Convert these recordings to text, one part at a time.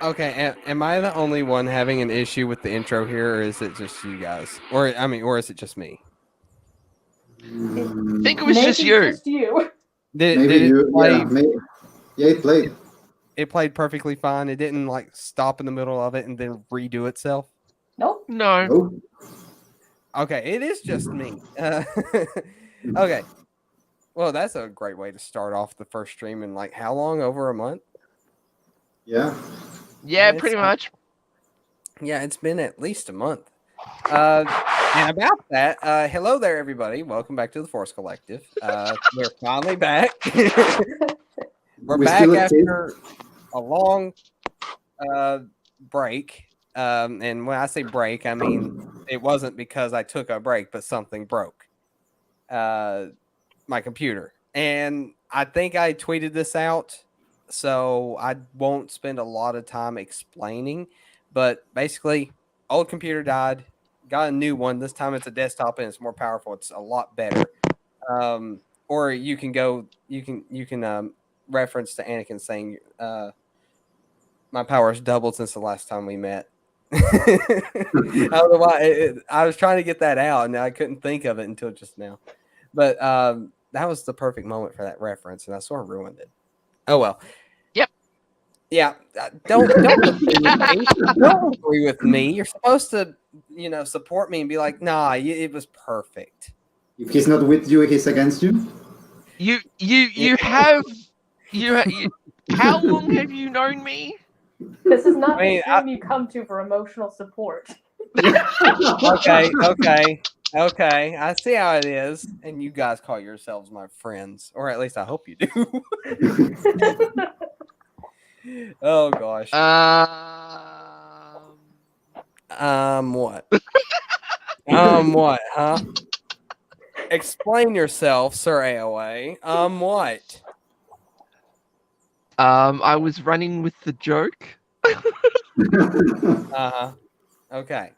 Okay, am I the only one having an issue with the intro here, or is it just you guys? Or is it just me? I think it was just Maybe you. just you. Maybe Did it you, yeah, play? maybe, yeah, it played. It played perfectly fine. It didn't like stop in the middle of it and then redo itself. Nope. No. No. Okay, it is just me. Okay, well, that's a great way to start off the first stream in like how long? Over a month? Yeah. Yeah, It's, pretty much. yeah, it's been at least a month. And about that, hello there, everybody. Welcome back to the Force Collective. We're finally back. We're We back still exist. after a long break. And when I say break, I mean it wasn't because I took a break, but something broke. My computer. And I think I tweeted this out, so I won't spend a lot of time explaining. But basically, old computer died, got a new one. This time it's a desktop and it's more powerful. It's a lot better. Or you can reference to Anakin saying, "My power's doubled since the last time we met." I don't know why. I was trying to get that out, and I couldn't think of it until just now. But that was the perfect moment for that reference, and I sort of ruined it. Oh well. Yep. Yeah. Don't agree with me. Don't agree with me. You're supposed to, support me and be like, "Nah, it was perfect." If he's not with you, he's against you. You have you. How long have you known me? This is not I mean, the stream you come to for emotional support. Okay. I see how it is, and you guys call yourselves my friends, or at least I hope you do. Oh gosh. What? What? Huh? Explain yourself, Sir AOA. What? I was running with the joke. Uh-huh. Okay.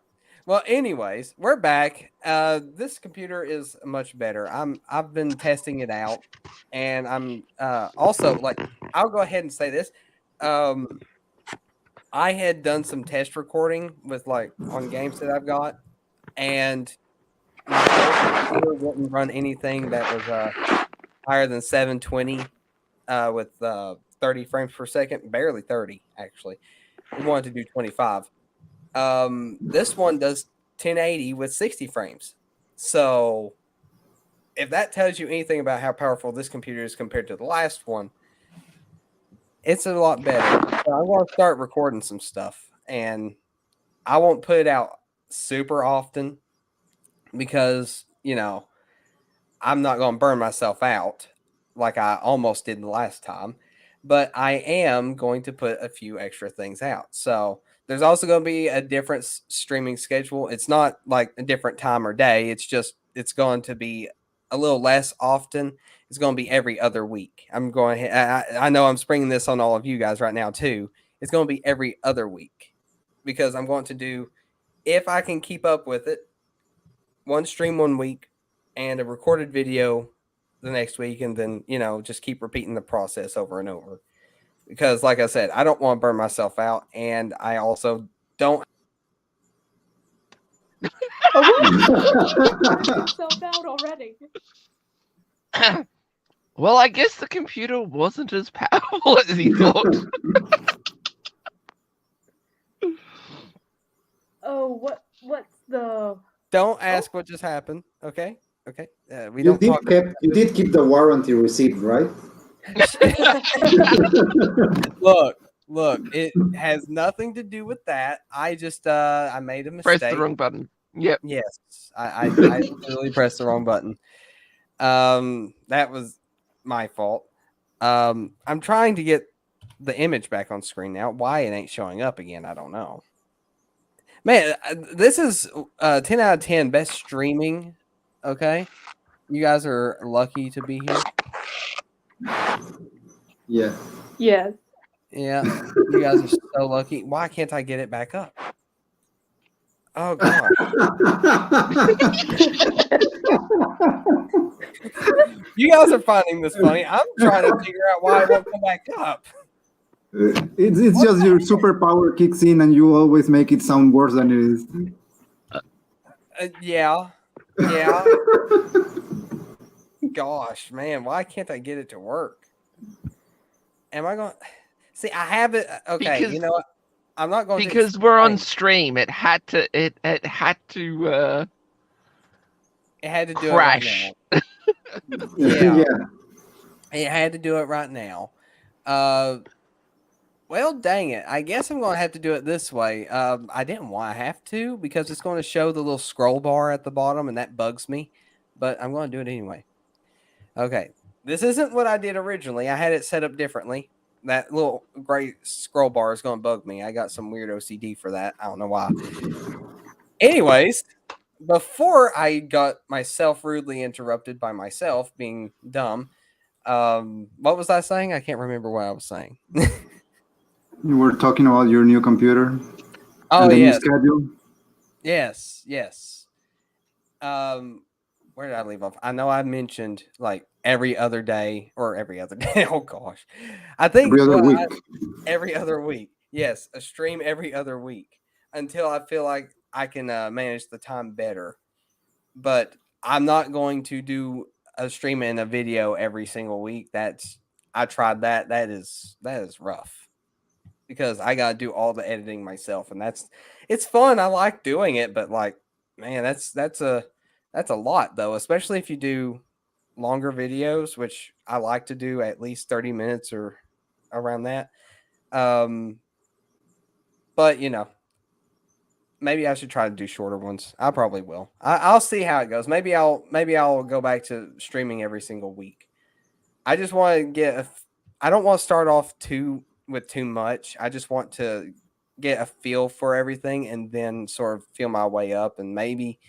Well, anyways, we're back. This computer is much better. I've been testing it out, and I'm also like I'll go ahead and say this. I had done some test recording with like on games that I've got, and my computer wouldn't run anything that was higher than 720 with 30 frames per second, barely 30 actually. We wanted to do 25. This one does 1080 with 60 frames. So if that tells you anything about how powerful this computer is compared to the last one, it's a lot better. So I'm going to start recording some stuff, and I won't put it out super often because, I'm not going to burn myself out like I almost did the last time, but I am going to put a few extra things out. So there's also going to be a different streaming schedule. It's not like a different time or day. It's going to be a little less often. It's going to be every other week. I know I'm springing this on all of you guys right now too. It's going to be every other week because I'm going to do, if I can keep up with it, one stream one week and a recorded video the next week, and then just keep repeating the process over and over. Because, like I said, I don't want to burn myself out, and I also don't. Yourself out already. Well, I guess the computer wasn't as powerful as he thought. Oh, what's the? Don't ask what just happened. Okay. We You don't did talk. you did keep the warranty receipt, right? Look. It has nothing to do with that. I just I made a mistake. Press the wrong button. Yep. Yes, I literally pressed the wrong button. That was my fault. I'm trying to get the image back on screen now. Why it ain't showing up again, I don't know. Man, this is 10 out of 10 best streaming. Okay, you guys are lucky to be here. Yeah. Yes. Yeah, you guys are so lucky. Why can't I get it back up? Oh god. You guys are finding this funny. I'm trying to figure out why it won't come back up. It's just your superpower kicks in and you always make it sound worse than it is. Yeah. Gosh, man, why can't I get it to work? Am I going? See, I have it. Okay, Because- you know what? I'm not going to Because we're on explain. stream, it had to It had to do it right crash. now. Yeah. Yeah. It had to do it right now. Well, dang it. I guess I'm going to have to do it this way. I didn't want to have to because it's going to show the little scroll bar at the bottom, and that bugs me. But I'm going to do it anyway. Okay. This isn't what I did originally. I had it set up differently. That little gray scroll bar is going to bug me. I got some weird OCD for that. I don't know why. Anyways, before I got myself rudely interrupted by myself being dumb, what was I saying? I can't remember what I was saying. You were talking about your new computer Oh, and the new yes. schedule. Yes. Where did I leave off? I know I mentioned like every other day or every other day. Oh gosh. I think Every other week. every other week. Yes, a stream every other week until I feel like I can manage the time better. But I'm not going to do a stream and a video every single week. I tried that. That is rough because I got to do all the editing myself, and it's fun. I like doing it, but like, man, that's a lot though, especially if you do longer videos, which I like to do at least 30 minutes or around that. But maybe I should try to do shorter ones. I probably will. I'll see how it goes. Maybe I'll go back to streaming every single week. I just want to get I don't want to start off with too much. I just want to get a feel for everything and then sort of feel my way up, and maybe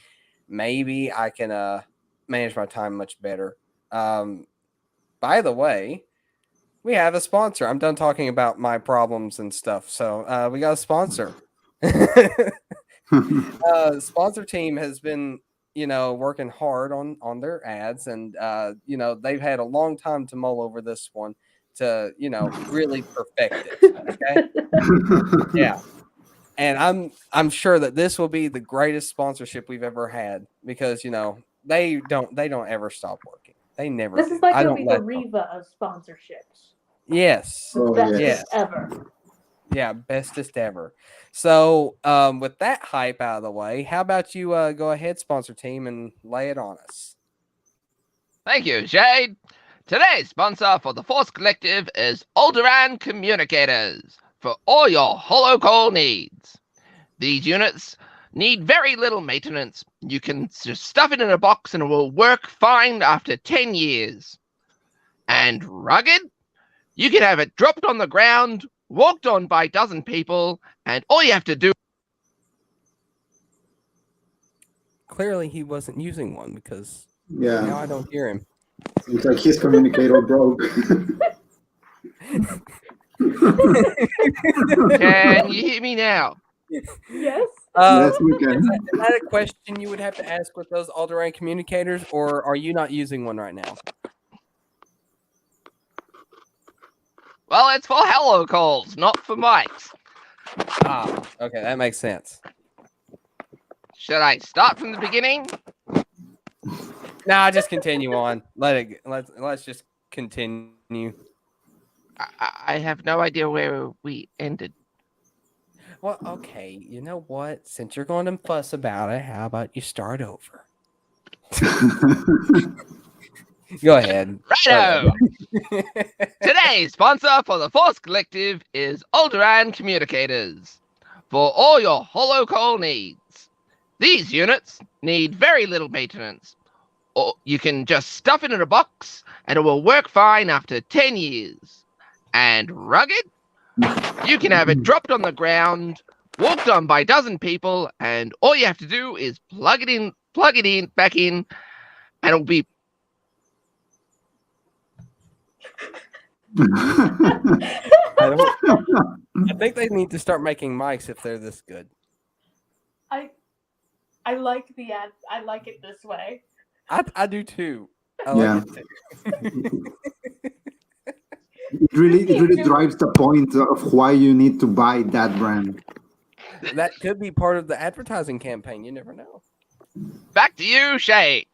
I can manage my time much better. By the way, we have a sponsor. I'm done talking about my problems and stuff. So we got a sponsor. Sponsor team has been working hard on their ads, and they've had a long time to mull over this one to really perfect it. Okay. Yeah. And I'm sure that this will be the greatest sponsorship we've ever had because they don't ever stop working. They never This do. is like I gonna don't be the let them. Riva of sponsorships. Yes. The Oh, bestest yes. ever. Yeah, bestest ever. So, with that hype out of the way, how about you go ahead, sponsor team, and lay it on us? Thank you, Shade. Today's sponsor for the Force Collective is Alderaan Communicators for all your holocall needs. These units need very little maintenance. You can just stuff it in a box and it will work fine after 10 years. And rugged? You can have it dropped on the ground, walked on by a dozen people, and all you have to do. Clearly, he wasn't using one because Yeah. now I don't hear him. Seems like his communicator broke. Can you hear me now? Yes. Yes, we can. Is that a question you would have to ask with those Alderaan communicators, or are you not using one right now? Well, it's for hello calls, not for mics. Ah, okay, that makes sense. Should I start from the beginning? Nah, just continue on. Let's just continue. I have no idea where we ended. Well, okay, you know what? Since you're going to fuss about it, how about you start over? Go ahead. Righto! Today's sponsor for the Force Collective is Alderaan Communicators for all your holocall needs. These units need very little maintenance. Or you can just stuff it in a box and it will work fine after 10 years. And rugged? You can have it dropped on the ground, walked on by a dozen people, and all you have to do is plug it in, back in, and it'll be. I think they need to start making mics if they're this good. I like the ad. I like it this way. I do too. I Yeah. like it too. it really drives the point of why you need to buy that brand. That could be part of the advertising campaign. You never know. Back to you, Shay.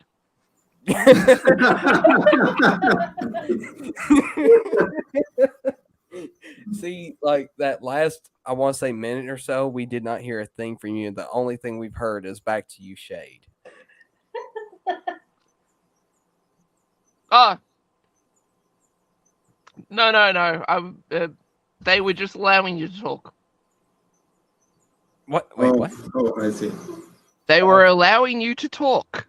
See, like that last, I want to say minute or so, we did not hear a thing from you. The only thing we've heard is back to you, Shade. Oh. No. They were just allowing you to talk. What? Wait, what? Oh, I see. They were allowing you to talk.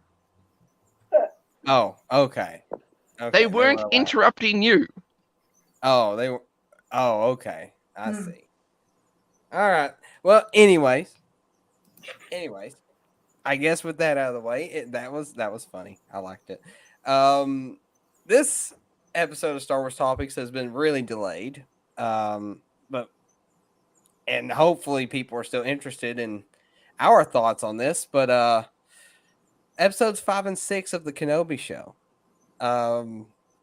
Oh, okay. They were weren't allowed. interrupting you. Oh, they were. Oh, okay. I see. All right. Well, anyways, I guess with that out of the way, that was funny. I liked it. This episode of Star Wars Topics has been really delayed, but and hopefully people are still interested in our thoughts on this. But episodes 5 and 6 of the Kenobi show,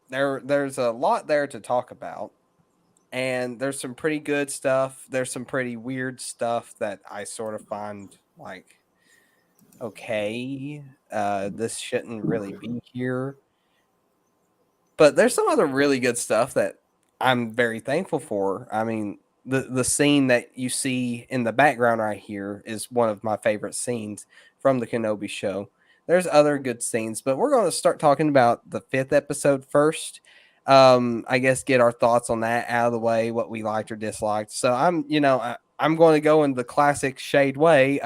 there's a lot there to talk about. And there's some pretty good stuff. There's some pretty weird stuff that I sort of find like, okay, this shouldn't really be here. But there's some other really good stuff that I'm very thankful for. I mean, the scene that you see in the background right here is one of my favorite scenes from the Kenobi show. There's other good scenes, but we're going to start talking about the 5th episode first. I guess get our thoughts on that out of the way, what we liked or disliked. So I'm going to go in the classic Shade way,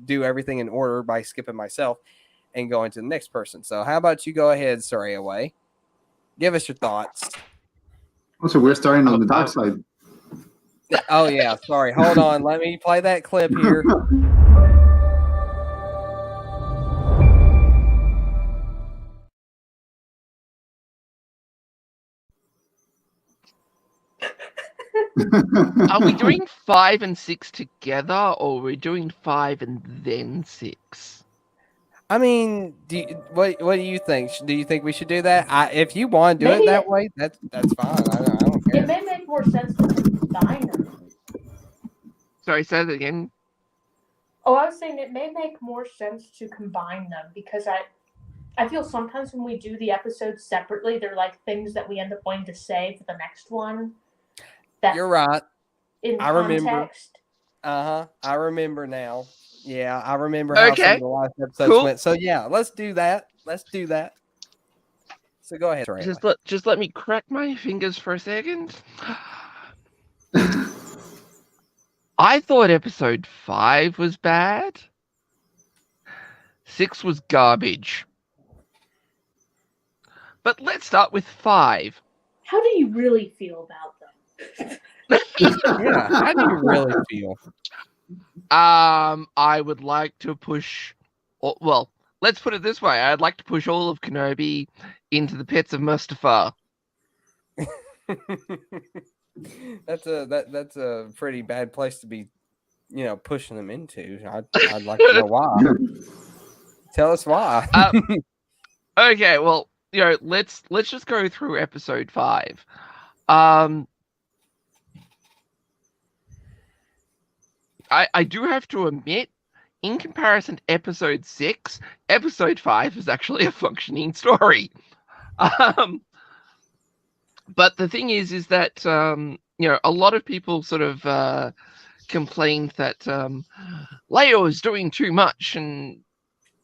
do everything in order by skipping myself and going to the next person. So how about you go ahead, Surrey Away? Give us your thoughts. So we're starting on the dark side. Oh yeah, sorry. Hold on. Let me play that clip here. Are we doing 5 and 6 together, or are we doing 5 and then 6? I mean, what do you think? Do you think we should do that? If you want to do Maybe it that way, that's fine. I don't care. It may make more sense to combine them. Sorry, say that again. Oh, I was saying it may make more sense to combine them because I feel sometimes when we do the episodes separately, they're like things that we end up wanting to say for the next one. You're right. In I remember. context. I remember now. Yeah, I remember how some of the last episodes went. So yeah, let's do that. So go ahead. Just let me crack my fingers for a second. I thought episode 5 was bad. 6 was garbage. But let's start with 5. How do you really feel about them? Yeah, how do you really feel? I would like to push. Well, let's put it this way: I'd like to push all of Kenobi into the pits of Mustafar. That's a pretty bad place to be, pushing them into. I'd like to know why. Tell us why. Okay, well, let's just go through episode 5. I do have to admit, in comparison to episode 6, episode 5 is actually a functioning story. But the thing is that a lot of people sort of complained that Leia is doing too much, and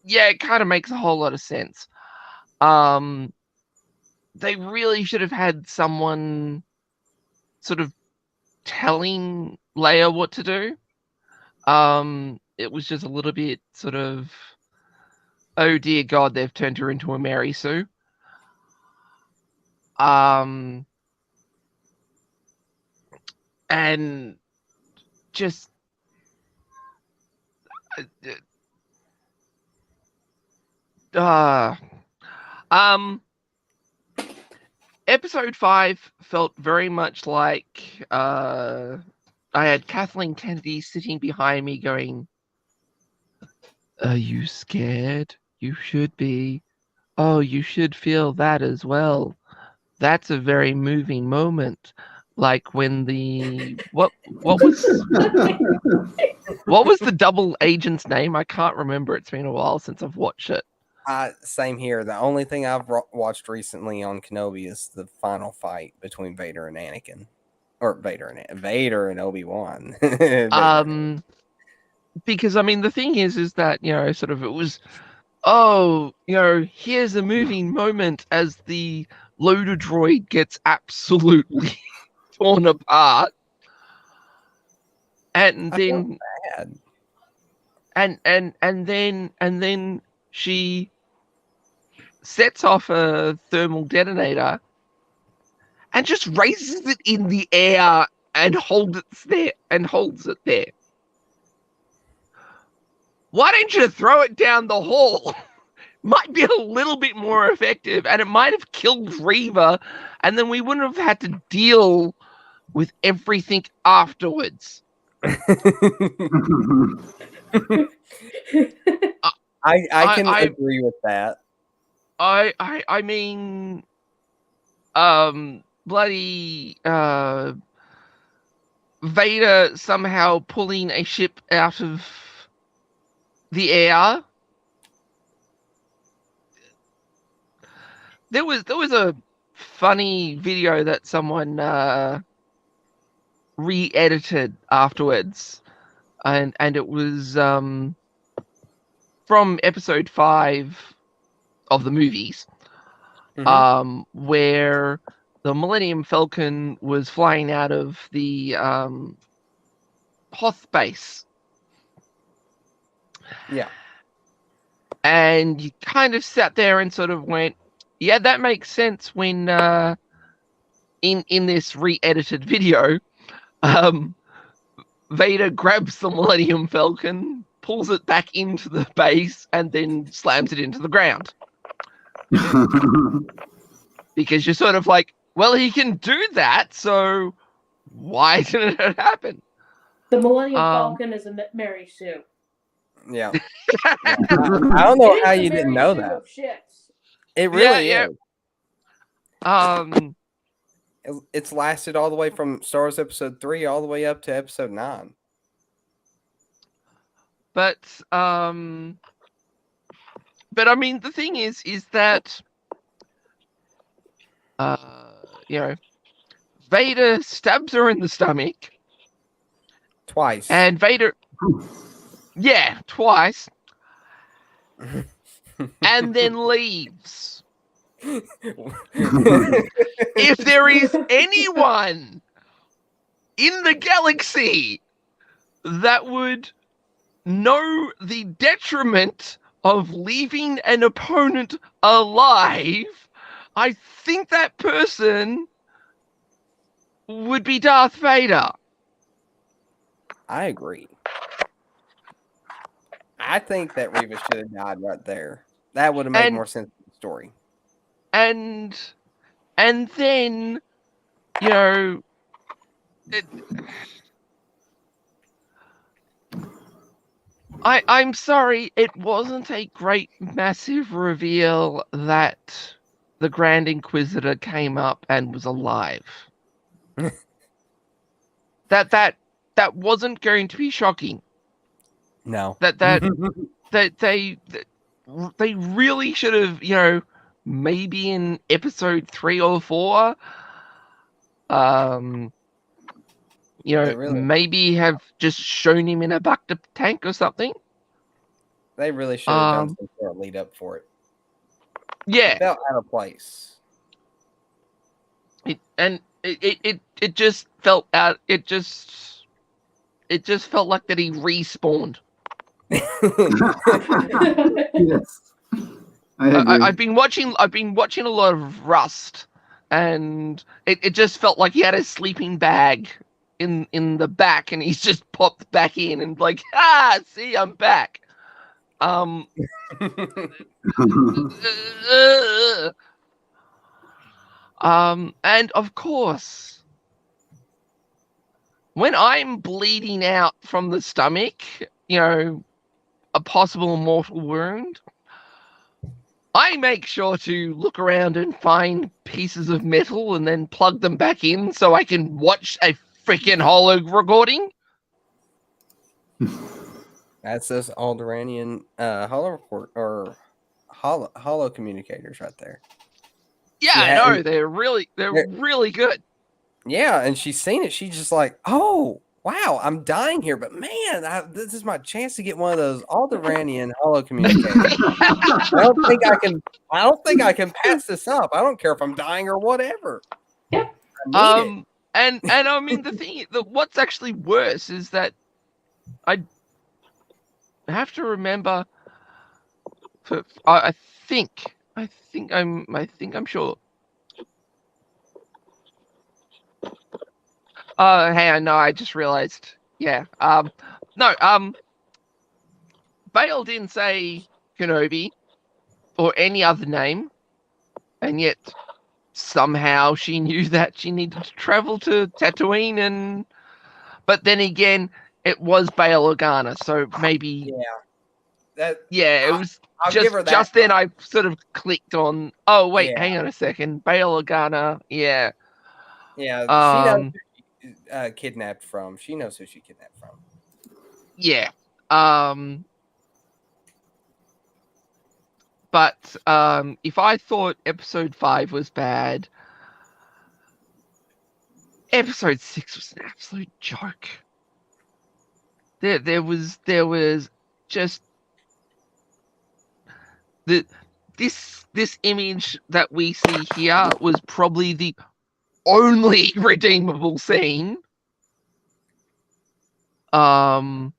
yeah, it kind of makes a whole lot of sense. They really should have had someone sort of telling Leia what to do. It was just a little bit sort of, oh dear God, they've turned her into a Mary Sue. And just episode 5 felt very much like I had Kathleen Kennedy sitting behind me going, "Are you scared? You should be. Oh, you should feel that as well. that's a very moving moment. Like when the what was the double agent's name? I can't remember. It's been a while since I've watched it. Same here. The only thing I've watched recently on Kenobi is the final fight between Vader and Anakin, or Vader and Obi-Wan. Because I mean, the thing is that sort of it was, oh, here's a moving moment as the loader droid gets absolutely torn apart, and then and then she sets off a thermal detonator and just raises it in the air and holds it there. Why don't you throw it down the hall? Might be a little bit more effective, and it might have killed Reva, and then we wouldn't have had to deal with everything afterwards. I can agree with that. I mean, bloody Vader somehow pulling a ship out of the air. There was a funny video that someone re-edited afterwards, and it was from episode 5 of the movies, where the Millennium Falcon was flying out of the Hoth base. Yeah. And you kind of sat there and sort of went, yeah, that makes sense when in this re-edited video, Vader grabs the Millennium Falcon, pulls it back into the base, and then slams it into the ground. Because you're sort of like, well, he can do that, so why didn't it happen? The Millennium Falcon is a Mary Sue. Yeah. I don't know how you didn't know that. It really is. It's lasted all the way from Star Wars Episode 3 all the way up to Episode 9. But I mean, the thing is that Vader stabs her in the stomach twice, and Vader, twice, and then leaves. If there is anyone in the galaxy that would know the detriment of leaving an opponent alive, I think that person would be Darth Vader. I agree. I think that Reva should have died right there. That would have made more sense to the story. And then, I'm sorry, it wasn't a great, massive reveal that the Grand Inquisitor came up and was alive. that wasn't going to be shocking. No. That they really should have, maybe in episode 3 or 4, maybe have just shown him in a Bacta tank or something. They really should have done some sort of lead up for it. Yeah. It felt out of place. It just felt out. It just felt like that he respawned. Yes. I've been watching a lot of Rust, and it just felt like he had a sleeping bag in the back, and he's just popped back in and like, see, I'm back. And of course, when I'm bleeding out from the stomach, a possible mortal wound, I make sure to look around and find pieces of metal and then plug them back in so I can watch a freaking holo recording. That's those Alderaanian holo communicators right there. Yeah, I Yeah, know. and- They're really good. Yeah, and she's seen it. She's just like, oh, wow, I'm dying here, but man, this is my chance to get one of those Alderaanian holo communicators. I don't think I can pass this up. I don't care if I'm dying or whatever. Yeah. I need it. And I mean what's actually worse is that I have to remember. I think I'm sure. Hey, I know. I just realized. Yeah. No. Bale didn't say Kenobi or any other name, and yet somehow she knew that she needed to travel to Tatooine, but then again, it was Bail Organa, so maybe. Yeah, it was I'll give her that. Just then I sort of clicked on. Oh wait, Yeah. hang on a second. Bail Organa. Yeah. Yeah, she knows who she kidnapped from. She knows who she kidnapped from. Yeah. But if I thought episode 5 was bad, episode 6 was an absolute joke. There was just this image that we see here was probably the only redeemable scene. Out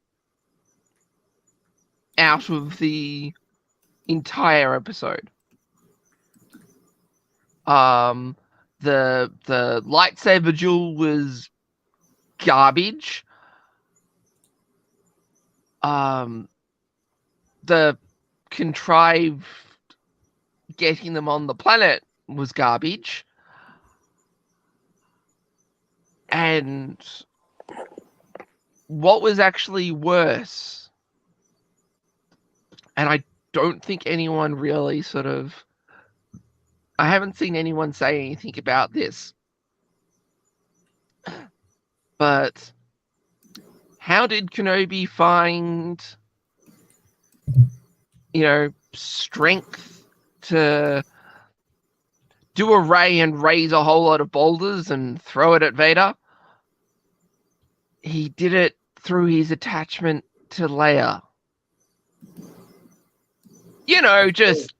of the entire episode. The lightsaber duel was garbage. The contrived getting them on the planet was garbage. And what was actually worse, and I don't think anyone really I haven't seen anyone say anything about this, but how did Kenobi find, strength to do a ray and raise a whole lot of boulders and throw it at Vader? He did it through his attachment to Leia. Just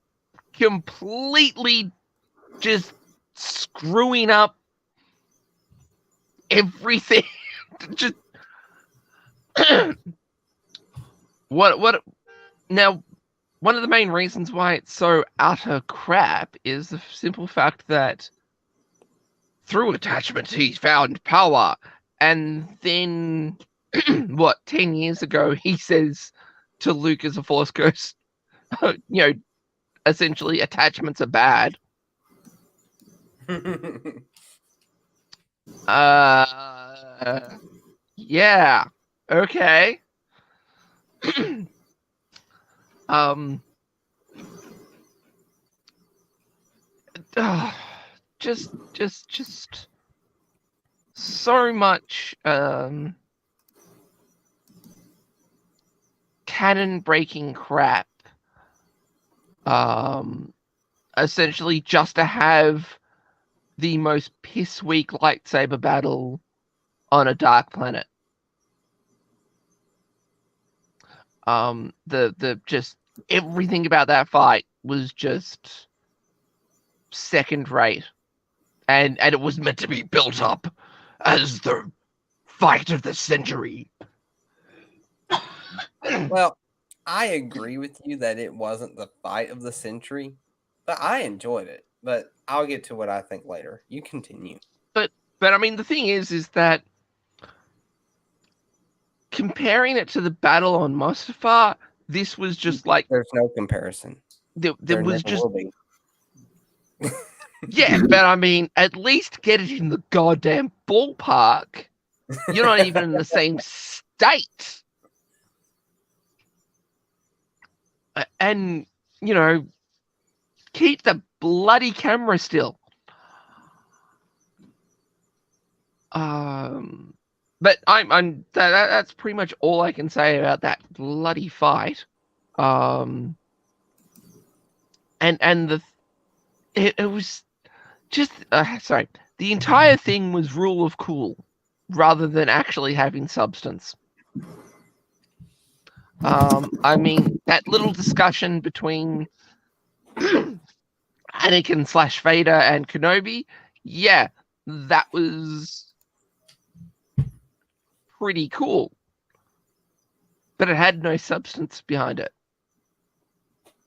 completely just screwing up everything. Just what now, one of the main reasons why it's so utter crap is the simple fact that through attachment he's found power, and then 10 years ago he says to Luke as a Force Ghost, essentially attachments are bad. Yeah. Okay. Just so much canon breaking crap. Essentially just to have the most piss weak lightsaber battle on a dark planet. The just everything about that fight was just second rate, and it was meant to be built up as the fight of the century. Well, I agree with you that it wasn't the fight of the century, but I enjoyed it. But I'll get to what I think later. You continue. But I mean, the thing is that comparing it to the battle on Mustafar, this was just like there's no comparison. There was just yeah, but I mean, at least get it in the goddamn ballpark. You're not even in the same state. And, keep the bloody camera still. But that's pretty much all I can say about that bloody fight. And it was just sorry. The entire thing was rule of cool, rather than actually having substance. I mean, that little discussion between Anakin / Vader and Kenobi, yeah, that was pretty cool. But it had no substance behind it.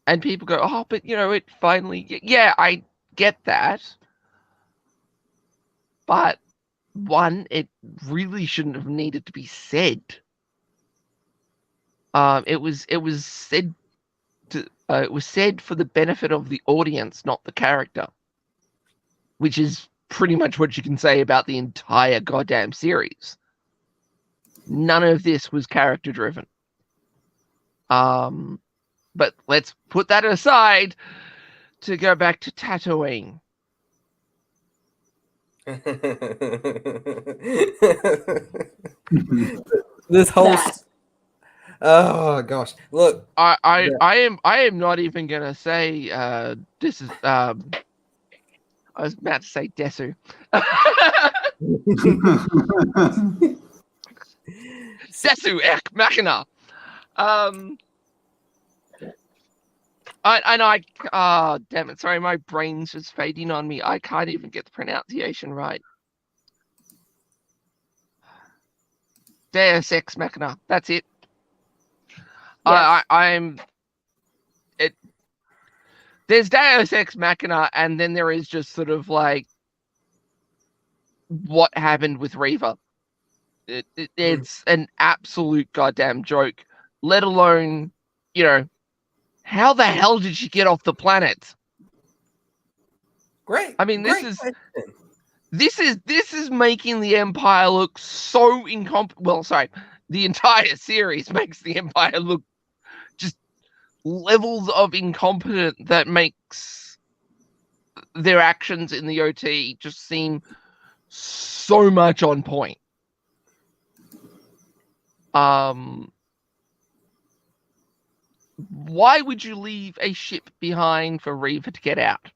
And people go, oh, but, it finally... Yeah, I get that. But, one, it really shouldn't have needed to be said. It was said for the benefit of the audience, not the character. Which is pretty much what you can say about the entire goddamn series. None of this was character driven. But let's put that aside to go back to Tatooine. This whole oh gosh, look, I am not even gonna say this is I was about to say Desu. Desu Ek Machina. Damn it, sorry, my brain's just fading on me. I can't even get the pronunciation right. Deus Ex Machina, that's it. Yes. There's Deus Ex Machina, and then there is just sort of like what happened with Reva. It's an absolute goddamn joke, let alone, how the hell did she get off the planet? great. I mean, question. this is making the Empire look so incompetent. Well, sorry, the entire series makes the Empire look just levels of incompetent that makes their actions in the OT just seem so much on point. Why would you leave a ship behind for Reva to get out?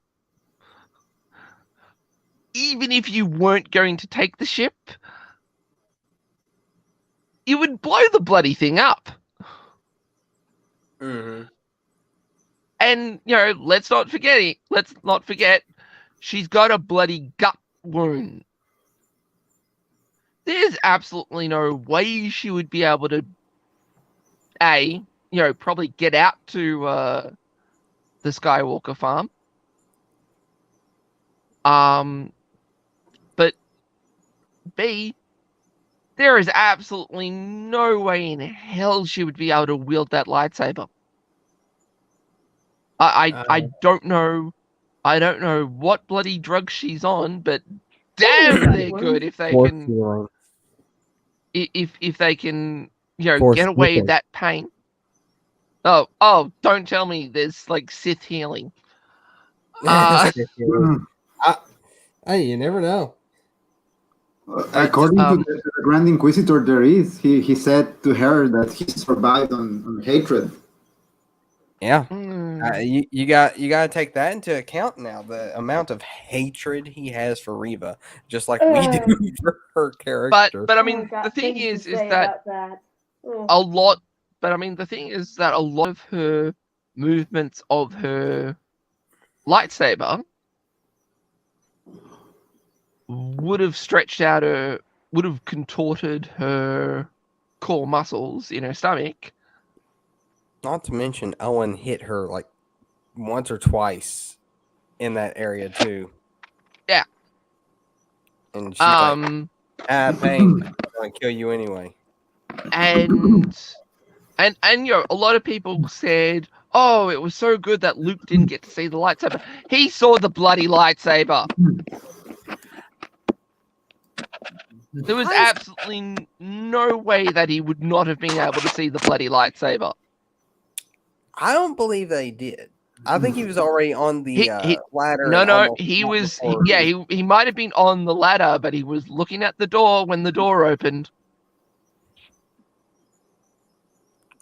Even if you weren't going to take the ship, you would blow the bloody thing up. Mm-hmm. And, let's not forget, she's got a bloody gut wound. There's absolutely no way she would be able to, probably get out to the Skywalker farm. But B, there is absolutely no way in hell she would be able to wield that lightsaber. I don't know. I don't know what bloody drug she's on, but damn, they're good if they can. If they can, get away with that pain. Oh! Don't tell me there's like Sith healing. You never know. According to the Grand Inquisitor, there is. He said to her that he survived on hatred. Yeah, you got to take that into account now. The amount of hatred he has for Reva, just like we do for her character. But I mean, the thing is that a lot. But I mean, the thing is that a lot of her movements of her lightsaber would have stretched out would have contorted her core muscles in her stomach. Not to mention, Owen hit her like once or twice in that area too. Yeah. And she's like, pain, I'm gonna kill you anyway. And a lot of people said, oh, it was so good that Luke didn't get to see the lightsaber. He saw the bloody lightsaber. There was absolutely no way that he would not have been able to see the bloody lightsaber. I don't believe they did. I think he was already on the ladder. No, and almost he out was. before- He might have been on the ladder, but he was looking at the door when the door opened.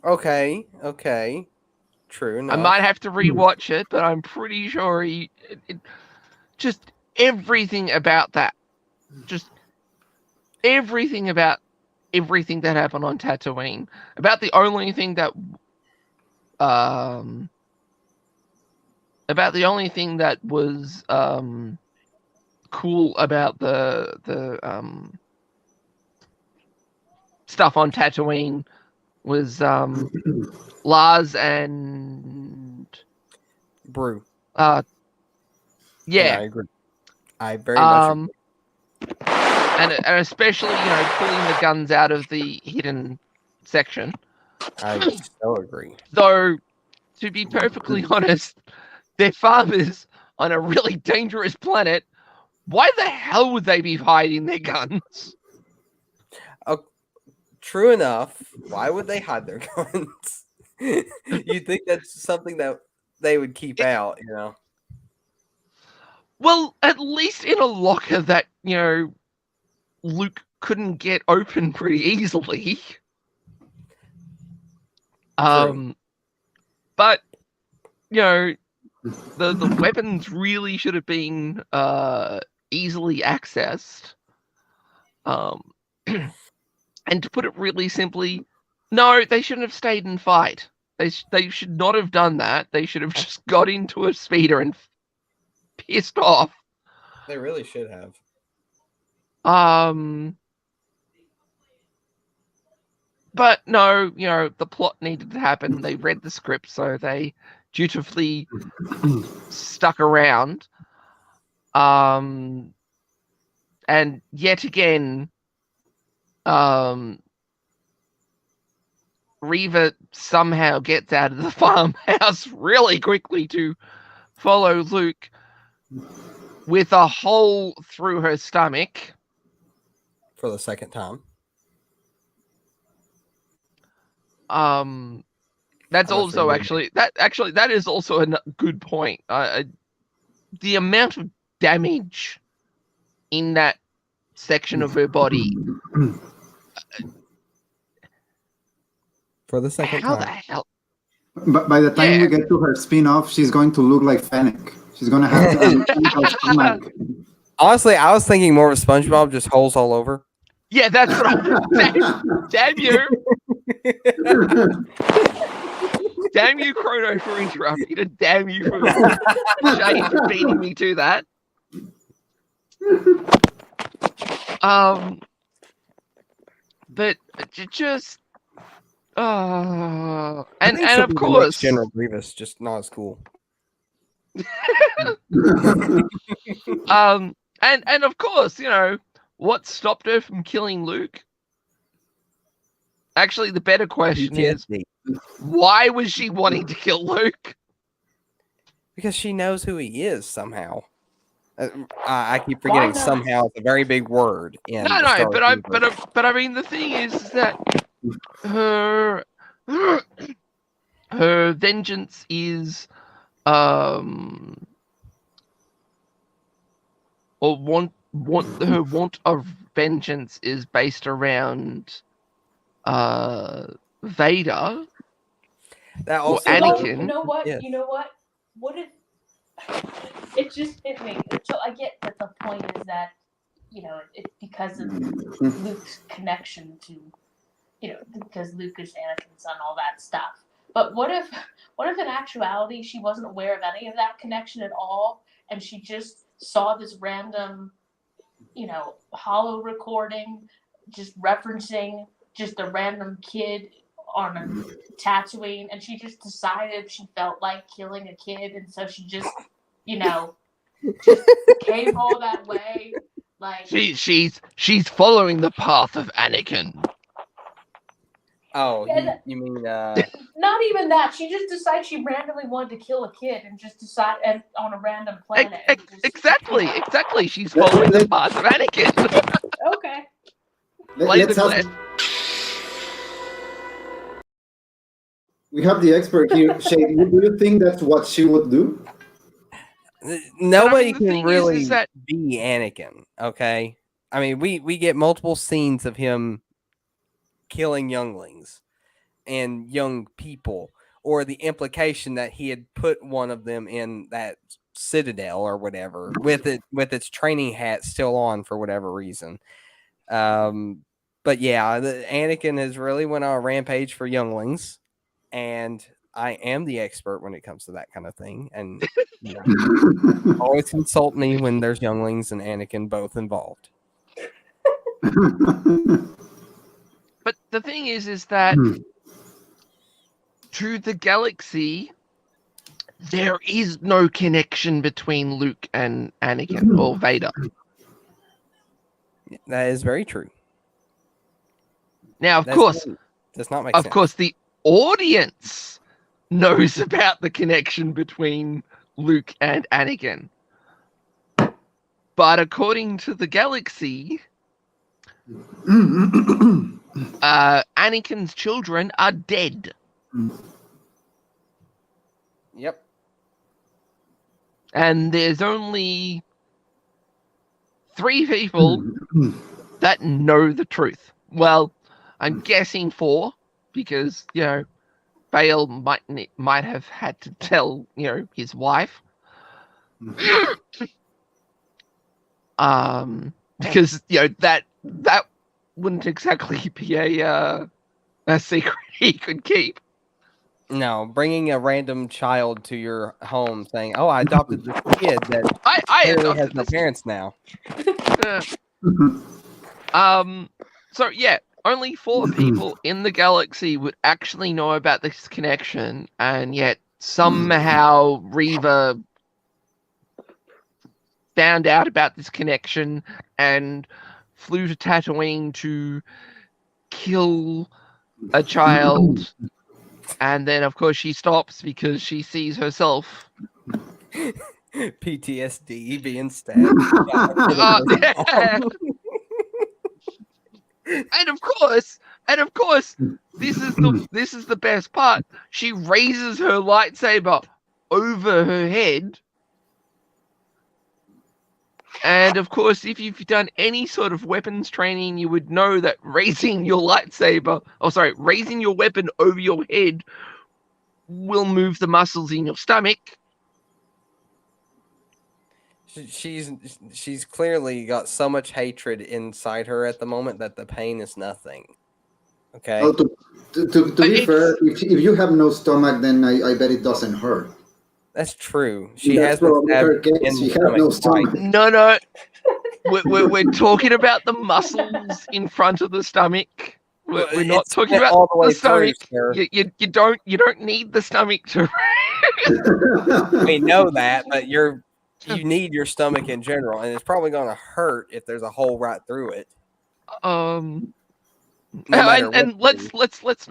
Okay. True I enough. might have to rewatch it, but I'm pretty sure just everything about that, just everything about everything that happened on Tatooine, about the only thing that was cool about the stuff on Tatooine was Lars and Brew. yeah, And I agree. I very much agree. and especially pulling the guns out of the hidden section. I so agree. Though, to be perfectly honest, they're farmers on a really dangerous planet. Why the hell would they be hiding their guns? True enough. Why would they hide their guns? You'd think that's something that they would keep out, Well, at least in a locker that, Luke couldn't get open pretty easily. True. But, the weapons really should have been easily accessed. And to put it really simply, no, they shouldn't have stayed and fight. They should not have done that. They should have just got into a speeder and pissed off. They really should have. But no, the plot needed to happen. They read the script, so they dutifully stuck around. And yet again, Reva somehow gets out of the farmhouse really quickly to follow Luke with a hole through her stomach. For the second time. That's also that is also a good point. The amount of damage in that section of her body. For the second How time. the hell? But by the time we get to her spin-off, she's going to look like Fennec. She's going to have her stomach. Honestly, I was thinking more of SpongeBob, just holes all over. Yeah, that's what I'm Damn you. Damn you, Chrono, for interrupting, and damn you for Shane for beating me to that. But just and of course, General Grievous, just not as cool. and of course, what stopped her from killing Luke? Actually, the better question is, why was she wanting to kill Luke? Because she knows who he is somehow. I keep forgetting somehow it's a very big word. In but I mean the thing is that her vengeance is her want of vengeance is based around Vader. That also, Anakin. You know what? Yes. You know what? What if it just hit me? So I get that the point is that it's because of Luke's connection to because Luke is Anakin's son, all that stuff. But what if in actuality she wasn't aware of any of that connection at all, and she just saw this random, hollow recording, just referencing just a random kid on a Tatooine, and she just decided she felt like killing a kid, and so she just, just came all that way. Like she's following the path of Anakin. Oh, you mean not even that. She just decided she randomly wanted to kill a kid and just decided on a random planet. Exactly. She's following the path of Anakin. Okay. Let's have, We have the expert here. Shay, do you think that's what she would do? Nobody the can thing really is that be Anakin, okay? I mean, we get multiple scenes of him killing younglings and young people, or the implication that he had put one of them in that citadel or whatever with its training hat still on for whatever reason. But yeah, Anakin has really went on a rampage for younglings, and I am the expert when it comes to that kind of thing. And you know, always consult me when there's younglings and Anakin both involved. But the thing is that to the galaxy, there is no connection between Luke and Anakin or Vader. That is very true. Now, of That's course, does not make sense. of course, the audience knows about the connection between Luke and Anakin. But according to the galaxy, Anakin's children are dead. Yep. And there's only 3 people that know the truth. Well, I'm guessing 4, because, you know, Bale might have had to tell, you know, his wife. Because, you know, that wouldn't exactly be a secret he could keep. No, bringing a random child to your home saying, "Oh, I adopted this kid that I clearly adopted has no this. parents now." So yeah, only 4 people in the galaxy would actually know about this connection, and yet somehow Reva found out about this connection and flew to Tatooine to kill a child. And then, of course, she stops because she sees herself. PTSD being stabbed. Yeah. And of course, this is the best part. She raises her lightsaber over her head. And of course, if you've done any sort of weapons training, you would know that raising your weapon over your head will move the muscles in your stomach. She's clearly got so much hatred inside her at the moment that the pain is nothing. Okay. Well, to be fair, if you have no stomach, then I bet it doesn't hurt. That's true. She That's has been probably her stabbed case. in She the has no stomach stomach. No. We're talking about the muscles in front of the stomach. We're not It's talking about all the way the stomach. through, sir. You don't need the stomach to. We know that, but you need your stomach in general, and it's probably going to hurt if there's a hole right through it. No matter and what let's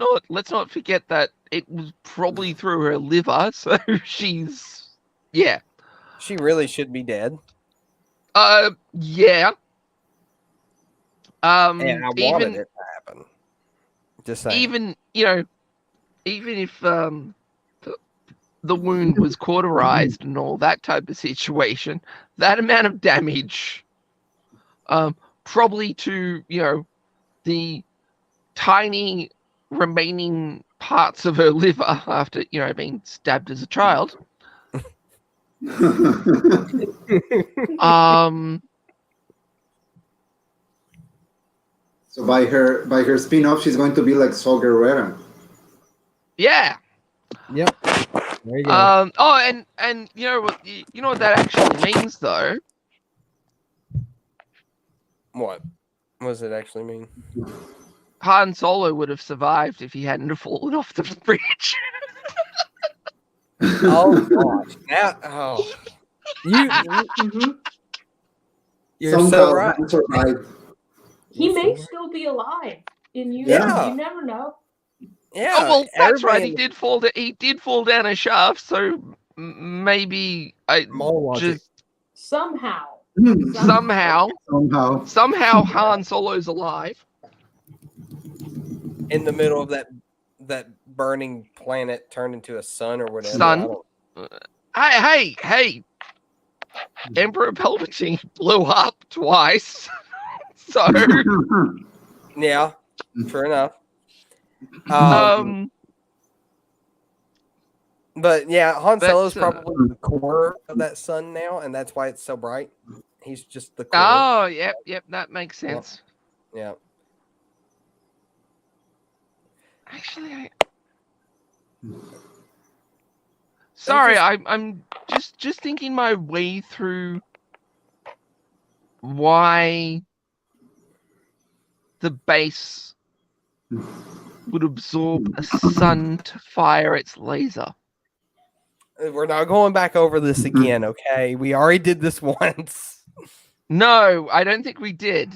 not forget that it was probably through her liver, so she's She really should be dead. Yeah. And I wanted even it to happen. Just saying. even if the wound was cauterized and all that type of situation, that amount of damage, probably to, you know, the tiny remaining parts of her liver after, you know, being stabbed as a child. So by her spin-off, she's going to be like Saw Gerrera. Yeah. Yep. There you go. And you know what that actually means, though. What does it actually mean? Han Solo would have survived if he hadn't have fallen off the bridge. Oh gosh! Now, you're so right. He may still be alive in you. Yeah. You never know. Yeah. Oh well, that's right. everybody- He did fall down a shaft, so maybe More logic. just Somehow. somehow Somehow. Han Solo's alive. in the middle of that burning planet turned into a sun or whatever. Sun. Hey! Emperor Palpatine blew up twice. So, Yeah, true enough. But yeah, Han Solo's probably the core of that sun now, and that's why it's so bright. He's just the core. Oh, yep, that makes sense. Yeah. Actually, sorry, I'm just thinking my way through why the base would absorb a sun to fire its laser. We're not going back over this again, okay? We already did this once. No, I don't think we did.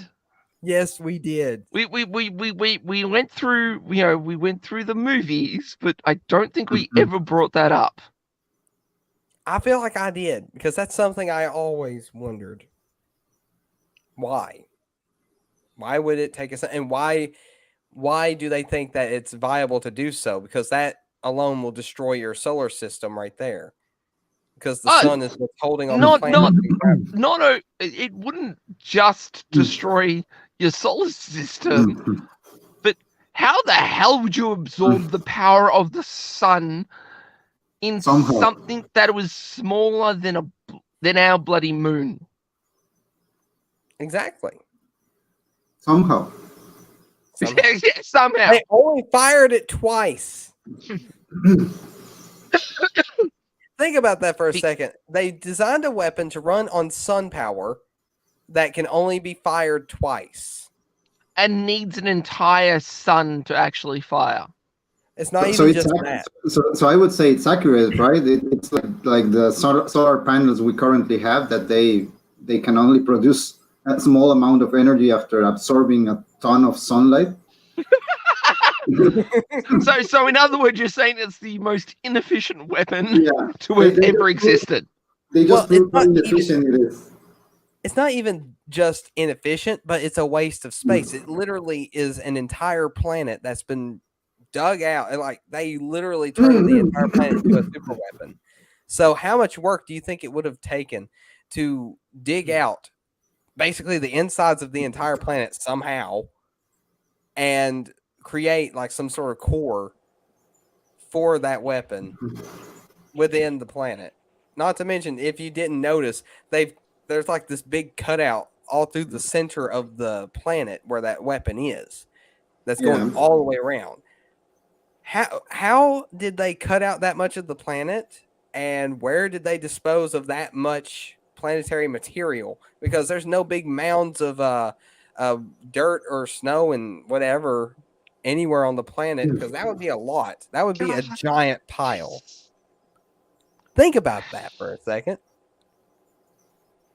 Yes, we did. We went through, we went through the movies, but I don't think we ever brought that up. I feel like I did, because that's something I always wondered. Why? Why would it take us, and why do they think that it's viable to do so? Because that alone will destroy your solar system right there. Because the sun is what's holding all the planets. It wouldn't just destroy your solar system, but how the hell would you absorb the power of the sun in something that was smaller than our bloody moon? Exactly. Somehow. Somehow. They only fired it twice. Think about that for a second. They designed a weapon to run on sun power that can only be fired twice. And needs an entire sun to actually fire. It's not even just that. So I would say it's accurate, right? It's like the solar panels we currently have, that they can only produce a small amount of energy after absorbing a ton of sunlight. So in other words, you're saying it's the most inefficient weapon to have ever existed. They just prove how inefficient it is. It's not even just inefficient, but it's a waste of space. It literally is an entire planet that's been dug out, and like they literally turned the entire planet into a super weapon. So how much work do you think it would have taken to dig out basically the insides of the entire planet somehow and create like some sort of core for that weapon within the planet? Not to mention, if you didn't notice, there's like this big cutout all through the center of the planet where that weapon is. That's going all the way around. How did they cut out that much of the planet, and where did they dispose of that much planetary material? Because there's no big mounds of dirt or snow and whatever anywhere on the planet, because that would be a lot. That would be a giant pile. Think about that for a second.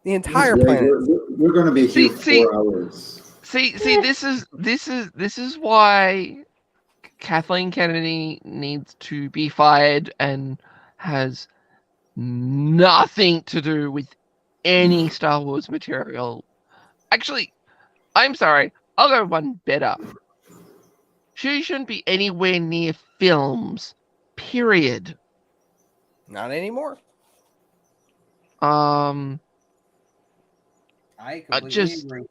The entire planet. We're going to be here for 4 hours. See, this is why Kathleen Kennedy needs to be fired and has nothing to do with any Star Wars material. Actually, I'm sorry, I'll go one better. She shouldn't be anywhere near films, period. Not anymore. I completely agree.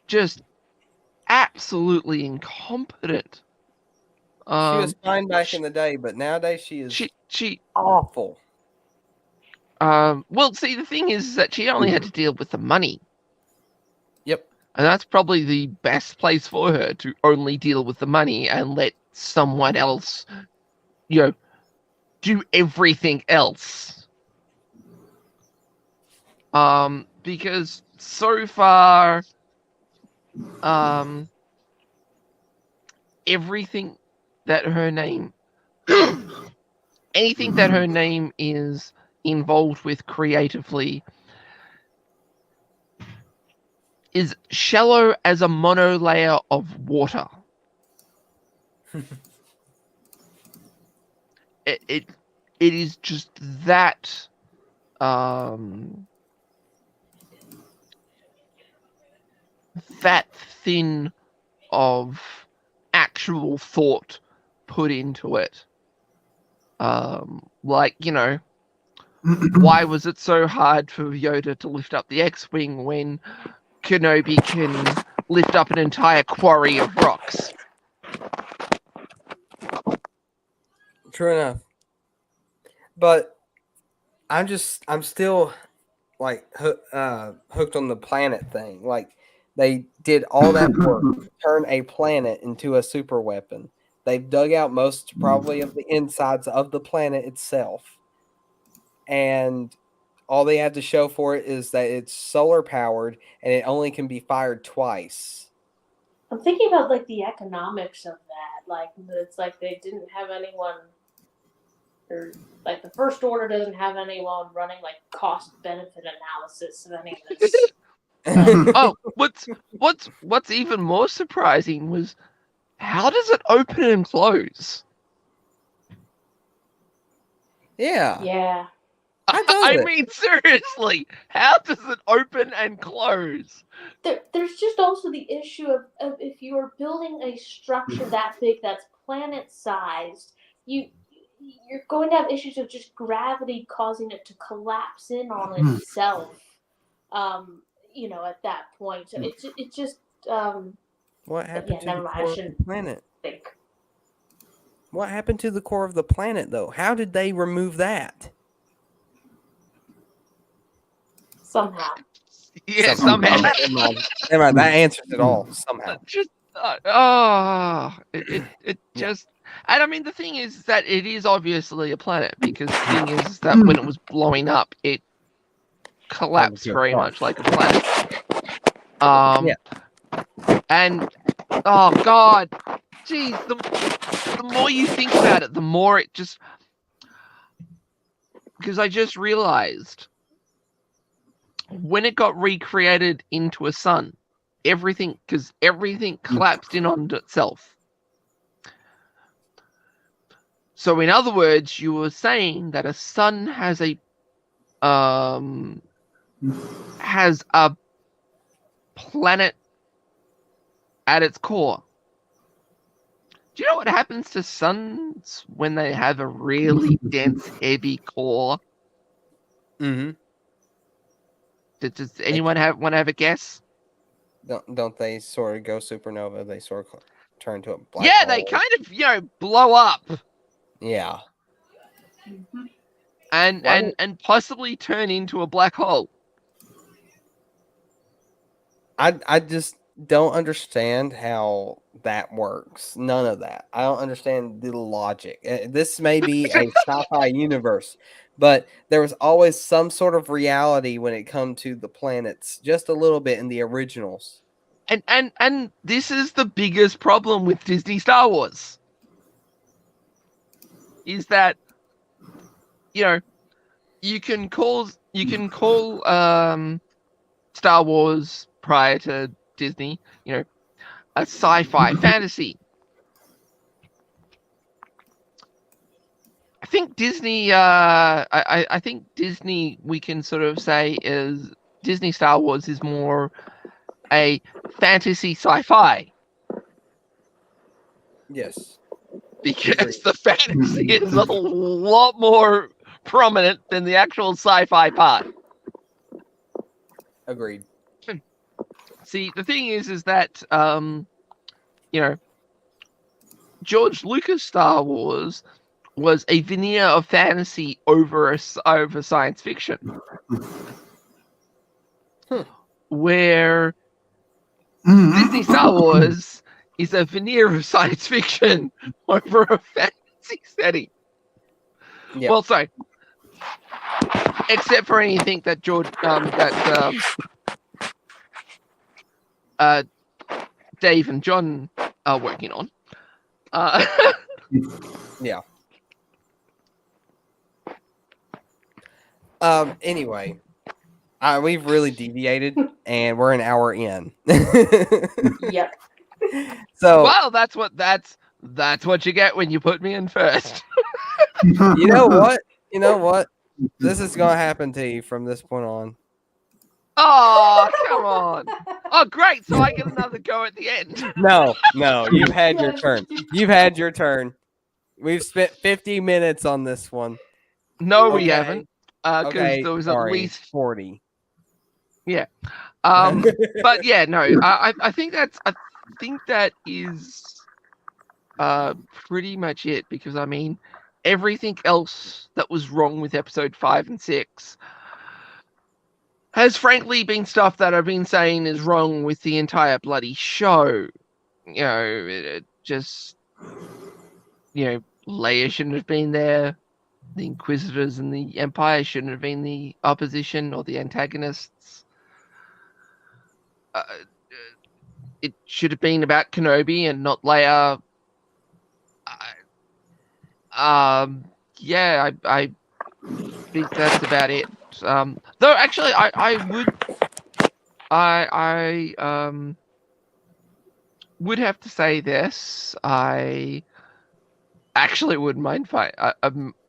Just absolutely incompetent. She was fine back in the day, but nowadays she is awful. Well, see, the thing is that she only had to deal with the money. Yep. And that's probably the best place for her, to only deal with the money and let someone else, do everything else. Because so far, everything that her name, anything that her name is involved with creatively is shallow as a monolayer of water. It is just that that thin of actual thought put into it. Like, why was it so hard for Yoda to lift up the X-Wing when Kenobi can lift up an entire quarry of rocks? True enough. But I'm still like hooked on the planet thing. Like they did all that work to turn a planet into a super weapon. They've dug out most probably of the insides of the planet itself. And all they have to show for it is that it's solar powered and it only can be fired twice. I'm thinking about like the economics of that. Like it's like they didn't have anyone, or like the First Order doesn't have anyone running like cost benefit analysis of any of this. Oh, what's even more surprising was how does it open and close? Yeah. Yeah. I mean, seriously, how does it open and close? There's just also the issue of if you are building a structure that big that's planet sized, you're going to have issues of just gravity causing it to collapse in on itself. At that point, so it just What happened to the never mind. core I of shouldn't the planet? think. What happened to the core of the planet, though? How did they remove that? Somehow. Yeah, somehow. Never mind, that answers it all. Somehow. Just it just, and I mean the thing is that it is obviously a planet, because the thing is that when it was blowing up, it collapsed very much like a planet. And oh god, geez, the more you think about it, the more it just, because I just realized when it got recreated into a sun, everything collapsed in onto itself. So in other words, you were saying that a sun has a planet at its core. Do you know what happens to suns when they have a really dense, heavy core? Mm-hmm. Does anyone want to have a guess? Don't they sort of go supernova? They sort of turn to a black hole. They kind of blow up. Yeah. Mm-hmm. And possibly turn into a black hole. I just don't understand how that works. None of that. I don't understand the logic. This may be a sci-fi universe, but there was always some sort of reality when it come to the planets, just a little bit in the originals. And this is the biggest problem with Disney Star Wars. Is that you can call Star Wars prior to Disney, a sci-fi fantasy. I think Disney I think Disney, we can sort of say, is Disney Star Wars is more a fantasy sci-fi. Yes. Because the fantasy is a lot more prominent than the actual sci-fi part. Agreed. See, the thing is that George Lucas Star Wars was a veneer of fantasy over science fiction, where Disney Star Wars is a veneer of science fiction over a fantasy setting. Yep. Well, sorry, except for anything that Dave and John are working on. Yeah. Anyway, we've really deviated, and we're an hour in. Yep. So, well, that's what you get when you put me in first. You know what? This is gonna happen to you from this point on. Oh, come on! Oh, great! So I get another go at the end. No, you've had your turn. You've had your turn. We've spent 50 minutes on this one. No, we Okay. haven't. Because Okay, there was sorry, at least 40. But yeah, no, I think that is pretty much it, because I mean everything else that was wrong with episode 5 and 6 has frankly been stuff that I've been saying is wrong with the entire bloody show. You know, it just, you know, Leia shouldn't have been there. The Inquisitors and the Empire shouldn't have been the opposition or the antagonists. It should have been about Kenobi and not Leia. Yeah, I think that's about it. Though actually, I would have to say this. I actually wouldn't mind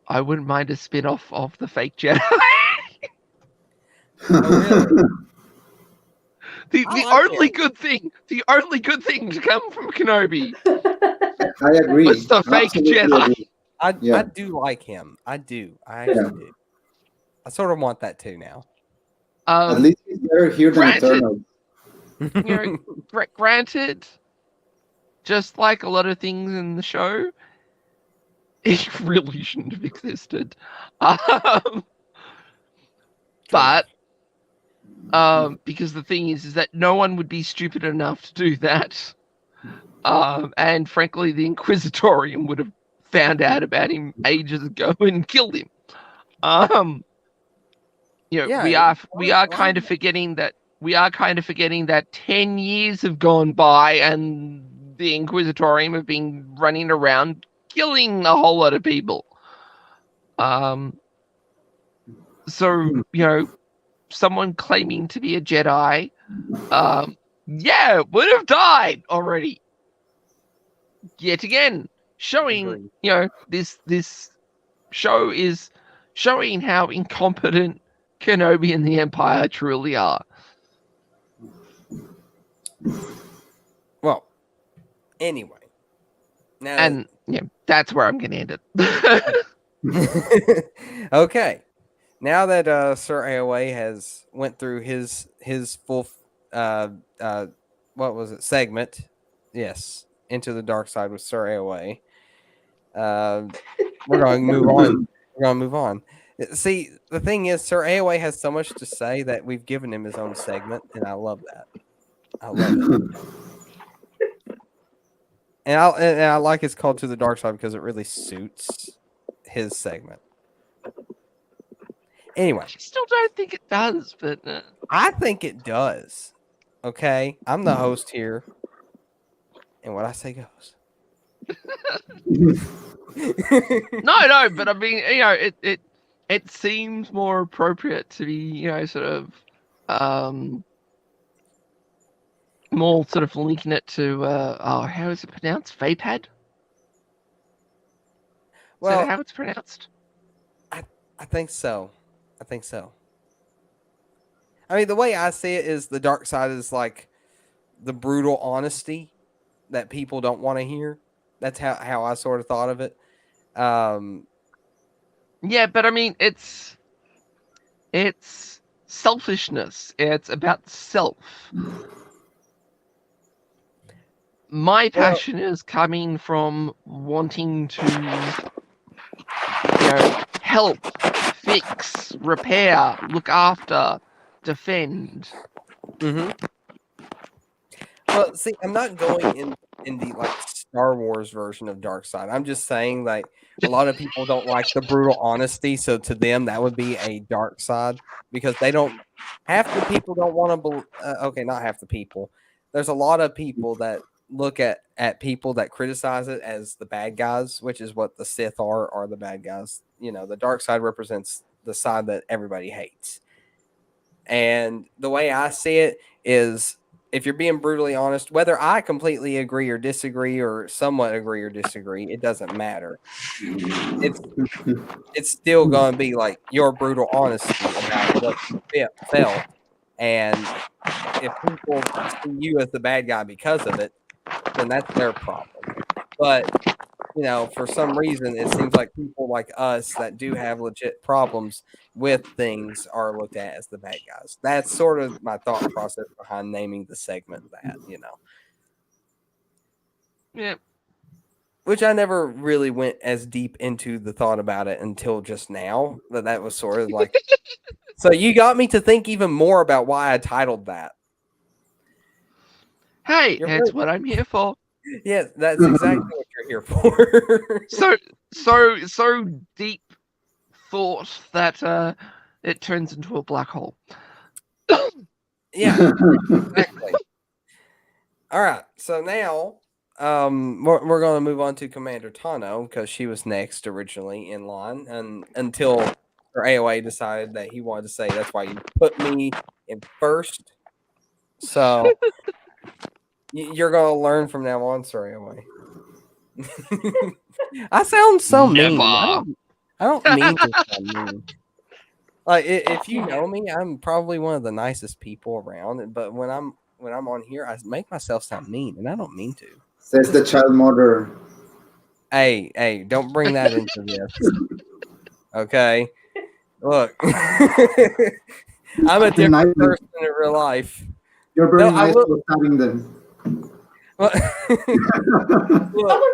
I wouldn't mind a spin-off of the fake Jedi. Oh, really? the I like only it. good thing to come from Kenobi I agree. was the fake Absolutely Jedi. agree. I Yeah. do like him. I do. I actually do. I sort of want that too now. At least he's better here than Granted. Eternal. You know, granted, just like a lot of things in the show, it really shouldn't have existed. But because the thing is that no one would be stupid enough to do that. And frankly, the Inquisitorium would have found out about him ages ago and killed him. You know, Yeah, we are kind of forgetting that 10 years have gone by and the Inquisitorium have been running around killing a whole lot of people. So, you know, someone claiming to be a Jedi, yeah, would have died already. Yet again, showing, Agreed. you know, this show is showing how incompetent Kenobi and the Empire truly are. Well, anyway. Now And yeah, that's where I'm gonna end it. okay. Now that Sir AOA has went through his full what was it, segment? Yes, Into the Dark Side with Sir AOA. We're going to move on. We're going to move on. See, the thing is, Sir AOA has so much to say that we've given him his own segment, and I love that. I love it. And I like it's called To the Dark Side because it really suits his segment. Anyway, I still don't think it does, but I think it does. Okay, I'm the host here, and what I say goes. no, but I mean, you know, it seems more appropriate to be, you know, sort of more sort of linking it to how is it pronounced? Vapad? Well, is that how it's pronounced? I think so. I think so. I mean, the way I see it is the dark side is like the brutal honesty that people don't want to hear. That's how I sort of thought of it. Yeah, but I mean, it's selfishness. It's about self. My passion is coming from wanting to, you know, help, fix, repair, look after, defend. Mm-hmm. Well, see, I'm not going in the like Star Wars version of Dark Side. I'm just saying like a lot of people don't like the brutal honesty, so to them that would be a dark side because they don't. Half the people don't want to. Okay, not half the people. There's a lot of people that look at people that criticize it as the bad guys, which is what the Sith are the bad guys. You know, the dark side represents the side that everybody hates. And the way I see it is if you're being brutally honest, whether I completely agree or disagree or somewhat agree or disagree, it doesn't matter. It's still going to be like your brutal honesty about what you felt. And if people see you as the bad guy because of it, then that's their problem. But for some reason, it seems like people like us that do have legit problems with things are looked at as the bad guys. That's sort of my thought process behind naming the segment that, Yeah. Which I never really went as deep into the thought about it until just now. That was sort of like, so you got me to think even more about why I titled that. Hey, You're it's right. what I'm here for. Yes, that's exactly what you're here for. So deep thought that it turns into a black hole. Yeah, exactly. All right, so now we're going to move on to Commander Tano because she was next originally in line, and until her AOA decided that he wanted to say that's why you put me in first. So you're going to learn from now on, Sir AOA. I sound so mean. I don't mean to sound mean. Like if you know me, I'm probably one of the nicest people around. But when I'm on here, I make myself sound mean, and I don't mean to. Says the child murderer. Hey, don't bring that into this. Okay, look, I'm a different person in real life. You're very nice for stabbing them. Someone's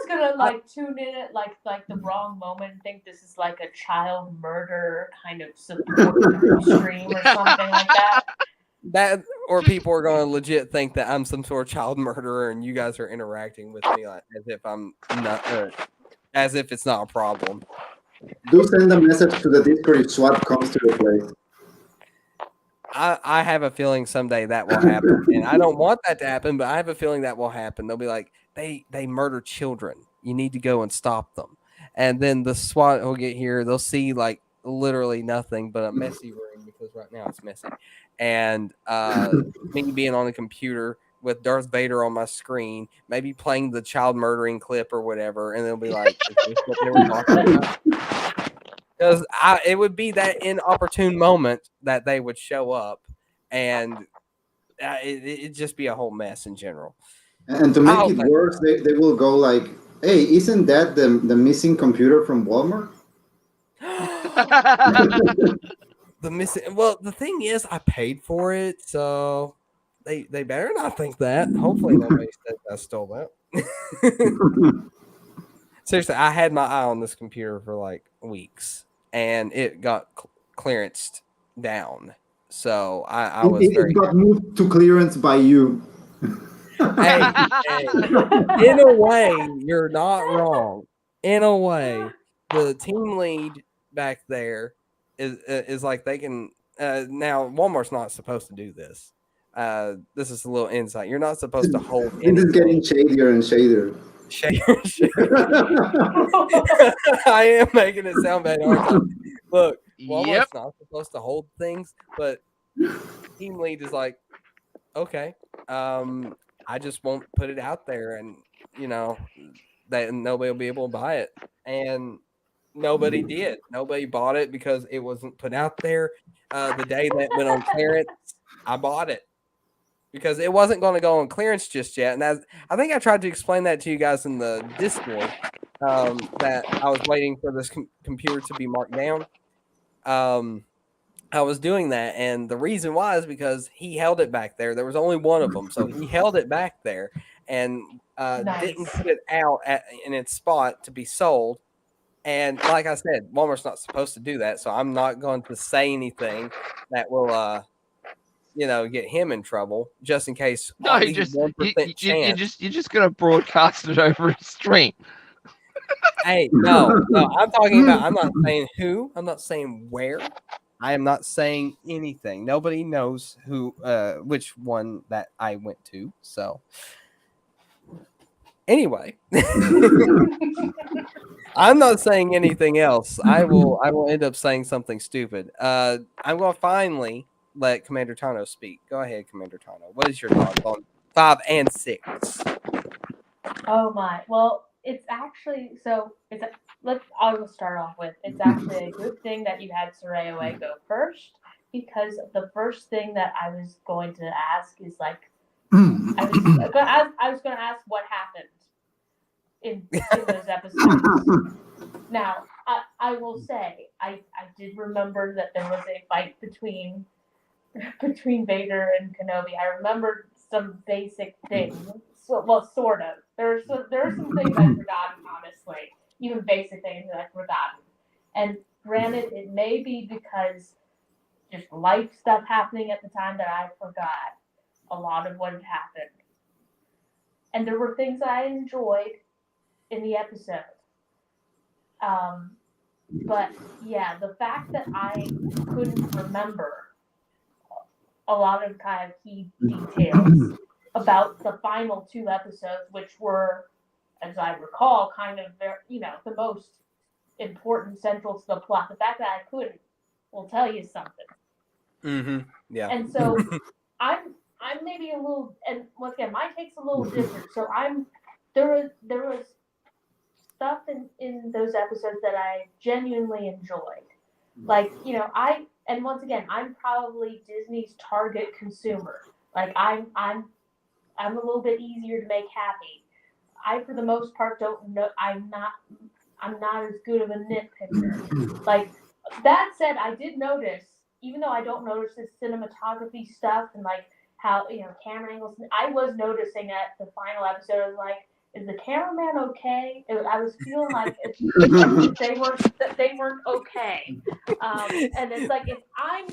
gonna tune in at like the wrong moment and think this is like a child murder kind of support stream or something like that. That or people are going to legit think that I'm some sort of child murderer, and you guys are interacting with me like as if I'm not, as if it's not a problem. Do send a message to the Discord if SWAT comes to your place. I have a feeling someday that will happen, and I don't want that to happen, but I have a feeling that will happen. They'll be like, they murder children. You need to go and stop them. And then the SWAT will get here. They'll see like literally nothing but a messy room because right now it's messy. And me being on a computer with Darth Vader on my screen, maybe playing the child murdering clip or whatever, and they'll be like, is this what they were talking about? Because it would be that inopportune moment that they would show up, and it'd just be a whole mess in general. And to make it worse, they will go like, hey, isn't that the missing computer from Walmart? The missing. Well, the thing is, I paid for it, so they better not think that. Hopefully, nobody said I stole that. Seriously, I had my eye on this computer for like weeks, and it got clearanced down. So I was very. It got moved to clearance by you. Hey, in a way, you're not wrong. In a way, the team lead back there is like they can. Now, Walmart's not supposed to do this. This is a little insight. You're not supposed to hold anything. This is getting shadier and shadier. I am making it sound bad. Look, Walmart's not supposed to hold things, but team lead is like, okay, I just won't put it out there, and that nobody will be able to buy it, and nobody did. Nobody bought it because it wasn't put out there. The day that went on clearance, I bought it because it wasn't going to go on clearance just yet. And I think I tried to explain that to you guys in the Discord, that I was waiting for this computer to be marked down. I was doing that, and the reason why is because he held it back there. There was only one of them, so he held it back there and didn't put it out in its spot to be sold. And like I said, Walmart's not supposed to do that, so I'm not going to say anything that will, get him in trouble, just in case. No, you're just gonna broadcast it over a stream. Hey, no, I'm talking about. I'm not saying who. I'm not saying where. I am not saying anything. Nobody knows which one that I went to. So, anyway, I'm not saying anything else. I will end up saying something stupid. I'm going to finally let Commander Tano speak. Go ahead, Commander Tano. What is your thoughts on 5 and 6? Oh my! Well, it's actually I'll start off with it's actually a good thing that you had Soraya go first, because the first thing that I was going to ask is like I was going to ask what happened, in those episodes. Now, I will say, I did remember that there was a fight between Vader and Kenobi. I remembered some basic things. So, well, sort of. There are some things I've forgotten, honestly. Even basic things that I've forgotten. And granted, it may be because just life stuff happening at the time that I forgot a lot of what had happened. And there were things I enjoyed in the episode. But yeah, the fact that I couldn't remember a lot of kind of key details about the final 2 episodes, which were, as I recall, kind of the most important central to the plot. The fact that I couldn't will tell you something. Mm-hmm. Yeah. And so I'm maybe a little, and once again, my take's a little different. So there was stuff in those episodes that I genuinely enjoyed. Like, and once again, I'm probably Disney's target consumer. Like, I'm a little bit easier to make happy. I, for the most part, don't know. I'm not as good of a nitpicker. Like, that said, I did notice, even though I don't notice this cinematography stuff and like how camera angles, I was noticing at the final episode. I was like, is the cameraman okay? I was feeling like they weren't okay. And it's like if I'm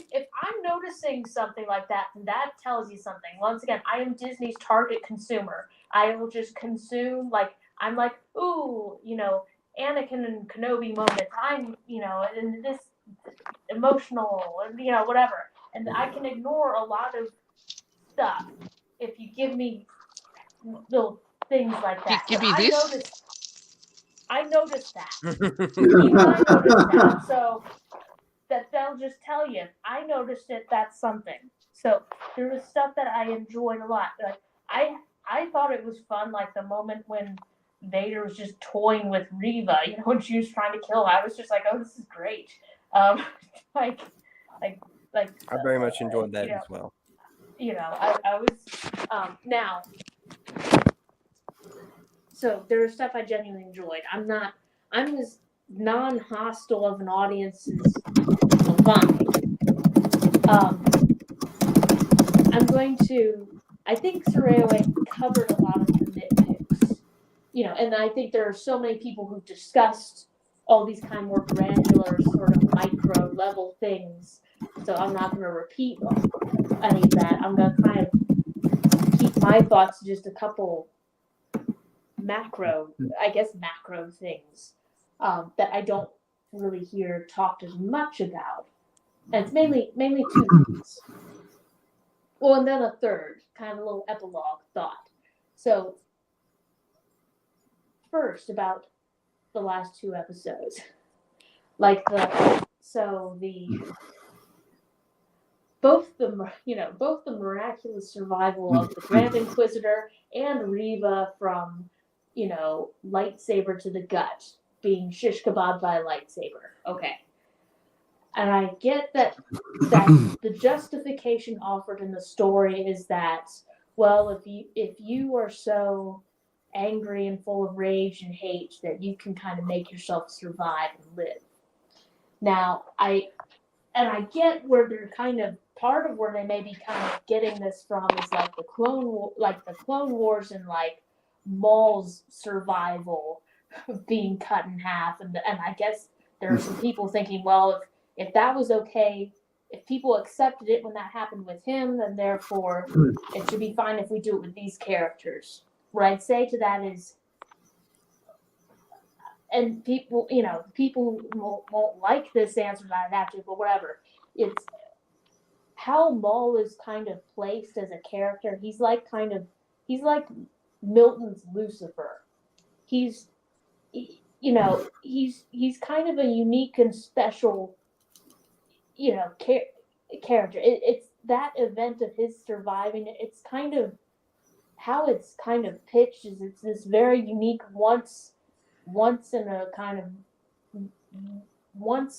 noticing something like that, then that tells you something. Once again, I am Disney's target consumer. I will just consume, like, I'm like, ooh, Anakin and Kenobi moments. I'm in this emotional, whatever, and I can ignore a lot of stuff if you give me little things like that. Give me this. I noticed that. Even I noticed that. So they'll just tell you, I noticed it. That's something. So there was stuff that I enjoyed a lot. Like I thought it was fun, like the moment when Vader was just toying with Reva, when she was trying to kill him. I was just like, oh, this is great. Like I very much enjoyed that as well. I was now. So there was stuff I genuinely enjoyed. I'm as non-hostile of an audience as fine. I think Soraya covered a lot of the nitpicks, and I think there are so many people who've discussed all these kind of more granular sort of micro level things. So I'm not going to repeat any of that. I'm going to kind of keep my thoughts to just a couple macro things that I don't really hear talked as much about. And it's mainly 2 things. Well, and then a third, kind of a little epilogue thought. So first, about the last 2 episodes. Both the miraculous survival of the Grand Inquisitor and Reva from, lightsaber to the gut, being shish kebab by a lightsaber. Okay. And I get that the justification offered in the story is that, well, if you are so angry and full of rage and hate that you can kind of make yourself survive and live. Now, I get where they're kind of part of where they may be kind of getting this from is like the Clone Wars and like Maul's survival being cut in half, and I guess there are some people thinking, well, if that was okay, if people accepted it when that happened with him, then therefore it should be fine if we do it with these characters. What I'd say to that is, and people won't like this answer that I'd have to, but whatever. It's how Maul is kind of placed as a character. He's like Milton's Lucifer. He's kind of a unique and special, character. It's that event of his surviving. It's kind of how it's kind of pitched. Is it's this very unique once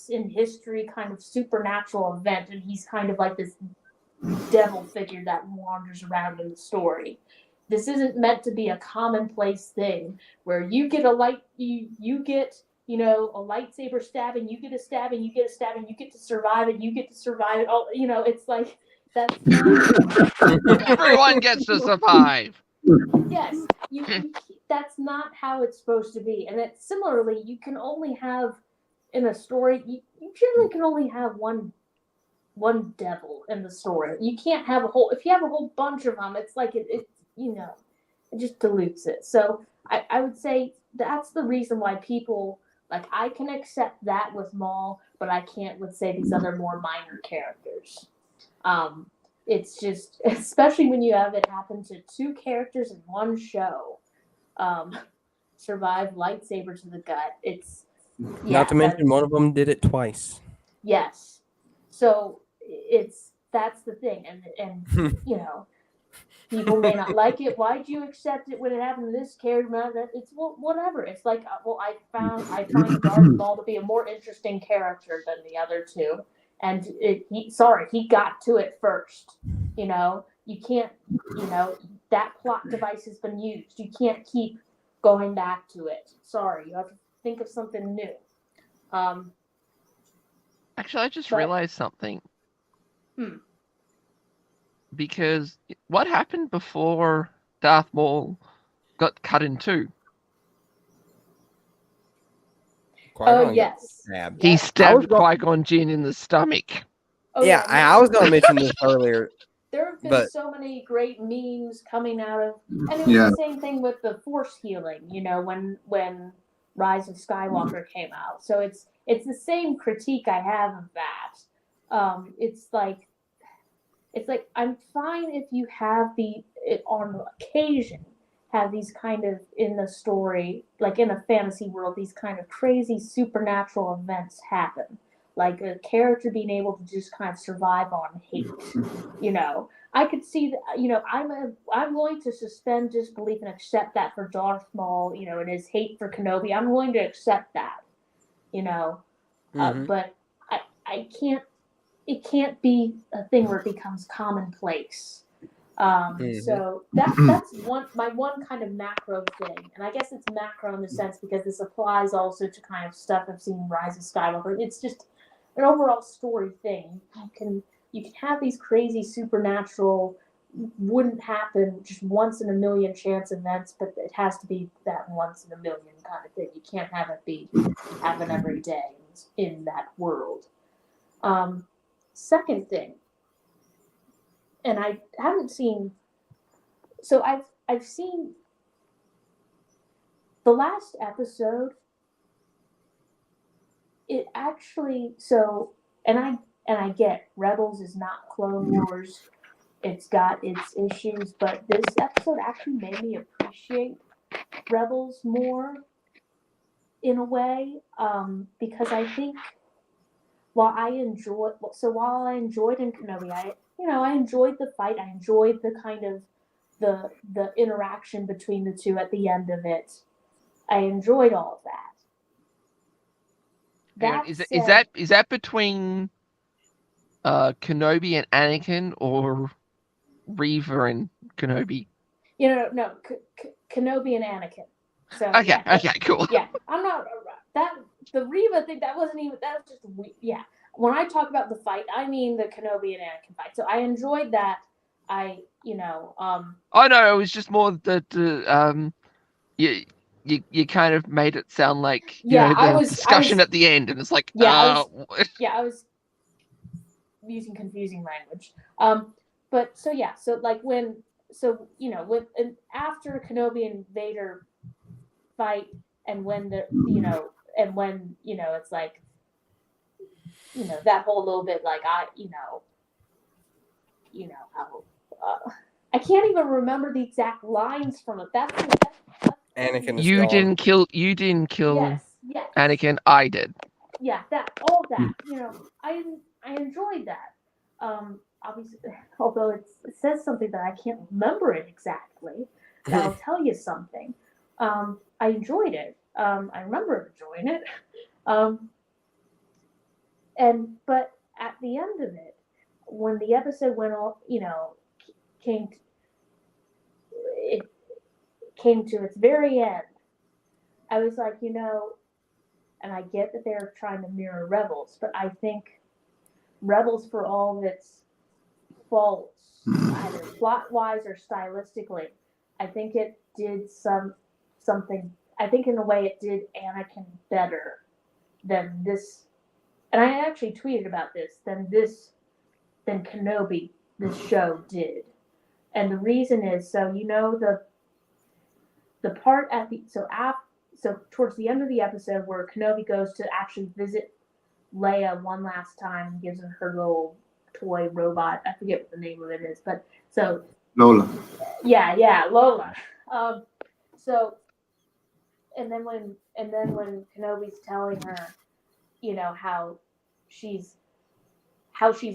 in history kind of supernatural event, and he's kind of like this devil figure that wanders around in the story. this isn't meant to be a commonplace thing where you get you get a lightsaber stab and you get a stab and you get a stab and you get to survive and you get to survive it. Oh, it's like that's not Everyone gets to survive. yes, that's not how it's supposed to be. And that similarly, you can only have in a story, you generally can only have one devil in the story. You can't have if you have a whole bunch of them, it's like it just dilutes it. So I would say that's the reason why people, like, I can accept that with Maul, but I can't with, say, these other more minor characters. It's just, especially when you have it happen to two characters in one show, survive lightsaber to the gut. It's Not to mention one of them did it twice. Yes. So that's the thing, and people may not like it. Why'd you accept it when it happened to this character? It's whatever. It's like, I find Darth Maul to be a more interesting character than the other two, and he got to it first. You can't. That plot device has been used. You can't keep going back to it. Sorry, you have to think of something new. Actually, I just realized something. Because what happened before Darth Maul got cut in two? Yes. He stabbed Qui-Gon Jinn in the stomach. Oh, yeah, I was going to mention this earlier. There have been so many great memes coming out of, and it was the same thing with the Force healing. When Rise of Skywalker came out. So it's the same critique I have of that. It's like I'm fine if you have on occasion have these kind of, in the story, like in a fantasy world, these kind of crazy supernatural events happen. Like a character being able to just kind of survive on hate. I could see that. I'm going to suspend disbelief and accept that for Darth Maul. And his hate for Kenobi. I'm going to accept that. But I can't. It can't be a thing where it becomes commonplace. So that's my one kind of macro thing, and I guess it's macro in the sense because this applies also to kind of stuff I've seen in Rise of Skywalker. It's just an overall story thing. You can have these crazy supernatural, wouldn't happen just once in a million chance events, but it has to be that once in a million kind of thing. You can't have it happen every day in that world. Second thing, and I haven't seen, so I've seen the last episode. It actually, and I get Rebels is not Clone Wars. It's got its issues, but this episode actually made me appreciate Rebels more in a way, because I think while I enjoyed in Kenobi, I enjoyed the fight. I enjoyed the kind of the interaction between the two at the end of it. I enjoyed all of that. Is that between Kenobi and Anakin, or Reva and Kenobi? No, Kenobi and Anakin. So okay, cool. Yeah, I'm not the Reva thing. That wasn't even. That was just When I talk about the fight, I mean the Kenobi and Anakin fight. So I enjoyed that. Oh no, it was just more that you kind of made it sound like the discussion at the end, and it's like I was using confusing language. But so like when after Kenobi and Vader fight, and when it's like that whole little bit, like how I can't even remember the exact lines from it. That's Anakin is you gone. didn't kill yes. Anakin. I did. Yeah, all that. I enjoyed that. Obviously, although it says something that I can't remember it exactly, that'll tell you something. I enjoyed it. I remember enjoying it. But at the end of it, when the episode went all, came to its very end, I was like, and I get that they're trying to mirror Rebels, but I think Rebels, for all of its faults, either plot-wise or stylistically, I think it did something. I think in a way it did Anakin better than this. And I actually tweeted about this than Kenobi, this show did. And the reason is, so the part at the so towards the end of the episode where Kenobi goes to actually visit Leia one last time and gives her little toy robot. I forget what the name of it is, but so Lola. Yeah, Lola. So and then when Kenobi's telling her, how she's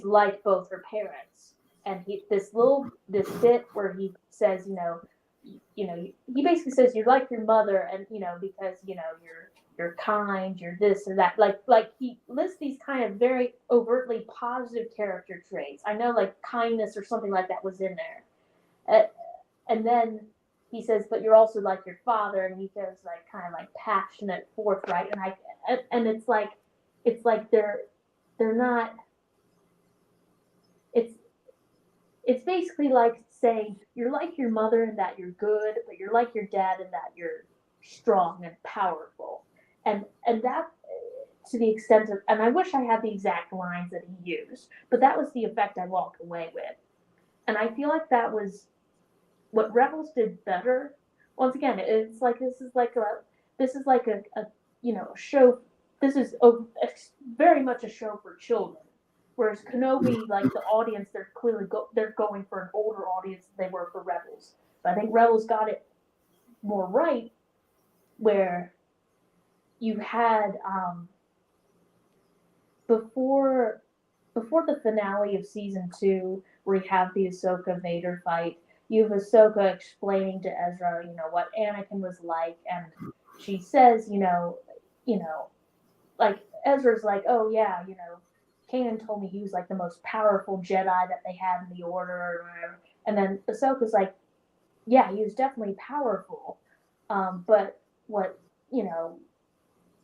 like both her parents, and this bit where he says, he basically says you're like your mother, and because you're kind, you're this or that, like he lists these kind of very overtly positive character traits. I know like kindness or something like that was in there, and then he says, but you're also like your father, and he goes like kind of like passionate, forthright, and it's like they're not. It's basically like saying you're like your mother in that you're good, but you're like your dad in that you're strong and powerful, and that to the extent of, and I wish I had the exact lines that he used, but that was the effect I walked away with, and I feel like that was what Rebels did better. Once again, it's like this is like a show. This is very much a show for children. Whereas Kenobi, like the audience, they're clearly they're going for an older audience than they were for Rebels. But I think Rebels got it more right, where you had before the finale of season 2, where you have the Ahsoka Vader fight, you have Ahsoka explaining to Ezra, what Anakin was like, and she says, like Ezra's like, oh yeah, Kanan told me he was like the most powerful Jedi that they had in the Order, or whatever. And then Ahsoka's like, yeah, he was definitely powerful, but what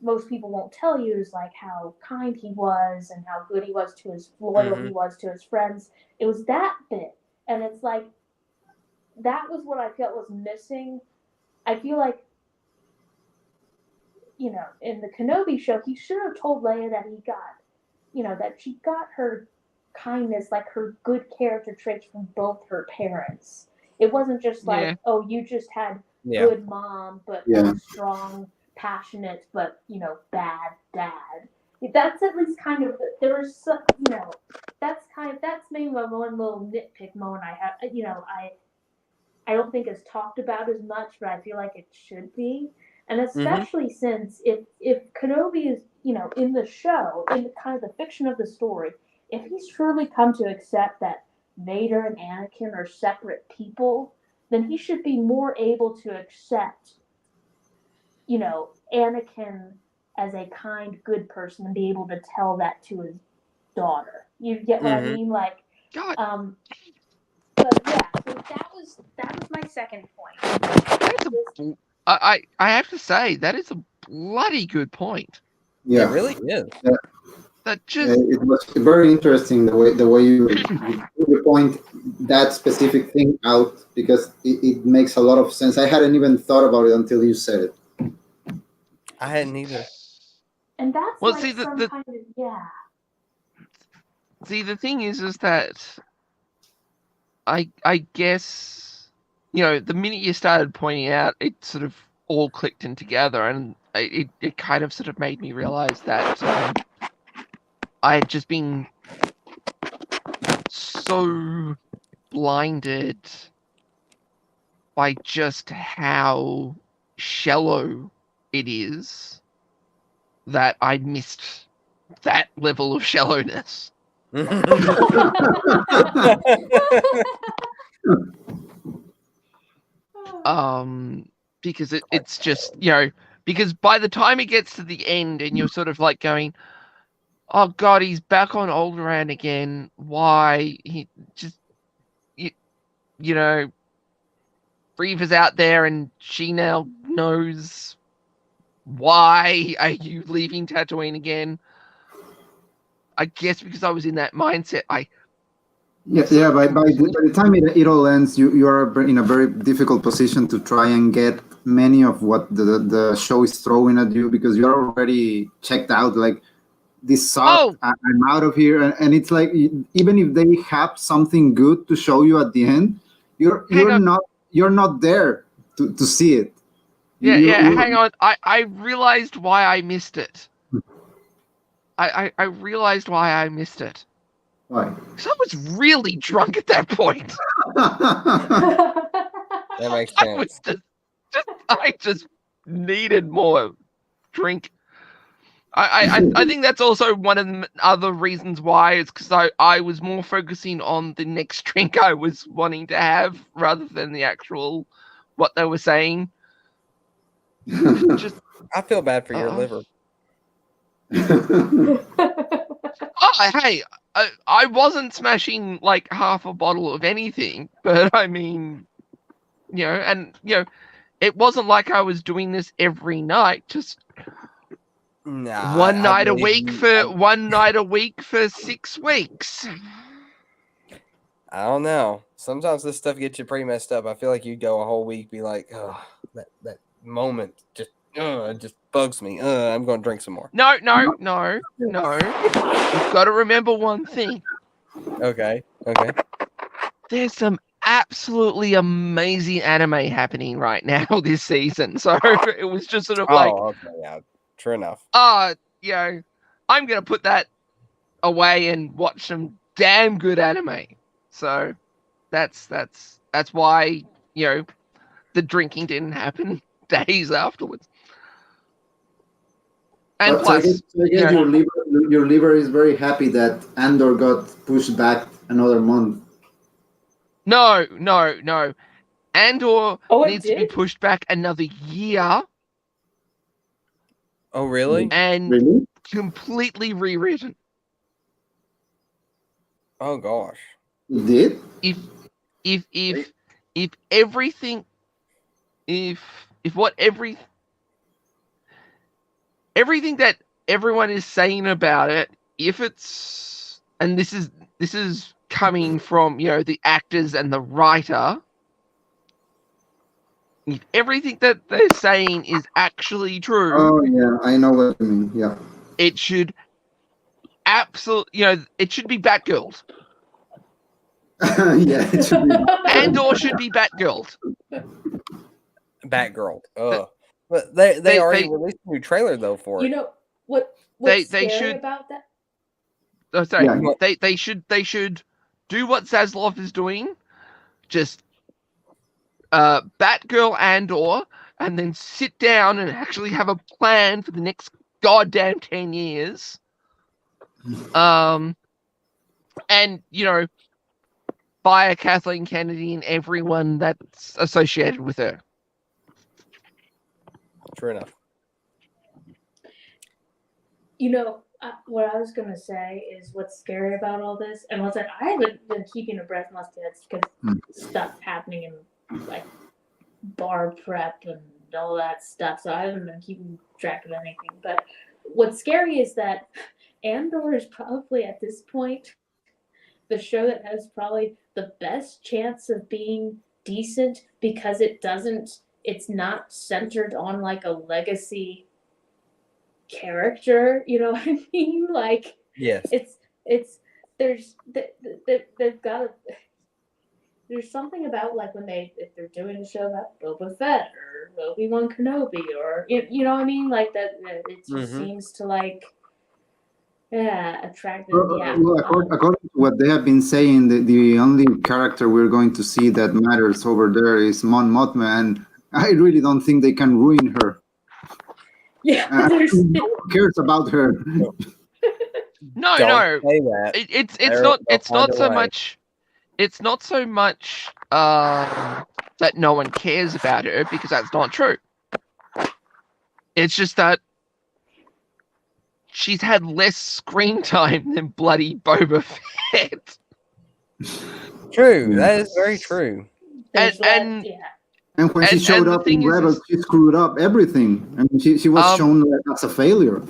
most people won't tell you is like how kind he was and how good he was to his loyal he was to his friends. It was that bit, and it's like that was what I felt was missing. I feel like in the Kenobi show, he should have told Leia that he got. That she got her kindness, like her good character traits from both her parents. It wasn't just like, oh, you just had good mom, but strong, passionate, but bad dad. That's at least kind of there was some, that's maybe my one little nitpick moment I have. I don't think it's talked about as much, but I feel like it should be. And especially since if Kenobi is, in the show, in the kind of the fiction of the story, if he's truly come to accept that Vader and Anakin are separate people, then he should be more able to accept, Anakin as a kind, good person and be able to tell that to his daughter. You get what I mean? Like, God. But yeah, so that was my second point. I have to say that is a bloody good point. Yeah, it really is. Yeah. That just it was very interesting the way you point that specific thing out, because it makes a lot of sense. I hadn't even thought about it until you said it. I hadn't either. And that's well, like see, some kind of See, the thing is that I guess the minute you started pointing out, it sort of all clicked in together, and it kind of sort of made me realize that I had just been so blinded by just how shallow it is that I missed that level of shallowness. Because it's just, because by the time it gets to the end and you're sort of like going, oh God, he's back on Alderaan again. Why? He just, Reva's out there and she now knows why are you leaving Tatooine again. I guess because I was in that mindset. Yeah. By the time it all ends, you are in a very difficult position to try and get many of what the show is throwing at you, because you're already checked out. Like, this sucked. I'm out of here. And it's like, even if they have something good to show you at the end, you're not there to see it. Hang on. I realized why I missed it. I realized why I missed it. Why? Because I was really drunk at that point. That makes sense. I just needed more drink. I think that's also one of the other reasons why. It's because I was more focusing on the next drink I was wanting to have rather than the actual what they were saying. I feel bad for your liver. Hey, I wasn't smashing like half a bottle of anything, but I mean, it wasn't like I was doing this every night. Just one night a week for 6 weeks. I don't know. Sometimes this stuff gets you pretty messed up. I feel like you'd go a whole week, be like, oh, that moment just bugs me. I'm going to drink some more. No. You've got to remember one thing. Okay. There's some absolutely amazing anime happening right now this season. So it was just sort of okay, yeah, true enough. I'm going to put that away and watch some damn good anime. So that's why, the drinking didn't happen days afterwards. And plus, your liver is very happy that Andor got pushed back another month. No. Andor needs to be did? pushed back another year. Oh, really? And completely rewritten. Oh gosh. It did? If everything everything that everyone is saying about it, if it's, and this is coming from, the actors and the writer, if everything that they're saying is actually true. Oh yeah, I know what you mean. Yeah. It should absolutely, it should be Batgirl. Yeah, it should be. Andor should be Batgirl. Batgirl. Oh, but they already released a new trailer though for it. You know what's scary should about that? Oh, sorry. Yeah. They should do what Zaslav is doing. Just Batgirl Andor, and then sit down and actually have a plan for the next goddamn 10 years. And fire Kathleen Kennedy and everyone that's associated with her. True enough. What I was gonna say is what's scary about all this, and I haven't been keeping abreast much because stuff happening in like bar prep and all that stuff, so I haven't been keeping track of anything. But what's scary is that Andor is probably at this point the show that has probably the best chance of being decent because it's not centered on like a legacy character, you know what I mean? Like, yes, there's something about like when if they're doing a show about Boba Fett or Obi-Wan Kenobi or you know what I mean, like that it just seems to like attract them. According to what they have been saying, the only character we're going to see that matters over there is Mon Mothma, and I really don't think they can ruin her. Yeah, no one cares about her. No. It's not so much. It's not so much that no one cares about her, because that's not true. It's just that she's had less screen time than bloody Boba Fett. True. That is very true. And And when she And showed the up in thing is Rebels, she screwed up everything. I mean, she was shown as a failure.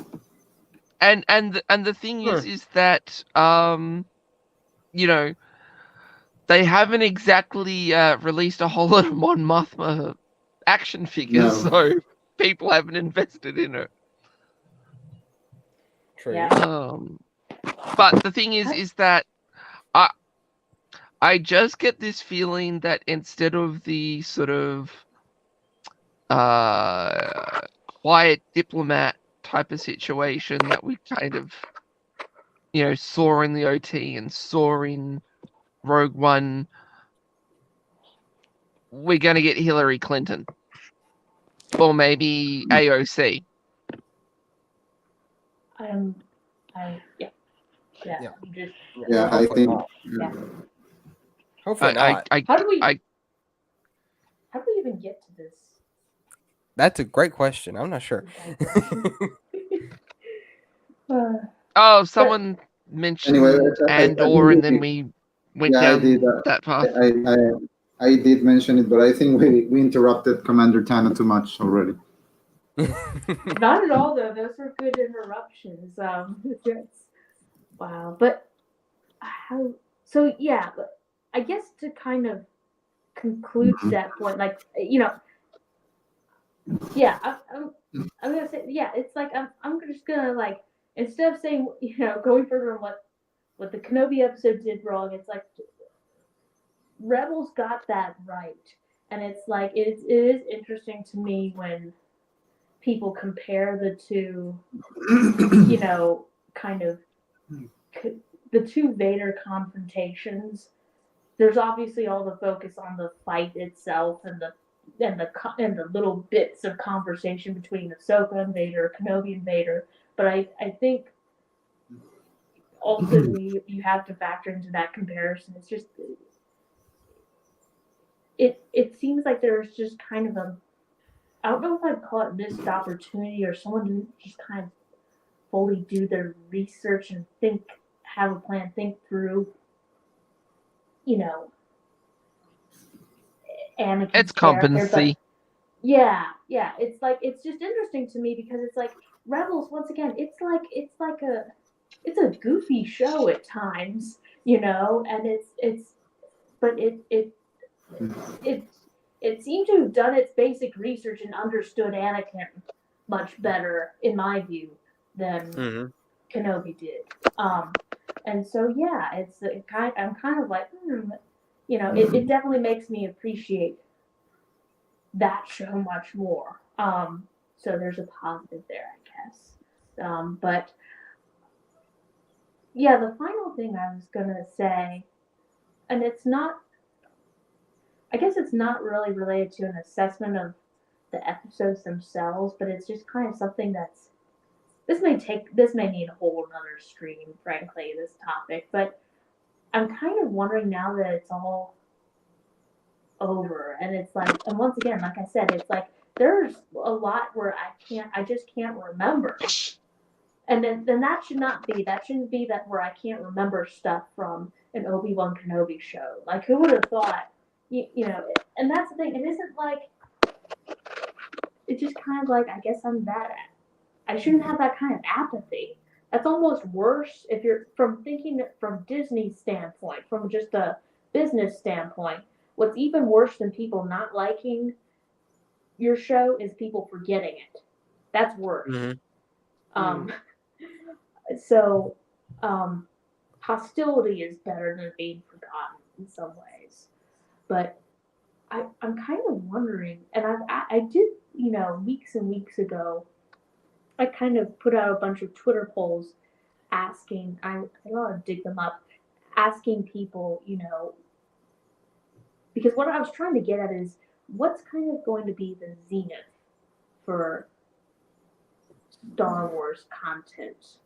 and the thing is that you know, they haven't exactly released a whole lot of Mon Mothma action figures, No. so people haven't invested in her. True. Yeah. But the thing is that I just get this feeling that instead of the sort of quiet diplomat type of situation that we kind of, you know, saw in the OT and saw in Rogue One, we're going to get Hillary Clinton. Or maybe AOC. Yeah. Yeah. Just, Yeah, I Hopefully think. not. yeah. Hopefully not. How do we even get to this? That's a great question. I'm not sure. Uh, Someone mentioned Anyway, Andor, and then we went I down did. that path. I did mention it, but I think we interrupted Commander Tana too much already. Not at all, though. Those were good interruptions. Wow. But how? So yeah, but I guess to kind of conclude that point, like yeah, I'm gonna say yeah. It's like I'm just gonna like instead of saying going further on what the Kenobi episode did wrong, it's like Rebels got that right, and it's like it is interesting to me when people compare the two, kind of the two Vader confrontations. There's obviously all the focus on the fight itself and the little bits of conversation between Ahsoka and Vader, Kenobi and Vader. But I think also you have to factor into that comparison. It's just it seems like there's just kind of I don't know if I'd call it missed opportunity or someone didn't just kind of fully do their research and have a plan, think through, Anakin's It's character. competency. But yeah, it's just interesting to me because it's like Rebels once again. It's a goofy show at times, and but it seemed to have done its basic research and understood Anakin much better, in my view, than Kenobi did. And so yeah, I'm kind of like, it definitely makes me appreciate that show much more. So there's a positive there, I guess. But yeah, the final thing I was gonna say, and I guess it's not really related to an assessment of the episodes themselves, but it's just kind of something this may need a whole another stream, frankly, this topic, but I'm kind of wondering now that it's all over and it's like, and once again, like I said, it's like there's a lot where I just can't remember. And then that shouldn't be that where I can't remember stuff from an Obi-Wan Kenobi show. Like who would have thought, and that's the thing, it isn't like, it's just kind of like, I guess I shouldn't have that kind of apathy. That's almost worse if you're thinking from Disney's standpoint, from just a business standpoint. What's even worse than people not liking your show is people forgetting it. That's worse. So hostility is better than being forgotten in some ways. But I'm kind of wondering, and I did, weeks and weeks ago, I kind of put out a bunch of Twitter polls asking, I ought to dig them up, asking people, because what I was trying to get at is what's kind of going to be the zenith for Star Wars content?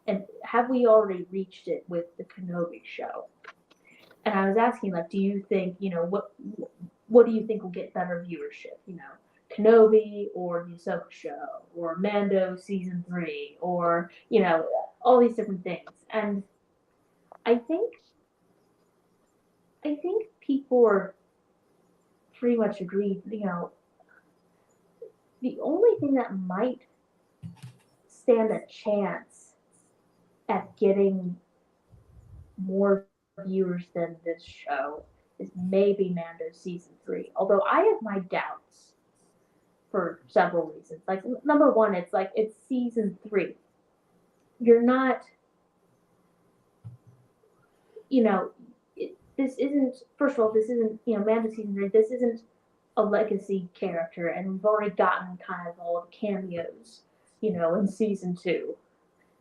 And have we already reached it with the Kenobi show? And I was asking, like, do you think, what do you think will get better viewership? Kenobi or the Ahsoka show or Mando season 3 or, all these different things. And I think people are pretty much agreed. The only thing that might stand a chance at getting more viewers than this show is maybe Mando season 3. Although I have my doubts for several reasons. Like, number one, it's season 3. You're not, this isn't, first of all, this isn't, Mando season 3, this isn't a legacy character, and we've already gotten kind of all the cameos, in season 2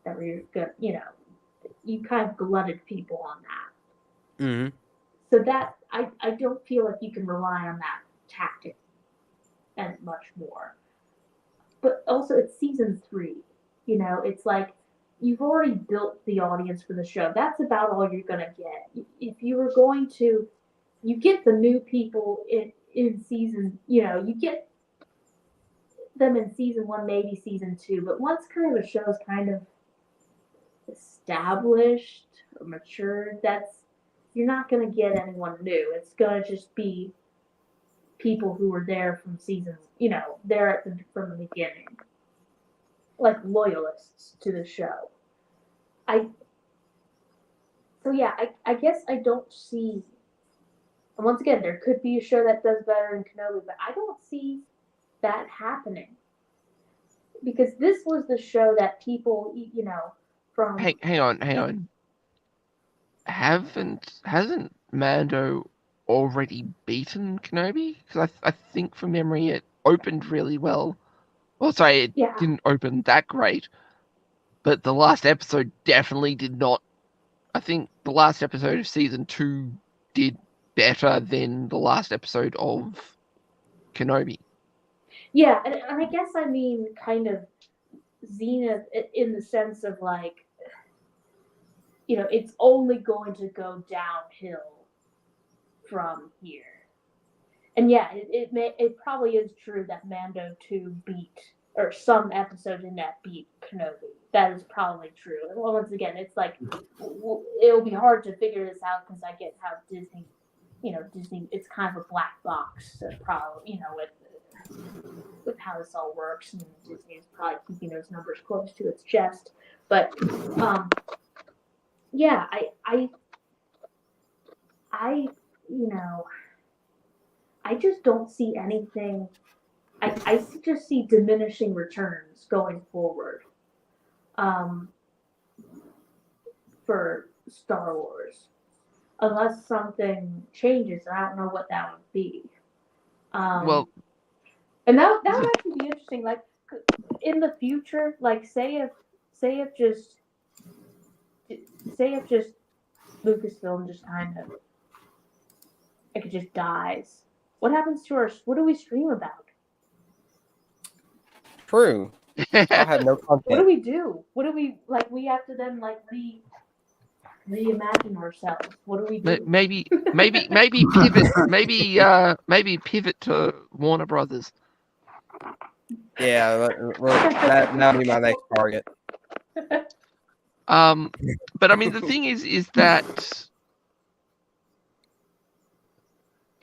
that we're good, you kind of glutted people on that. Mm-hmm. So that I don't feel like you can rely on that tactic and much more. But also, it's season 3. It's like you've already built the audience for the show. That's about all you're gonna get. If you were going to, you get the new people in season. You get them in season 1, maybe season 2. But once kind of a show is kind of established or matured, you're not going to get anyone new. It's going to just be people who were there from season, there from the beginning, like loyalists to the show. I guess I don't see. And once again, there could be a show that does better in Kenobi, but I don't see that happening because this was the show that people, from. Hang on. Hasn't Mando already beaten Kenobi? Because I think from memory it opened really well. Well, sorry, it didn't open that great, but the last episode definitely did not. I think the last episode of season 2 did better than the last episode of Kenobi. Yeah, and I guess I mean kind of Zenith in the sense of like, it's only going to go downhill from here. And yeah, it probably is true that Mando 2 beat, or some episode in that beat Kenobi. That is probably true. And once again, it's like, it'll be hard to figure this out because I get how Disney, it's kind of a black box. So probably, with how this all works, and Disney is probably keeping those numbers close to its chest. But, yeah, I just don't see anything. I just see diminishing returns going forward for Star Wars, unless something changes. I don't know what that would be. Well, and that would actually be interesting. Like in the future, like say if just Lucasfilm just kind of it just dies. What happens to our? What do we stream about? True. I have no content. What do we do? What do we like? We have to then like reimagine ourselves. What do we do? Maybe pivot. Maybe pivot to Warner Brothers. Yeah, that'll be my next target. But I mean, the thing is that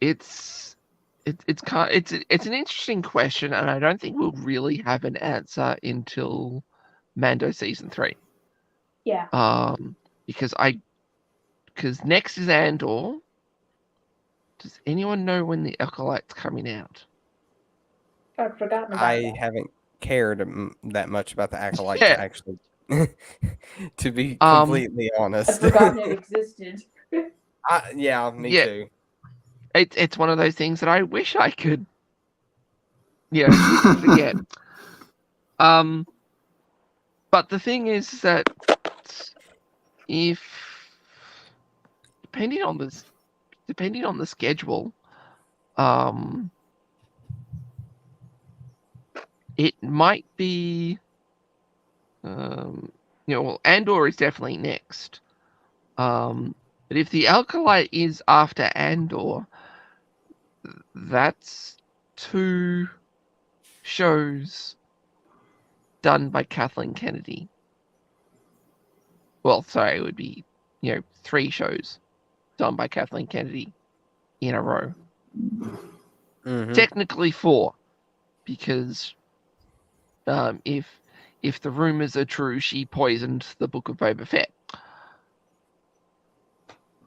it's an interesting question, and I don't think we'll really have an answer until Mando season 3. Yeah. Because next is Andor. Does anyone know when the Acolyte's coming out? I've forgotten about I that. haven't cared that much about the Acolyte Yeah. to actually, to be completely I've honest. forgotten it existed. Yeah, me Yeah. too. It's one of those things that I wish I could, forget. But the thing is that depending on the schedule, it might be, Andor is definitely next. But if the Acolyte is after Andor, that's 2 shows done by Kathleen Kennedy. Well, sorry, it would be, 3 shows done by Kathleen Kennedy in a row. Mhm. Technically 4, because if the rumors are true, she poisoned the Book of Boba Fett.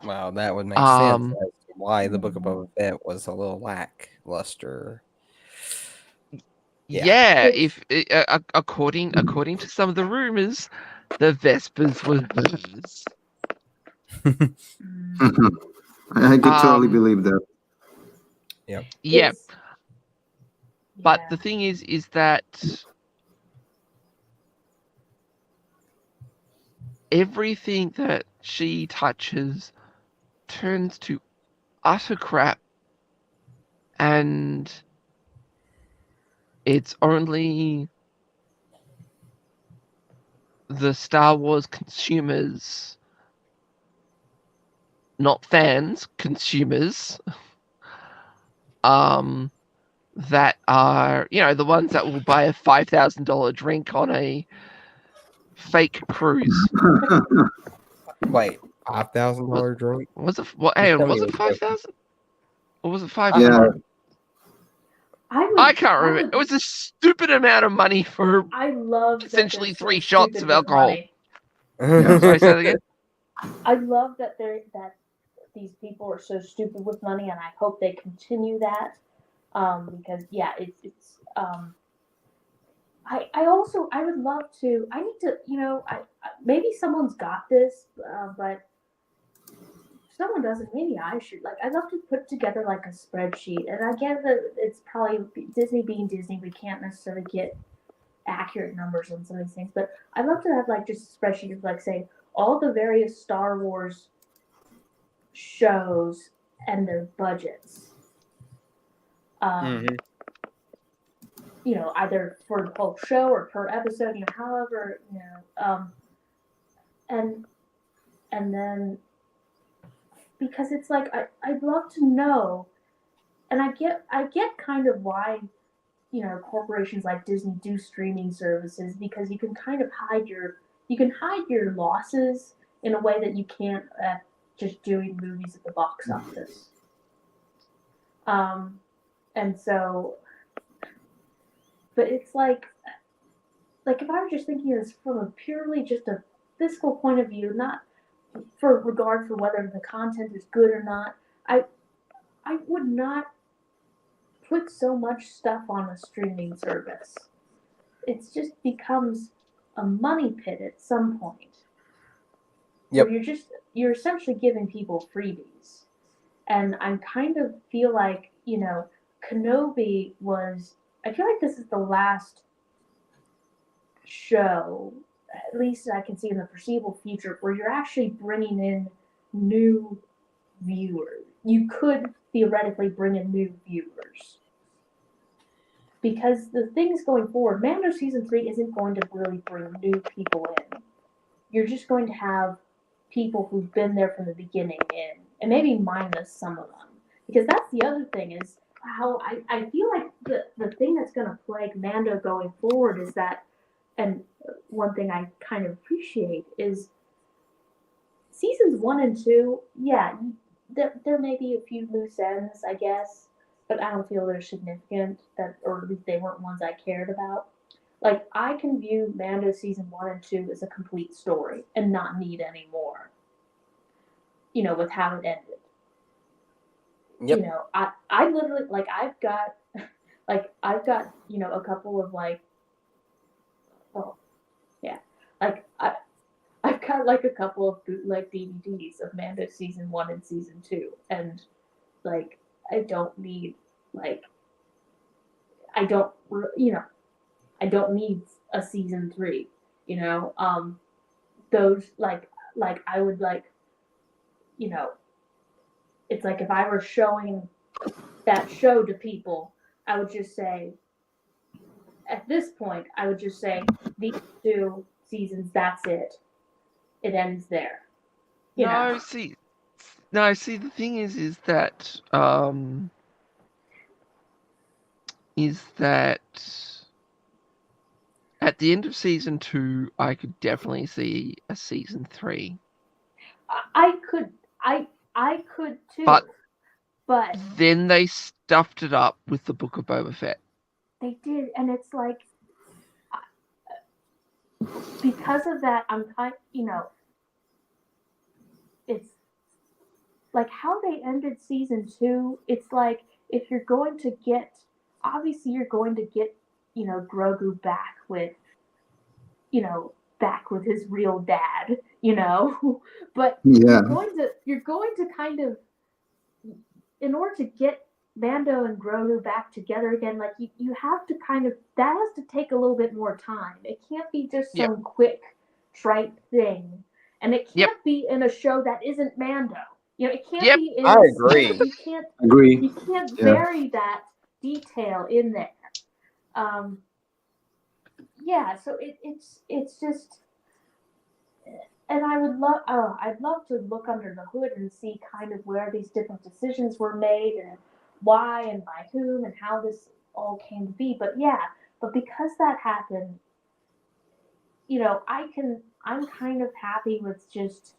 Well, that would make sense Um, as to why the Book of Boba Fett was a little lackluster. Yeah. Yeah, It's- according to some of the rumors, the Vespers were hers. Mm, I could totally Um, believe that. Yeah, it's- but yeah. the thing is that everything that she touches turns to utter crap, and it's only the Star Wars consumers, not fans, consumers, that are, the ones that will buy a $5,000 drink on a fake cruise. Wait, $5,000 drink? Was it what? Just Hang tell on, me was you it were joking. 5,000 or was it Yeah, 500? I can't I remember. would- It was a stupid amount of money for I love that essentially they're so 3 shots stupid of with alcohol. money. Sorry, say that again. I love that these people are so stupid with money, and I hope they continue that. Because yeah, it's I also I would love to. I need to, maybe someone's got this, but if someone doesn't, maybe I should. Like, I'd love to put together like a spreadsheet, and I get that it's probably Disney being Disney. We can't necessarily get accurate numbers on some of these things, but I'd love to have like just a spreadsheet of like say all the various Star Wars shows and their budgets. Mhm. Either for the whole show or per episode, however, and then because it's like I'd love to know, and I get kind of why corporations like Disney do streaming services, because you can kind of hide your losses in a way that you can't just doing movies at the box office. And so, but it's like if I were just thinking of this from a purely just a fiscal point of view, not for regard for whether the content is good or not, I would not put so much stuff on a streaming service. It just becomes a money pit at some point. Yep. Where you're essentially giving people freebies. And I kind of feel like, Kenobi was, I feel like this is the last show, at least I can see in the foreseeable future, where you're actually bringing in new viewers. You could theoretically bring in new viewers. Because the things going forward, Mando Season 3 isn't going to really bring new people in. You're just going to have people who've been there from the beginning in, and maybe minus some of them. Because that's the other thing, is how I feel like the thing that's going to plague Mando going forward is that, and one thing I kind of appreciate is seasons 1 and 2, yeah, there may be a few loose ends, I guess, but I don't feel they're significant, or at least they weren't ones I cared about. Like, I can view Mando season 1 and 2 as a complete story and not need any more, with how it ended. Yep. I literally, I've got a couple of I've got a couple of bootleg DVDs of Mando season 1 and season 2, and I don't need I don't I don't need a season 3. Those I would it's like if I were showing that show to people, I would just say, at this point, I would just say these 2 seasons, that's it. It ends there. No, see, the thing is that at the end of season 2, I could definitely see a season 3. I could too. But But then they stuffed it up with the Book of Boba Fett. they did, and it's like because of that, I'm kind, it's like how they ended season 2. It's like if you're going to get, obviously you're going to get, Grogu back with, back with his real dad, but Yeah. you're going to kind of, in order to get Mando and Grogu back together again, like you have to kind of, that has to take a little bit more time. It can't be just some quick trite thing, and it can't be in a show that isn't Mando. It can't be in. I agree. You can't Agree. You can't Yeah. bury that detail in there. Yeah, so it's just, and I'd love to look under the hood and see kind of where these different decisions were made and why and by whom and how this all came to be. But because that happened, I'm kind of happy with just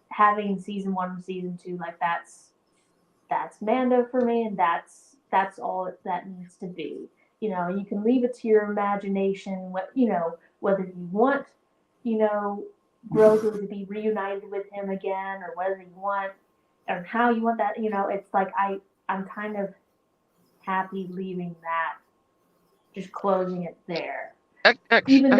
having season 1 and season 2. Like that's Mando for me, and that's all that needs to be. You can leave it to your imagination. Whether you want, Grogu to be reunited with him again, or whether you want, or how you want that. It's like I'm kind of happy leaving that, just closing it there. Even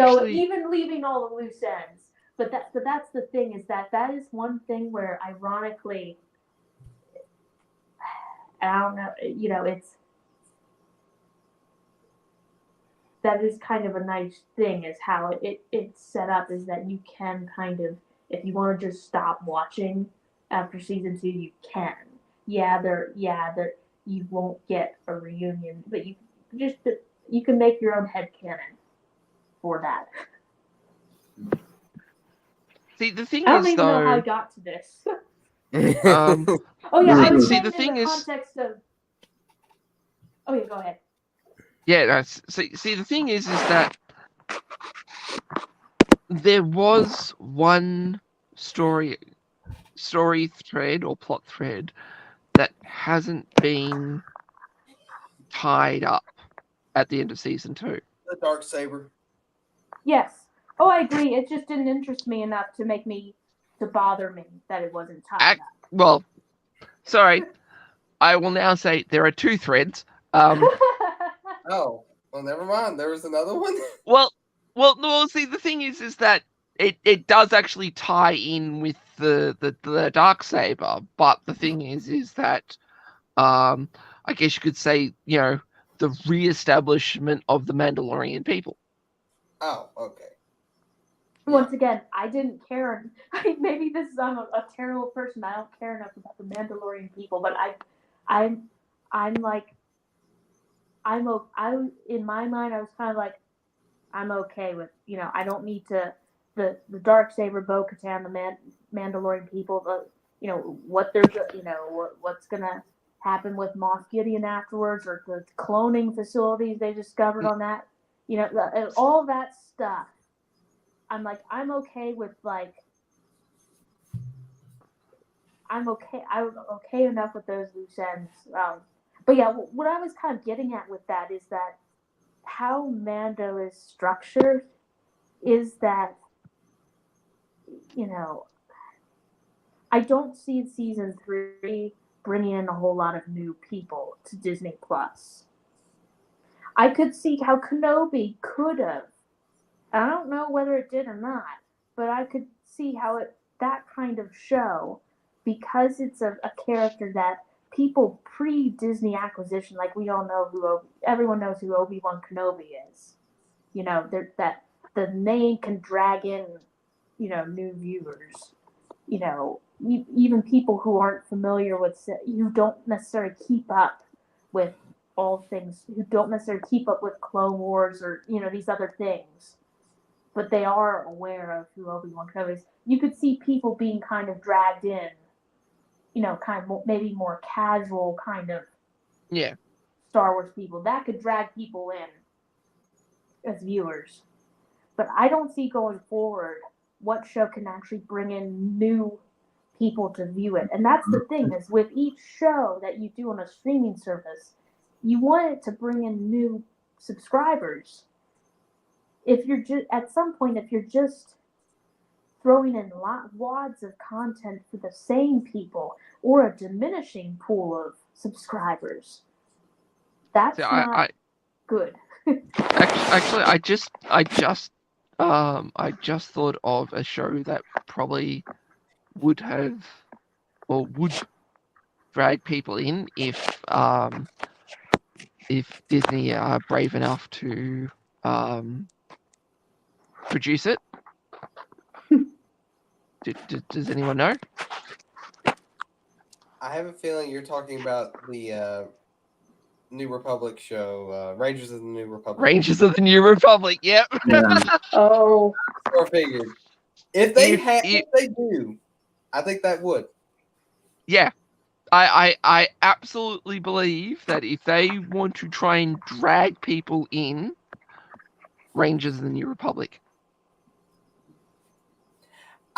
leaving all the loose ends. But that's the thing, is that is one thing where, ironically, I don't know, that is kind of a nice thing, is how it's set up, is that you can kind of, if you want to just stop watching after season 2, you can. You won't get a reunion, but you can make your own headcanon for that. See, the thing I don't is, even though, know how I got to this. Oh yeah, I was see, saying the thing in the is, context of. Oh yeah, go ahead. yeah, no, see, the thing is that there was one story thread or plot thread that hasn't been tied up at the end of season 2. The dark saber. Yes. Oh, I agree. It just didn't interest me enough to bother me that it wasn't tied up. Well, sorry, I will now say there are 2 threads. Oh, well, never mind. There was another one. Well, no. See, the thing is that it does actually tie in with the dark saber, but the thing is that I guess you could say, the re-establishment of the Mandalorian people. Oh, okay. Once again, I didn't care. Maybe this is, I'm a terrible person. I don't care enough about the Mandalorian people, but I'm like, in my mind, I was kind of like, I'm okay with, I don't need to, the Darksaber, Bo-Katan, the Mandalorian people, what they're, what's gonna happen with Moff Gideon afterwards, or the cloning facilities they discovered on that, all that stuff. I'm like, I'm okay with, like, I'm okay enough with those loose ends. But yeah, what I was kind of getting at with that is that how Mando is structured is that, I don't see season 3 bringing in a whole lot of new people to Disney Plus. I could see how Kenobi could have. I don't know whether it did or not, but I could see how that kind of show, because it's a character that people pre-Disney acquisition, like we all know everyone knows who Obi-Wan Kenobi is. That the name can drag in, new viewers. Even people who aren't familiar with, who don't necessarily keep up with all things, who don't necessarily keep up with Clone Wars or, these other things, but they are aware of who Obi-Wan Kenobi is. You could see people being kind of dragged in, kind of maybe more casual kind of Star Wars people. That could drag people in as viewers. But I don't see going forward what show can actually bring in new people to view it. And that's the thing, is with each show that you do on a streaming service, you want it to bring in new subscribers. If you're just at some point, if you're just throwing in wads of content for the same people or a diminishing pool of subscribers, that's not good. Actually, I just thought of a show that probably would have or would drag people in if Disney are brave enough to produce it. Does anyone know? I have a feeling you're talking about the New Republic show, Rangers of the New Republic. Rangers of the New Republic. Yep. Yeah. Oh, Or figured if they do, I think that would. Yeah. I absolutely believe that if they want to try and drag people in, Rangers of the New Republic.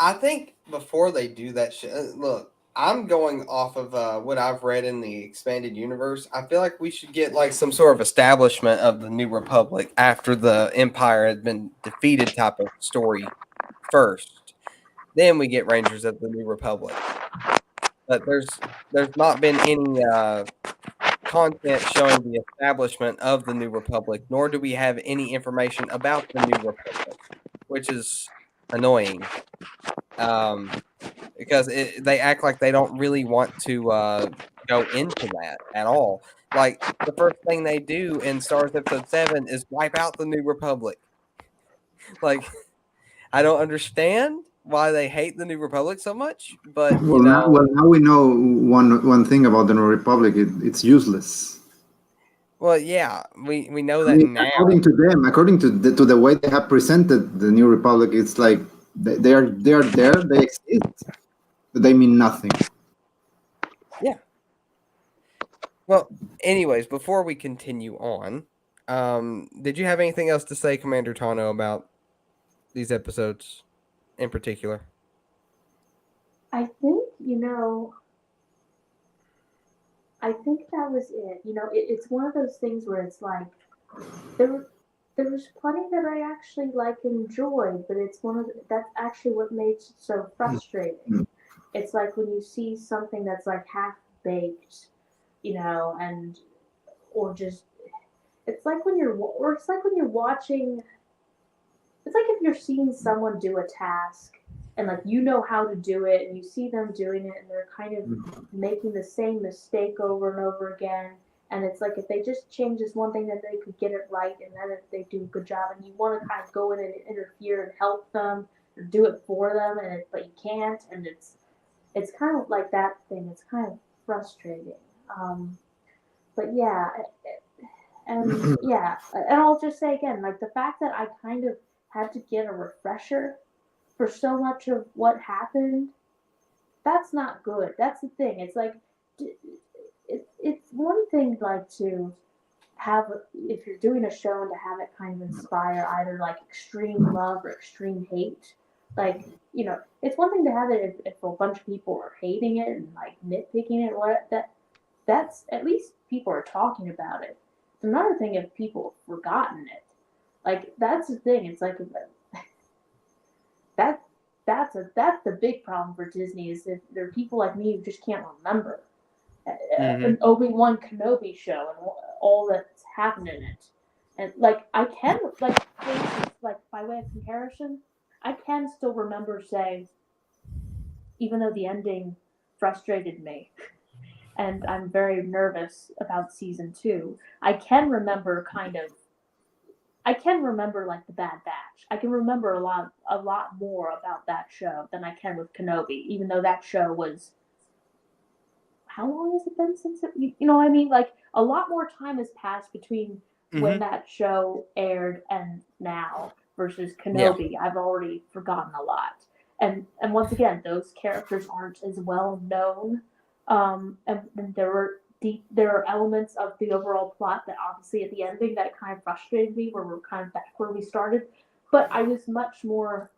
I think before they do that shit, look, I'm going off of what I've read in the expanded universe. I feel like we should get like some sort of establishment of the New Republic after the Empire had been defeated type of story first. Then we get Rangers of the New Republic. But there's not been any content showing the establishment of the New Republic, nor do we have any information about the New Republic, which is annoying. Because they act like they don't really want to go into that at all. Like the first thing they do in Star Wars Episode 7 is wipe out the New Republic. Like, I don't understand why they hate the New Republic so much, but Now we know one thing about the New Republic. It's useless. Well, yeah, we know that now. According to them, according to the way they have presented the New Republic, it's like they are there, they exist, but they mean nothing. Yeah. Well, anyways, before we continue on, did you have anything else to say, Commander Tano, about these episodes in particular? I think, I think that was it. It's one of those things where it's like there was plenty that I actually enjoyed, but it's that's actually what makes it so frustrating. It's like when you see something that's like half baked, and or just it's like when you're watching. It's like if you're seeing someone do a task and how to do it and you see them doing it and they're kind of making the same mistake over and over again, and it's like if they just change this one thing then they could get it right, and then if they do a good job and you want to kind of go in and interfere and help them or do it for them, but you can't, and it's kind of like that thing. It's kind of frustrating. But yeah, and I'll just say again, like the fact that I kind of had to get a refresher for so much of what happened, that's not good. That's the thing. It's like it's one thing to have, if you're doing a show, and to have it kind of inspire either extreme love or extreme hate. It's one thing to have it if a bunch of people are hating it and nitpicking it. That's at least people are talking about it. It's another thing if people have forgotten it. That's the thing. It's like that's the big problem for Disney, is if there are people like me who just can't remember an Obi-Wan Kenobi show and all that's happened in it. And I can for instance, by way of comparison, I can still remember saying, even though the ending frustrated me and I'm very nervous about season 2, I can remember the Bad Batch. I can remember a lot more about that show than I can with Kenobi, even though that show was, how long has it been since it, you know what I mean? A lot more time has passed between when that show aired and now versus Kenobi. Yeah. I've already forgotten a lot. And once again, those characters aren't as well known. And there are elements of the overall plot that obviously at the ending that kind of frustrated me, where we're kind of back where we started. But I was much more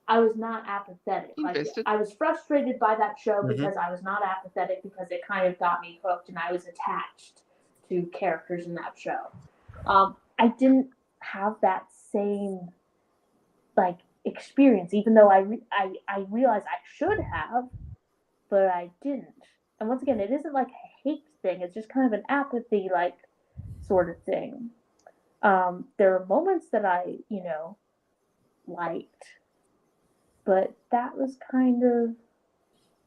I was not apathetic. Like, Invested. I was frustrated by that show Mhm. because I was not apathetic, because it kind of got me hooked and I was attached to characters in that show. I didn't have that same like experience, even though I realized I should have, but I didn't. And once again, it isn't like a hate thing; it's just kind of an apathy like sort of thing. There are moments that I liked, but that was kind of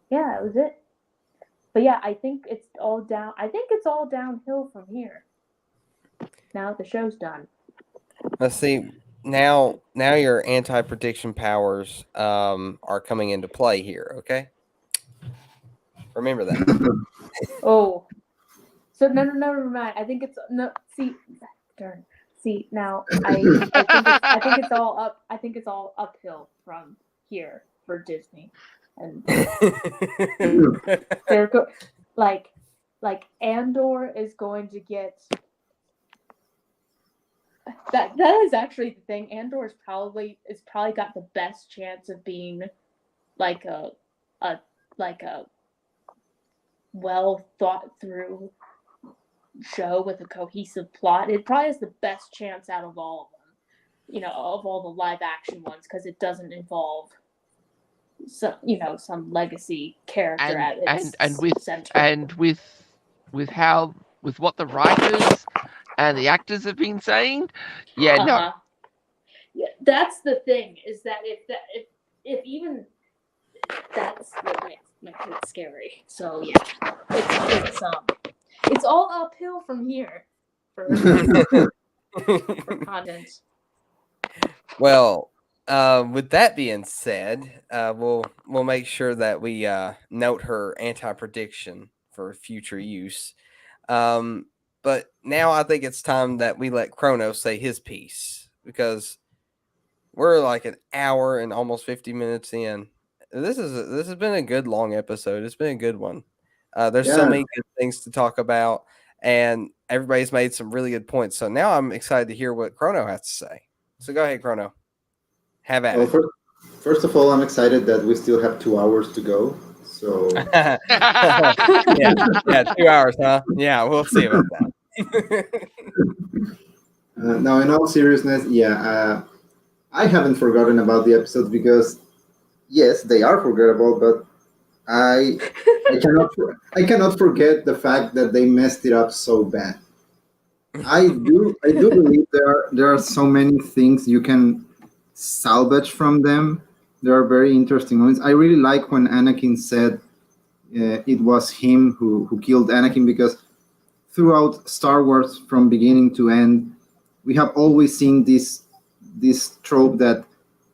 it was it. But yeah, I think it's all down. I think it's all downhill from here. Now that the show's done. Let's see. Now your anti-prediction powers are coming into play here. Okay, remember that. Oh, so never mind. I think it's no. See, darn. See now, I think it's all up. I think it's all uphill from here for Disney, and they're like Andor is going to get that is actually the thing. Andor is probably got the best chance of being like a well thought through show with a cohesive plot. It probably has the best chance out of all of them, of all the live action ones, because it doesn't involve some legacy character at its center. And with what the writers and the actors have been saying, no. Yeah, that's the thing, is that if even that's what makes it scary. So yeah, it's all uphill from here for content. Well, with that being said, we'll make sure that we note her anti-prediction for future use. But now I think it's time that we let Chrono say his piece, because we're like an hour and almost 50 minutes in. This has been a good long episode. It's been a good one. There's so many good things to talk about, and everybody's made some really good points. So now I'm excited to hear what Chrono has to say. So go ahead, Chrono. Have at it. First of all, I'm excited that we still have 2 hours to go. So yeah, 2 hours, huh? Yeah, we'll see about that. Now, in all seriousness, I haven't forgotten about the episodes, because yes, they are forgettable, but I cannot forget the fact that they messed it up so bad. I do believe there are so many things you can salvage from them. There are very interesting ones. I really like when Anakin said it was him who killed Anakin, because throughout Star Wars, from beginning to end, we have always seen this trope that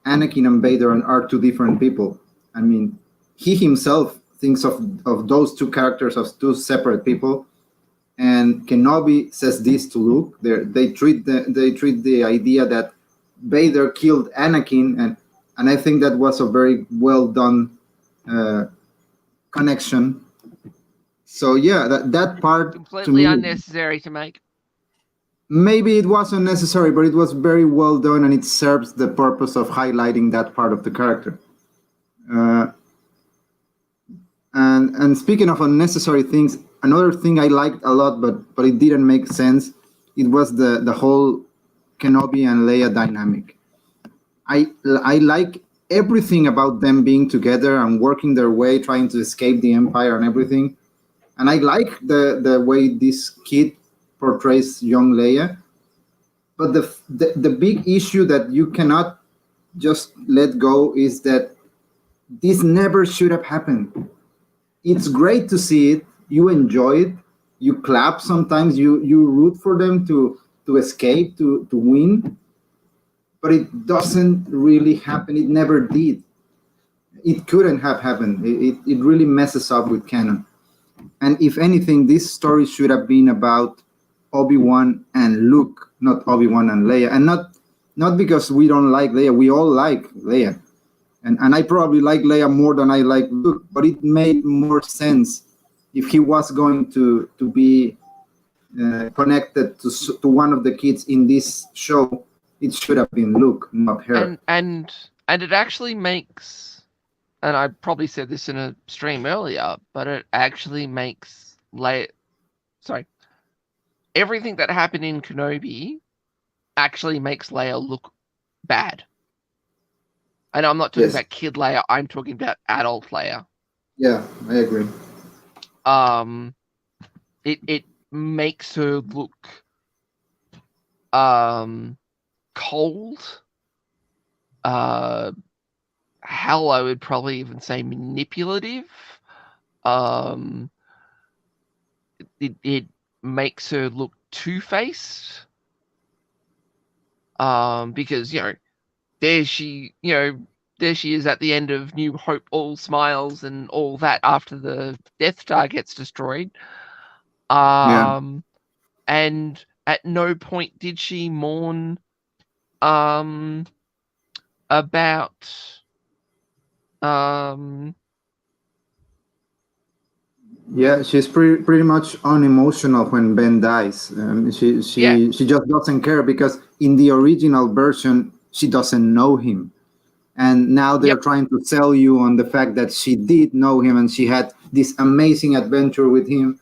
Anakin and Vader are two different people. I mean, he himself thinks of those two characters as two separate people. And Kenobi says this to Luke. They treat the idea that Vader killed Anakin, and I think that was a very well done connection. So yeah, that part completely unnecessary to make. Maybe it was unnecessary, but it was very well done, and it serves the purpose of highlighting that part of the character. And speaking of unnecessary things, another thing I liked a lot, but it didn't make sense. It was the whole Kenobi and Leia dynamic. I like everything about them being together and working their way, trying to escape the Empire and everything. And I like the way this kid portrays young Leia. But the big issue that you cannot just let go is that this never should have happened. It's great to see it. You enjoy it. You clap sometimes. You root for them to escape, to win. But it doesn't really happen. It never did. It couldn't have happened. It really messes up with canon. And if anything, this story should have been about Obi-Wan and Luke, not Obi-Wan and Leia. And not because we don't like Leia. We all like Leia. And I probably like Leia more than I like Luke, but it made more sense if he was going to be connected to one of the kids in this show. It should have been Luke, not her. And And it actually makes, and I probably said this in a stream earlier, but it actually makes everything that happened in Kenobi actually makes Leia look bad. And I'm not talking Yes. about kid Leia, I'm talking about adult Leia. Yeah, I agree. It makes her look cold. Hell, I would probably even say manipulative. It makes her look two-faced. Because there she is at the end of New Hope, all smiles and all that after the Death Star gets destroyed. And at no point did she mourn about Yeah, she's pretty much unemotional when Ben dies. She just doesn't care because in the original version she doesn't know him, and now they're trying to sell you on the fact that she did know him and she had this amazing adventure with him,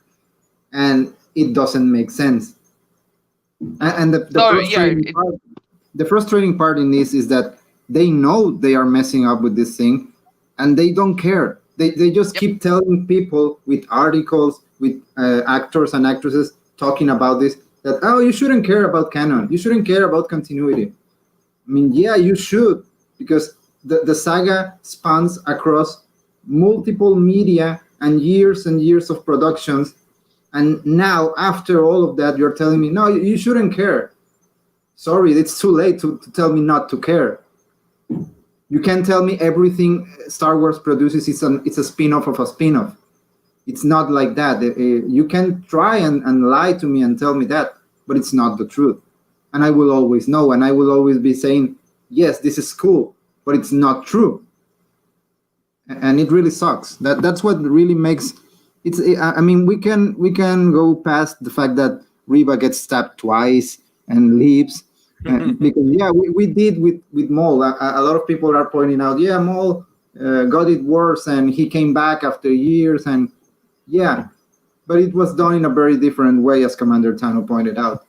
and it doesn't make sense. And the frustrating part in this is that they know they are messing up with this thing, and they don't care. They just keep telling people with articles, with actors and actresses talking about this, that, oh, you shouldn't care about canon. You shouldn't care about continuity. I mean, yeah, you should, because the saga spans across multiple media and years of productions. And now, after all of that, you're telling me, no, you shouldn't care. Sorry, it's too late to tell me not to care. You can't tell me everything Star Wars produces it's a spin-off of a spin-off. It's not like that. You can try and lie to me and tell me that, but it's not the truth. And I will always know, and I will always be saying, yes, this is cool, but it's not true. And it really sucks. That's what really makes it's. I mean, we can go past the fact that Reba gets stabbed twice and leaves. Because we did with Maul. A lot of people are pointing out, Maul got it worse and he came back after years, and but it was done in a very different way, as Commander Tano pointed out.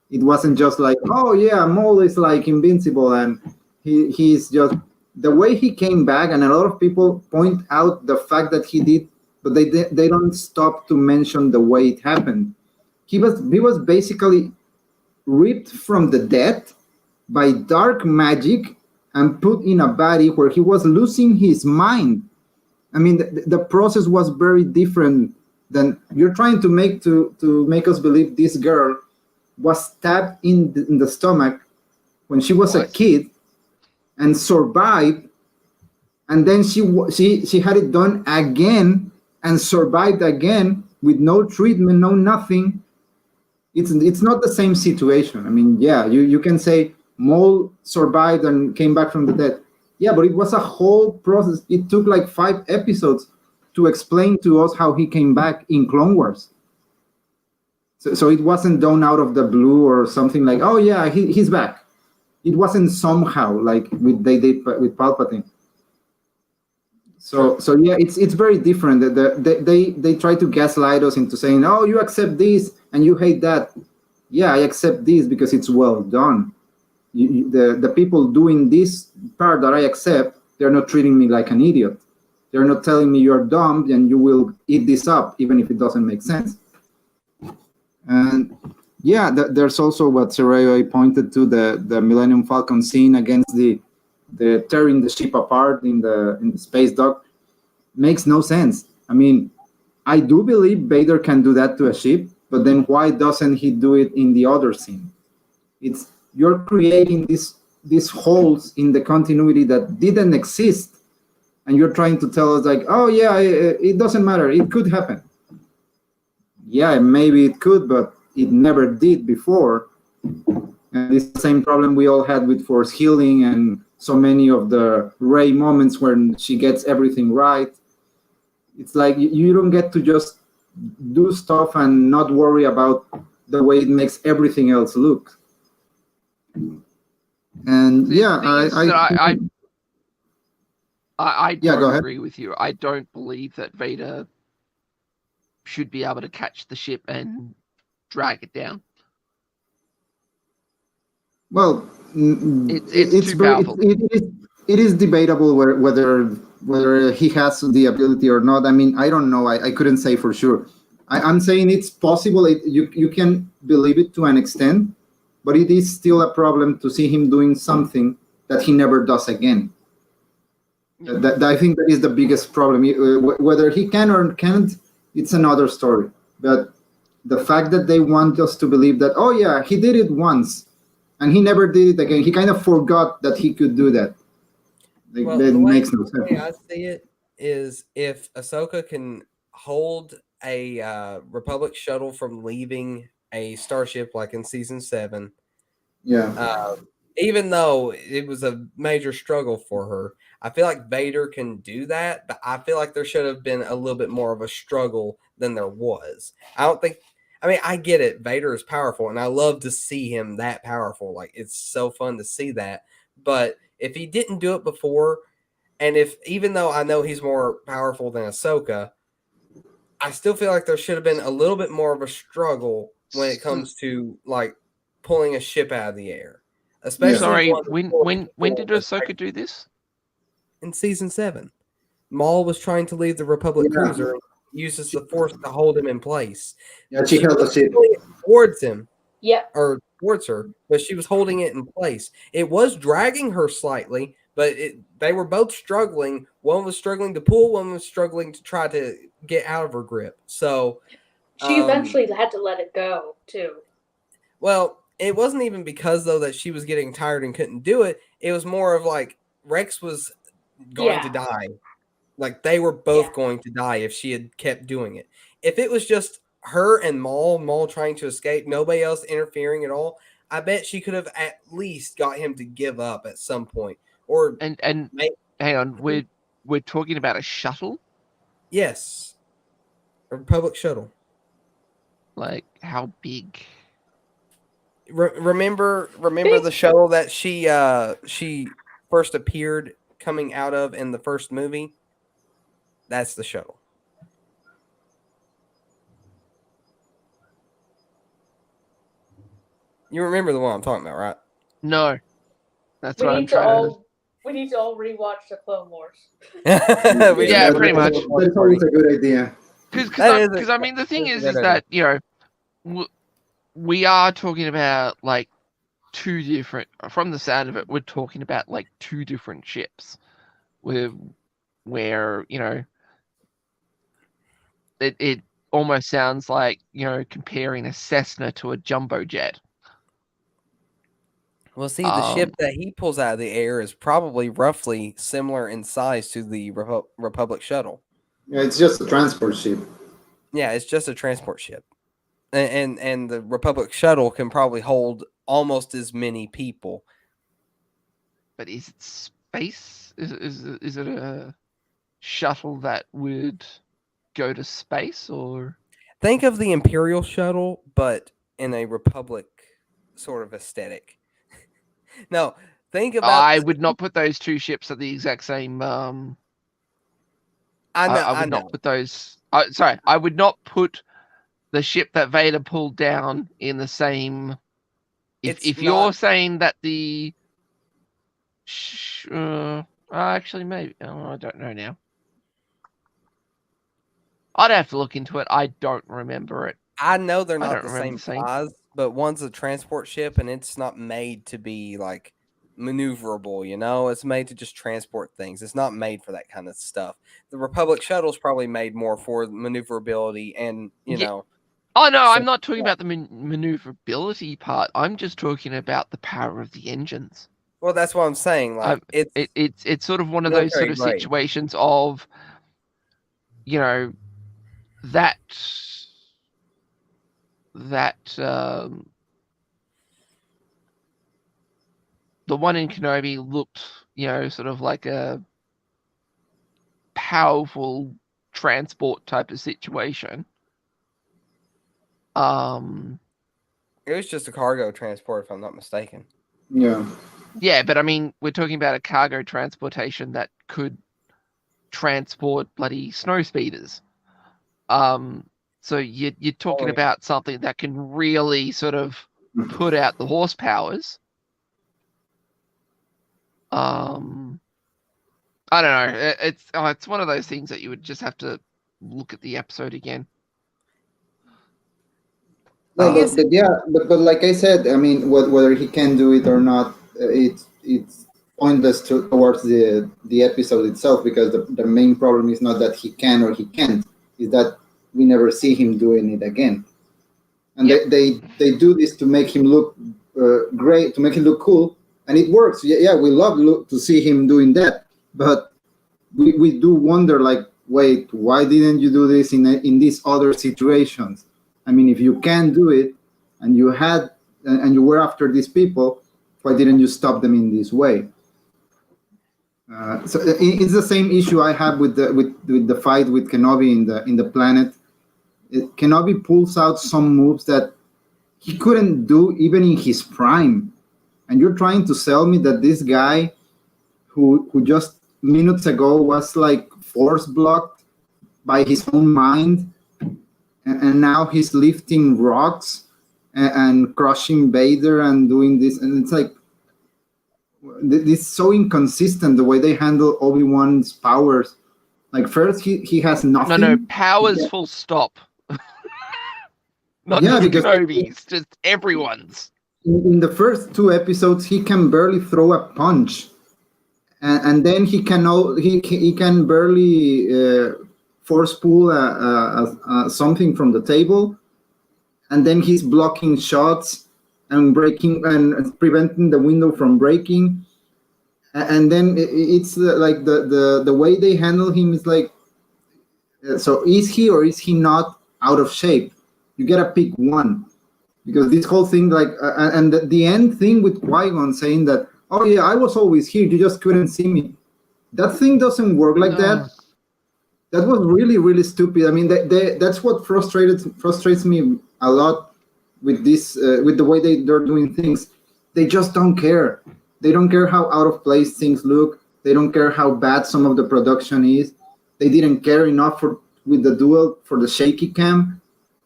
It wasn't just like, Maul is like invincible and he's just the way he came back, and a lot of people point out the fact that he did, but they don't stop to mention the way it happened. He was basically ripped from the dead by dark magic and put in a body where he was losing his mind. I mean, the process was very different than you're trying to make us believe this girl was stabbed in the stomach when she was a kid and survived, and then she had it done again and survived again with no treatment, no nothing. It's not the same situation. I mean, you can say Maul survived and came back from the dead. Yeah, but it was a whole process. It took like 5 episodes to explain to us how he came back in Clone Wars. So it wasn't done out of the blue or something like, he's back. It wasn't somehow like they did with Palpatine. So it's very different. They try to gaslight us into saying, oh, you accept this and you hate that. Yeah, I accept this because it's well done. The people doing this part that I accept, they're not treating me like an idiot. They're not telling me you're dumb and you will eat this up, even if it doesn't make sense. And there's also what Sarayo pointed to, the Millennium Falcon scene against the tearing the ship apart in the space dock. Makes no sense. I mean, I do believe Vader can do that to a ship, but then why doesn't he do it in the other scene? You're creating these holes in the continuity that didn't exist, and you're trying to tell us like, it doesn't matter, it could happen. Yeah, maybe it could, but it never did before. And it's the same problem we all had with Force healing and so many of the Rey moments when she gets everything right. It's like you don't get to just do stuff and not worry about the way it makes everything else look. And I Yeah, go don't ahead. agree with you. I don't believe that Vader should be able to catch the ship and drag it down. Well, It's too powerful. It is debatable whether he has the ability or not. I mean, I don't know. I couldn't say for sure. I'm saying it's possible. You can believe it to an extent, but it is still a problem to see him doing something that he never does again. I think that is the biggest problem. Whether he can or can't, it's another story. But the fact that they want us to believe that, oh yeah, he did it once, and he never did it again. He kind of forgot that he could do that. Well, that the way, makes no the way I sense. see it is if Ahsoka can hold a Republic shuttle from leaving a starship like in season 7, Yeah, even though it was a major struggle for her, I feel like Vader can do that, but I feel like there should have been a little bit more of a struggle than there was. I don't think. I mean, I get it. Vader is powerful, and I love to see him that powerful. Like, it's so fun to see that. But if he didn't do it before, and if even though I know he's more powerful than Ahsoka, I still feel like there should have been a little bit more of a struggle when it comes to like pulling a ship out of the air, especially Sorry, one that's full of when people did Ahsoka do this? in season 7. Maul was trying to leave the Republic yeah, cruiser and uses the Force to hold him in place. yeah. She held the wasn't ship. pulling it towards him Yep. or towards her, but she was holding it in place. It was dragging her slightly, but they were both struggling. One was struggling to pull, one was struggling to try to get out of her grip. So She eventually had to let it go too. well, it wasn't even because though that she was getting tired and couldn't do it. It was more of like Rex was going to die. Like they were both going to die if she had kept doing it. If it was just her and Maul trying to escape, nobody else interfering at all, I bet she could have at least got him to give up at some point. Or And hang on, we're talking about a shuttle? yes. A Republic shuttle. Like how big? Remember the shuttle that she first appeared coming out of in the first movie? That's the shuttle. You remember the one I'm talking about, right? No. That's We what I'm need to trying to. all rewatch the Clone Wars. Yeah, pretty much. That's always a good idea. Because I mean the thing is that we are talking about like two different. From the sound of it, we're talking about like two different ships, where it almost sounds like comparing a Cessna to a jumbo jet. Well, see, the ship that he pulls out of the air is probably roughly similar in size to the Republic shuttle. Yeah, it's just a transport ship. Yeah, it's just a transport ship, and the Republic shuttle can probably hold almost as many people. But is it space? Is it a shuttle that would go to space, or think of the Imperial shuttle, but in a Republic sort of aesthetic? No, think about. I would not put those two ships at the exact same. I know. I would not put those. Sorry, I would not put the ship that Vader pulled down in the same. If you're saying that the. Actually, maybe. Oh, I don't know now. I'd have to look into it. I don't remember it. I know they're not the same size, but one's a transport ship, and it's not made to be like maneuverable. It's made to just transport things. It's not made for that kind of stuff. The Republic shuttle is probably made more for maneuverability, and know. Oh no, I'm not talking about the maneuverability part. I'm just talking about the power of the engines. Well, that's what I'm saying. Like it's sort of one of those sort of situations of, that the one in Kenobi looked, sort of like a powerful transport type of situation. It was just a cargo transport, if I'm not mistaken. Yeah. Yeah, but I mean, we're talking about a cargo transportation that could transport bloody snow speeders. So you're talking yeah. about something that can really sort of put out the horsepowers. I don't know. It's one of those things that you would just have to look at the episode again. No, but like I said, I mean, whether he can do it or not, it's pointless towards the episode itself, because the main problem is not that he can or he can't, is that we never see him doing it again, and Yep. they do this to make him look great, to make him look cool, and it works. Yeah, we love to see him doing that, but we do wonder, like, wait, why didn't you do this in these other situations? I mean, if you can do it, and you were after these people, why didn't you stop them in this way? So it's the same issue I have with the fight with Kenobi in the planet. Kenobi pulls out some moves that he couldn't do even in his prime, and you're trying to sell me that this guy who just minutes ago was like force blocked by his own mind, and now he's lifting rocks and crushing Vader and doing this, and it's like, this is so inconsistent the way they handle Obi-Wan's powers. Like, first he has nothing. No, powers full stop. Not Yeah, just because Kenobi's, just everyone's. in the first two episodes he can barely throw a punch, and then he can barely force pull something from the table, and then he's blocking shots and breaking and preventing the window from breaking, and then it's like the way they handle him is like, so is he or is he not out of shape? You gotta pick one, because this whole thing, like, and the end thing with Qui-Gon saying that, oh yeah, I was always here, you just couldn't see me. That thing doesn't work like that. That was really, really stupid. I mean, that's what frustrates me a lot with this, with the way they're doing things. They just don't care. They don't care how out of place things look. They don't care how bad some of the production is. They didn't care enough with the duel for the shaky cam.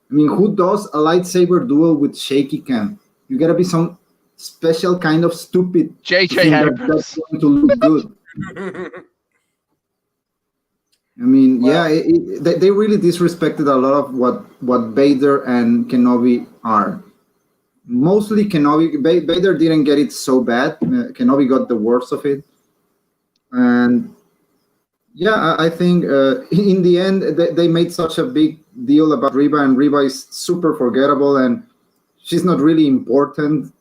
I mean, who does a lightsaber duel with shaky cam? You gotta be some special kind of stupid to J.J. think Abrams. that's going to look good. I mean, Well, they really disrespected a lot of what Vader and Kenobi are. Mostly Kenobi. Vader didn't get it so bad. Kenobi got the worst of it. And yeah, I think in the end they made such a big deal about Reba, and Reba is super forgettable, and she's not really important.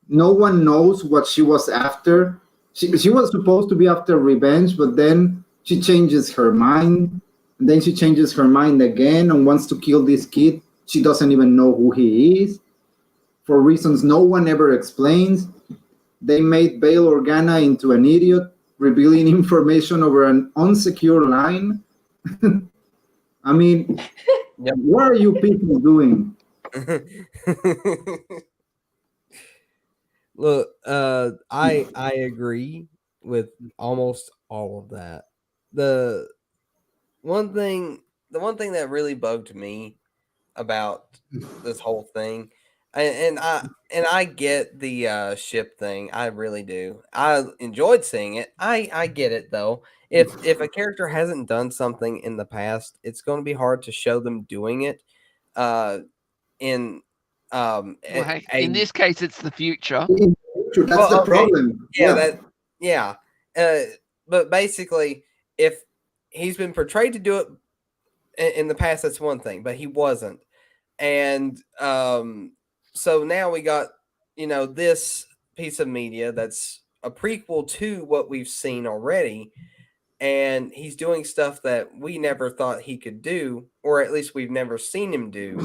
No one knows what she was after. She was supposed to be after revenge, but then she changes her mind, and then she changes her mind again and wants to kill this kid. She doesn't even know who he is, for reasons no one ever explains. They made Bail Organa into an idiot, revealing information over an unsecure line. I mean, Yep. what are you people doing? Look, I agree with almost all of that. The one thing that really bugged me about this whole thing, and I get the ship thing. I really do. I enjoyed seeing it. I get it though. If a character hasn't done something in the past, it's going to be hard to show them doing it. In Well, hey, in this case, it's the future. That's Well, the okay. problem. Yeah. But basically, if he's been portrayed to do it in the past, that's one thing, but he wasn't. And so now we got, this piece of media that's a prequel to what we've seen already. And he's doing stuff that we never thought he could do, or at least we've never seen him do.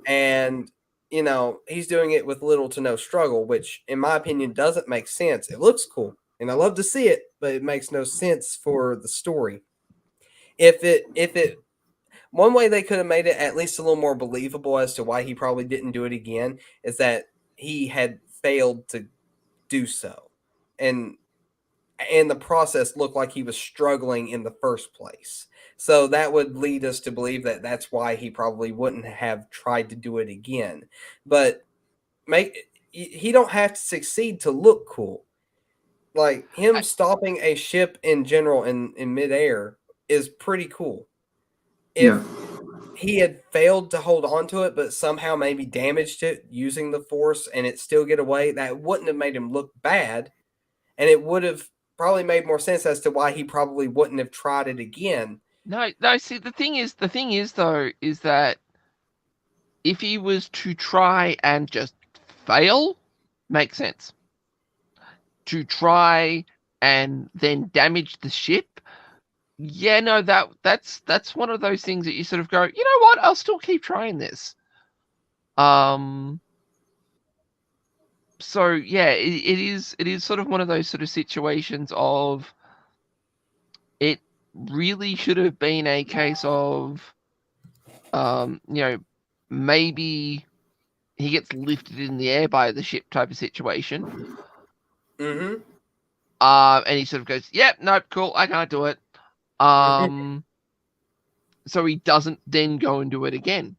And he's doing it with little to no struggle, which in my opinion doesn't make sense. It looks cool and I love to see it, but it makes no sense for the story. If it one way they could have made it at least a little more believable as to why he probably didn't do it again is that he had failed to do so. And and the process looked like he was struggling in the first place. So that would lead us to believe that that's why he probably wouldn't have tried to do it again. But he don't have to succeed to look cool. Like him stopping a ship in general in midair is pretty cool. If he had failed to hold on to it, but somehow maybe damaged it using the force and it still get away, that wouldn't have made him look bad. And it would have probably made more sense as to why he probably wouldn't have tried it again. No. See, the thing is though, is that if he was to try and just fail, makes sense. To try and then damage the ship, yeah, no, that's one of those things that you sort of go, you know what? I'll still keep trying this. So yeah, it is sort of one of those sort of situations of it really should have been a case of, maybe he gets lifted in the air by the ship type of situation. Mm-hmm. And he sort of goes, yep, nope, cool, I can't do it. So he doesn't then go and do it again.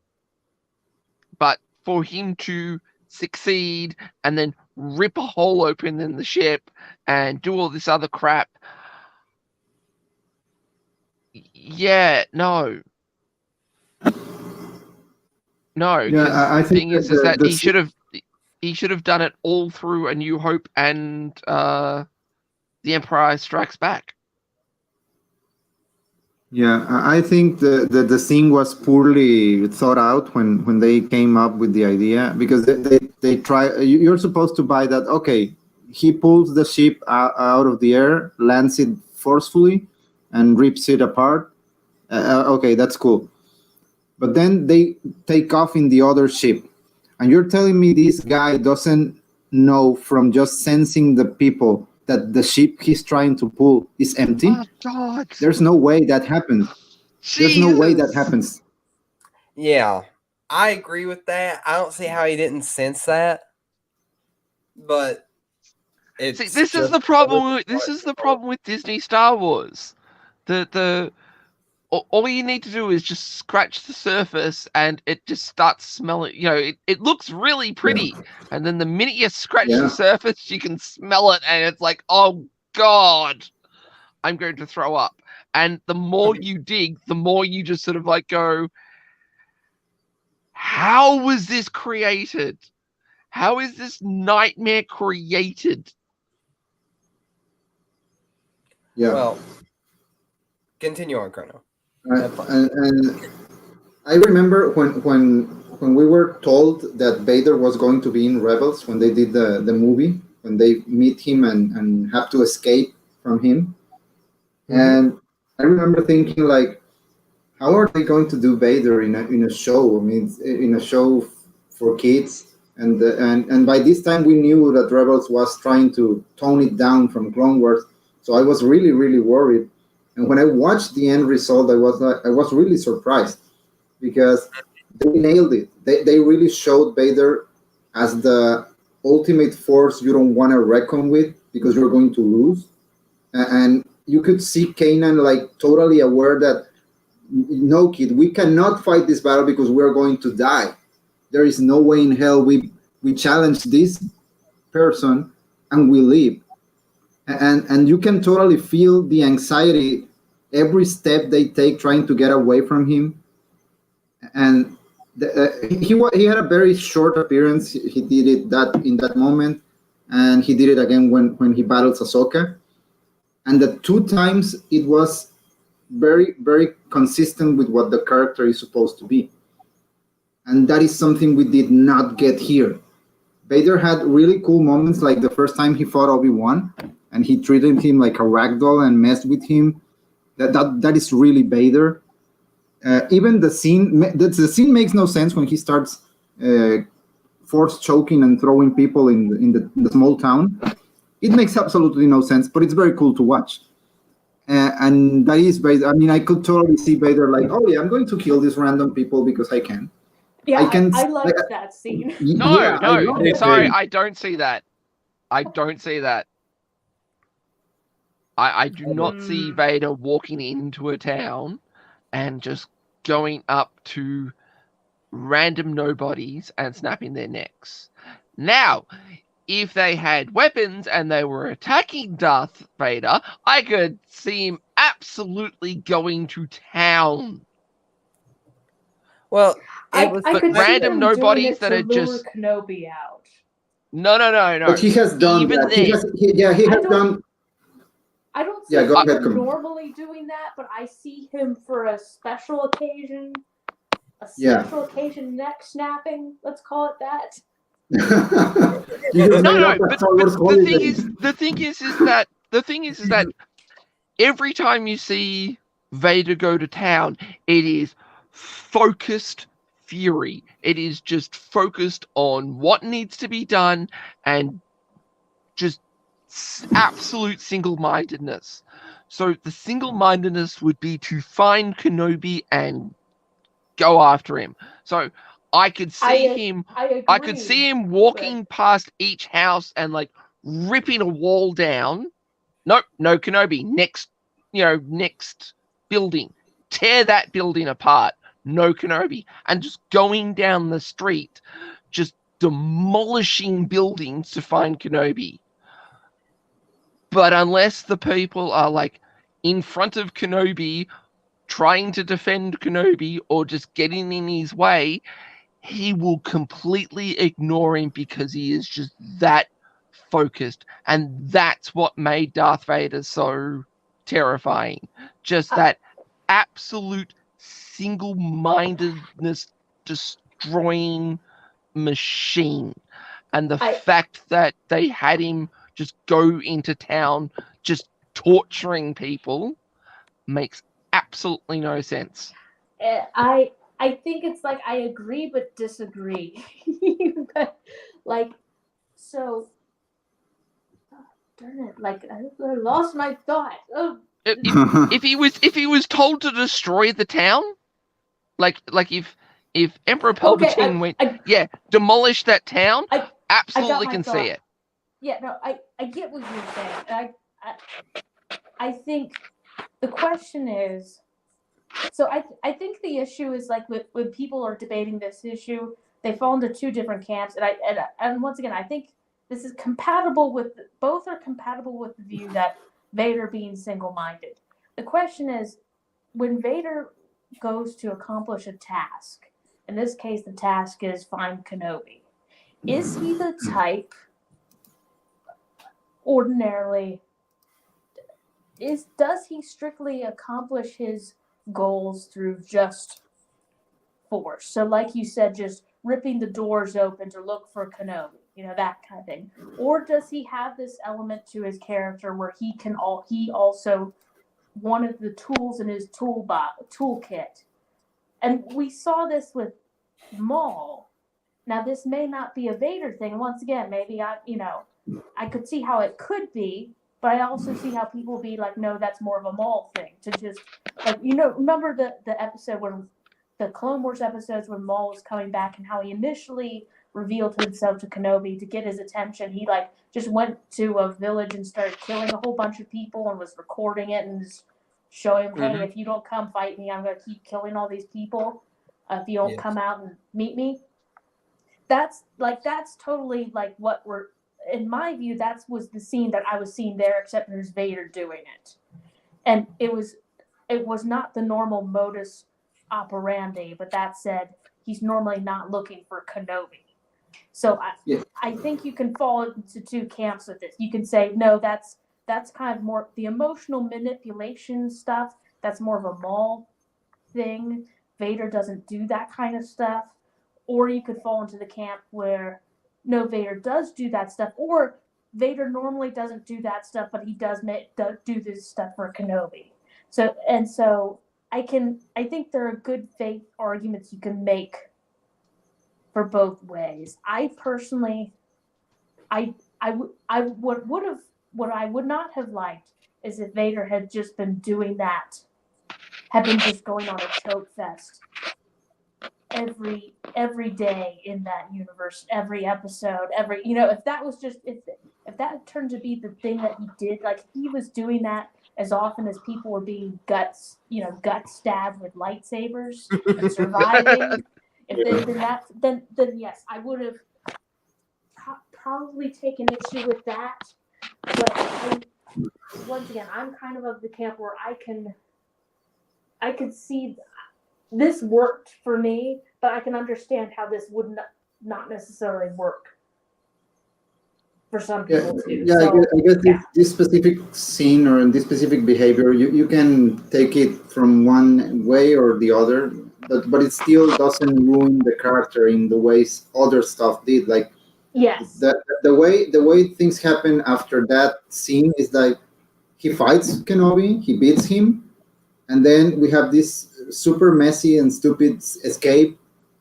But for him to succeed and then rip a hole open in the ship and do all this other crap, yeah, no. Yeah, I the think thing is that he should have done it all through A New Hope and The Empire Strikes Back. Yeah, I think the thing was poorly thought out when they came up with the idea, because they try. You're supposed to buy that. Okay, he pulls the ship out of the air, lands it forcefully, and rips it apart. Okay, that's cool. But then they take off in the other ship, and you're telling me this guy doesn't know from just sensing the people that the ship he's trying to pull is empty? Oh, God. There's no way that happens. There's no way that happens. Yeah, I agree with that. I don't see how he didn't sense that. But this is the problem. This is the problem with Disney Star Wars. All you need to do is just scratch the surface and it just starts smelling. It looks really pretty. Yeah. And then the minute you scratch the surface, you can smell it. And it's like, oh, God, I'm going to throw up. And the more you dig, the more you just sort of like go, how was this created? How is this nightmare created? Yeah. Well, continue on, Chrono. And I remember when we were told that Vader was going to be in Rebels, when they did the movie, when they meet him and have to escape from him. Mm-hmm. And I remember thinking, like, how are they going to do Vader in a show? I mean, in a show for kids. And by this time we knew that Rebels was trying to tone it down from Clone Wars. So I was really, really worried. And when I watched the end result, I was really surprised, because they nailed it. They really showed Vader as the ultimate force you don't want to reckon with, because you're going to lose. And you could see Kanan like totally aware that, no, kid, we cannot fight this battle because we're going to die. There is no way in hell we challenge this person and we leave. And you can totally feel the anxiety every step they take trying to get away from him. And he had a very short appearance. He did it in that moment, and he did it again when he battles Ahsoka. And the two times it was very, very consistent with what the character is supposed to be. And that is something we did not get here. Vader had really cool moments, like the first time he fought Obi-Wan, and he treated him like a ragdoll and messed with him. That is really Vader. Even the scene makes no sense when he starts force choking and throwing people in the small town. It makes absolutely no sense, but it's very cool to watch. And that is Vader. I mean, I could totally see Vader like, oh yeah, I'm going to kill these random people because I can. Yeah, I liked that scene. Sorry, I don't see that. I don't see that. I do not see Vader walking into a town and just going up to random nobodies and snapping their necks. Now, if they had weapons and they were attacking Darth Vader, I could see him absolutely going to town. Well, I could see random him nobodies doing it that to are lure just Kenobi out. No. But he has done Even that. then, He has done. I don't see Yeah, go him ahead. normally doing that, but I see him for a special occasion. Yeah. Occasion neck snapping, let's call it that. You just made no. up a But Star Wars holiday. the thing is that every time you see Vader go to town, it is focused fury. It is just focused on what needs to be done and just absolute single-mindedness. So the single-mindedness would be to find Kenobi and go after him. So I could see him. I could see him walking past each house and like ripping a wall down. Nope, no Kenobi. Next building. Tear that building apart. No Kenobi. And just going down the street, just demolishing buildings to find Kenobi. But unless the people are like in front of Kenobi, trying to defend Kenobi or just getting in his way, he will completely ignore him because he is just that focused. And that's what made Darth Vader so terrifying. Just that absolute single-mindedness destroying machine. And the fact that they had him just go into town just torturing people makes absolutely no sense. I think it's like I agree but disagree. But like, so darn it, like I lost my thought. Oh. If he was told to destroy the town, like if Emperor Palpatine went, demolish that town, absolutely can see it. Yeah, no, I get what you're saying. I think the question is, so I think the issue is like when people are debating this issue, they fall into two different camps, and once again, I think this is compatible with both are compatible with the view that Vader being single-minded. The question is, when Vader goes to accomplish a task, in this case, the task is find Kenobi. Is he the type ordinarily? Does he strictly accomplish his goals through just force? So like you said, just ripping the doors open to look for Kenobi, that kind of thing. Or does he have this element to his character where he also one of the tools in his toolkit? And we saw this with Maul. Now this may not be a Vader thing. Once again, maybe I could see how it could be. But I also see how people be like, no, that's more of a Maul thing. To just, like, remember the episode when, the Clone Wars episodes when Maul was coming back and how he initially revealed himself to Kenobi to get his attention. He, like, just went to a village and started killing a whole bunch of people and was recording it and just showing him, hey, if you don't come fight me, I'm going to keep killing all these people. If you don't come out and meet me. That's totally, like, what we're... In my view, that was the scene that I was seeing there, except there's Vader doing it. And it was not the normal modus operandi, but that said, he's normally not looking for Kenobi. So I think you can fall into two camps with this. You can say, no, that's kind of more the emotional manipulation stuff. That's more of a Maul thing. Vader doesn't do that kind of stuff. Or you could fall into the camp where no, Vader does do that stuff, or Vader normally doesn't do that stuff, but he does do this stuff for Kenobi. So I think there are good faith arguments you can make for both ways. I personally, what I would not have liked is if Vader had just been doing that, had been just going on a choke fest every day in that universe, every episode, if that was just if that turned to be the thing that he did, like he was doing that as often as people were being gut stabbed with lightsabers and surviving. Then yes, I would have probably taken issue with that. But once again, I'm kind of the camp where I could see this worked for me, but I can understand how this would not necessarily work for some people too. Yeah, So, I guess this specific scene or in this specific behavior, you can take it from one way or the other, but it still doesn't ruin the character in the ways other stuff did. Like yes, the way things happen after that scene is like he fights Kenobi, he beats him, and then we have this super messy and stupid escape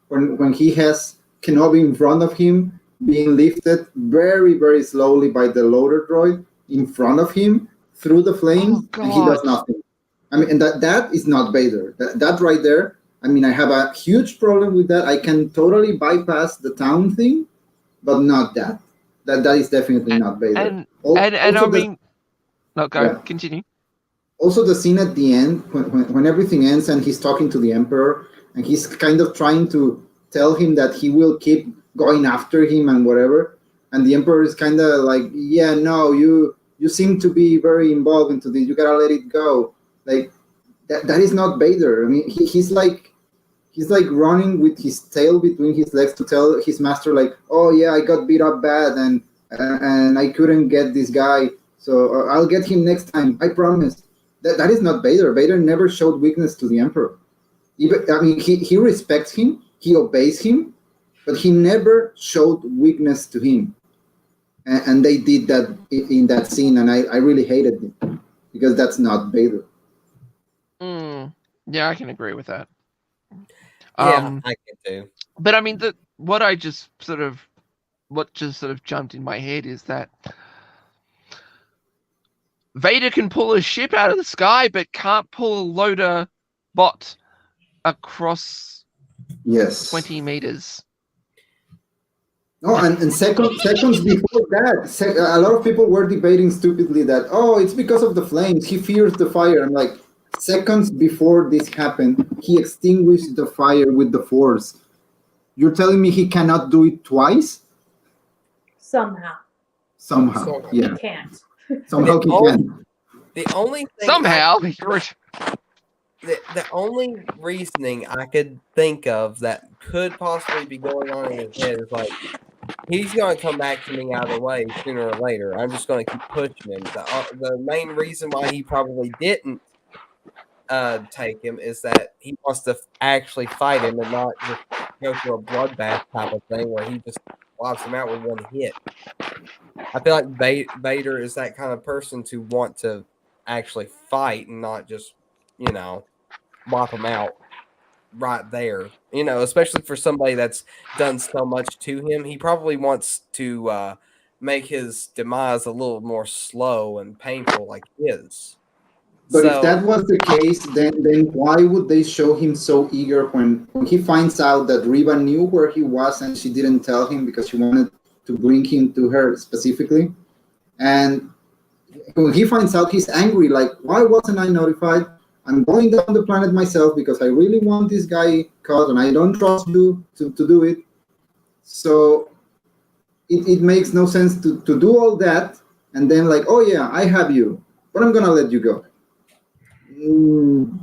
when he has Kenobi in front of him being lifted very, very slowly by the loader droid in front of him through the flames, and he does nothing. I mean, and that is not Vader. That right there, I mean, I have a huge problem with that. I can totally bypass the town thing, but not that. That is definitely not Vader. Continue. Also, the scene at the end, when everything ends and he's talking to the Emperor, and he's kind of trying to tell him that he will keep going after him and whatever, and the Emperor is kind of like, yeah, no, you seem to be very involved into this, you gotta let it go. Like that is not Vader. I mean, he's like running with his tail between his legs to tell his master, like, oh yeah, I got beat up bad and I couldn't get this guy, so I'll get him next time, I promise. That is not Vader. Vader never showed weakness to the Emperor. I mean, he respects him, he obeys him, but he never showed weakness to him. And they did that in that scene, and I really hated it because that's not Vader. Yeah, I can agree with that. Yeah, I can too. But I mean, what just sort of jumped in my head is that Vader can pull a ship out of the sky, but can't pull a loader bot across 20 meters. Oh, and seconds before that, a lot of people were debating stupidly that, oh, it's because of the flames. He fears the fire. I'm like, seconds before this happened, he extinguished the fire with the Force. You're telling me he cannot do it twice? Somehow, yeah. He can't. Somehow he can. The only thing the only reasoning I could think of that could possibly be going on in his head is like, he's going to come back to me either way sooner or later. I'm just going to keep pushing him. The main reason why he probably didn't take him is that he wants to actually fight him and not just go through a bloodbath type of thing where he just wipes him out with one hit. I feel like Vader is that kind of person to want to actually fight and not just, wipe him out right there. Especially for somebody that's done so much to him. He probably wants to make his demise a little more slow and painful like his. But if that was the case, then why would they show him so eager when he finds out that Reva knew where he was and she didn't tell him because she wanted to bring him to her specifically? And when he finds out, he's angry, like, why wasn't I notified? I'm going down the planet myself because I really want this guy caught and I don't trust you to do it. So it makes no sense to do all that and then like, oh yeah, I have you, but I'm going to let you go.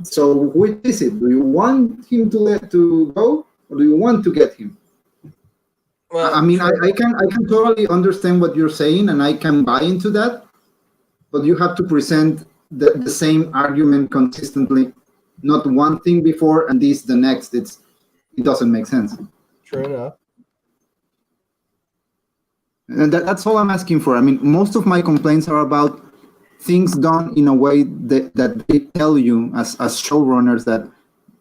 So which is it? Do you want him to go or do you want to get him? Well, I mean, I can totally understand what you're saying and I can buy into that, but you have to present the same argument consistently, not one thing before and this the next. It doesn't make sense. True enough. And that's all I'm asking for. I mean, most of my complaints are about things done in a way that they tell you as showrunners that,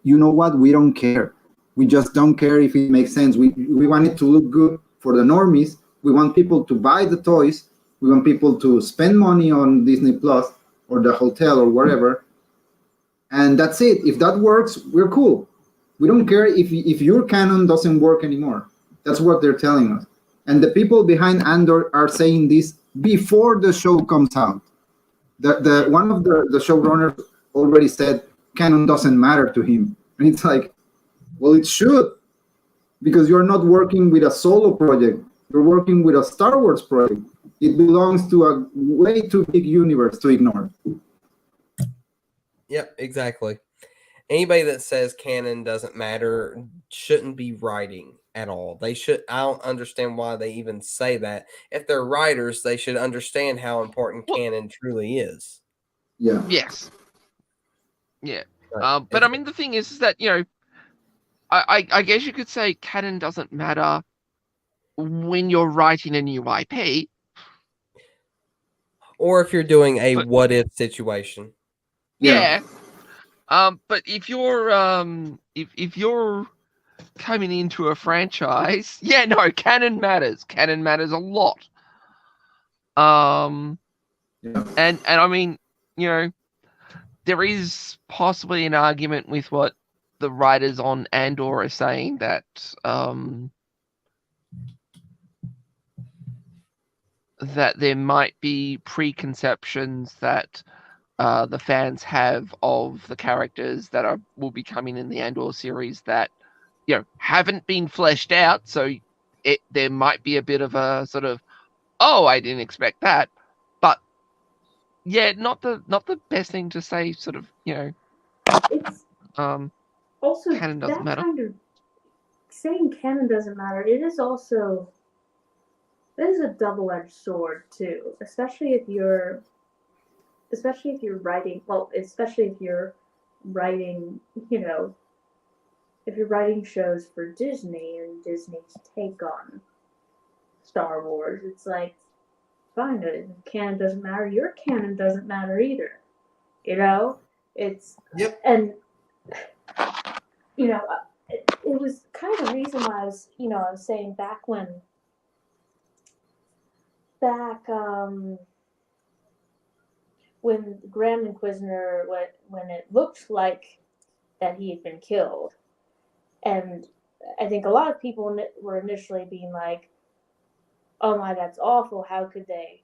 you know what, we don't care. We just don't care if it makes sense. We want it to look good for the normies. We want people to buy the toys. We want people to spend money on Disney Plus or the hotel or wherever. And that's it. If that works, we're cool. We don't care if your canon doesn't work anymore. That's what they're telling us. And the people behind Andor are saying this before the show comes out. The one of the showrunners already said canon doesn't matter to him. And it's like, well, it should, because you're not working with a solo project. You're working with a Star Wars project. It belongs to a way too big universe to ignore. Yep, exactly. Anybody that says canon doesn't matter shouldn't be writing at all. They should. I don't understand why they even say that. If they're writers, they should understand how important canon truly is. Yeah. Yes. Yeah. But But I mean, the thing is that, you know, I guess you could say canon doesn't matter when you're writing a new IP. or if you're doing a But- what if situation. Yeah. But if you're if you're coming into a franchise, yeah, no, canon matters. Canon matters a lot. Yeah. And I mean, you know, there is possibly an argument with what the writers on Andor are saying, that that there might be preconceptions that the fans have of the characters that will be coming in the Andor series that, you know, haven't been fleshed out. So there might be a bit of a sort of, oh, I didn't expect that. But yeah, not the best thing to say, sort of, you know. It's Also, canon doesn't that matter. kind of saying canon doesn't matter. It is also, it is a double-edged sword too, especially if you're writing. Well, especially if you're writing, you know, if you're writing shows for Disney and Disney's take on Star Wars, it's like, fine, if canon doesn't matter, your canon doesn't matter either. You know, it's Yep. and you know, it was kind of the reason why I was saying back when Grand Inquisitor, when it looked like that he had been killed, and I think a lot of people were initially being like, "Oh my, that's awful! How could they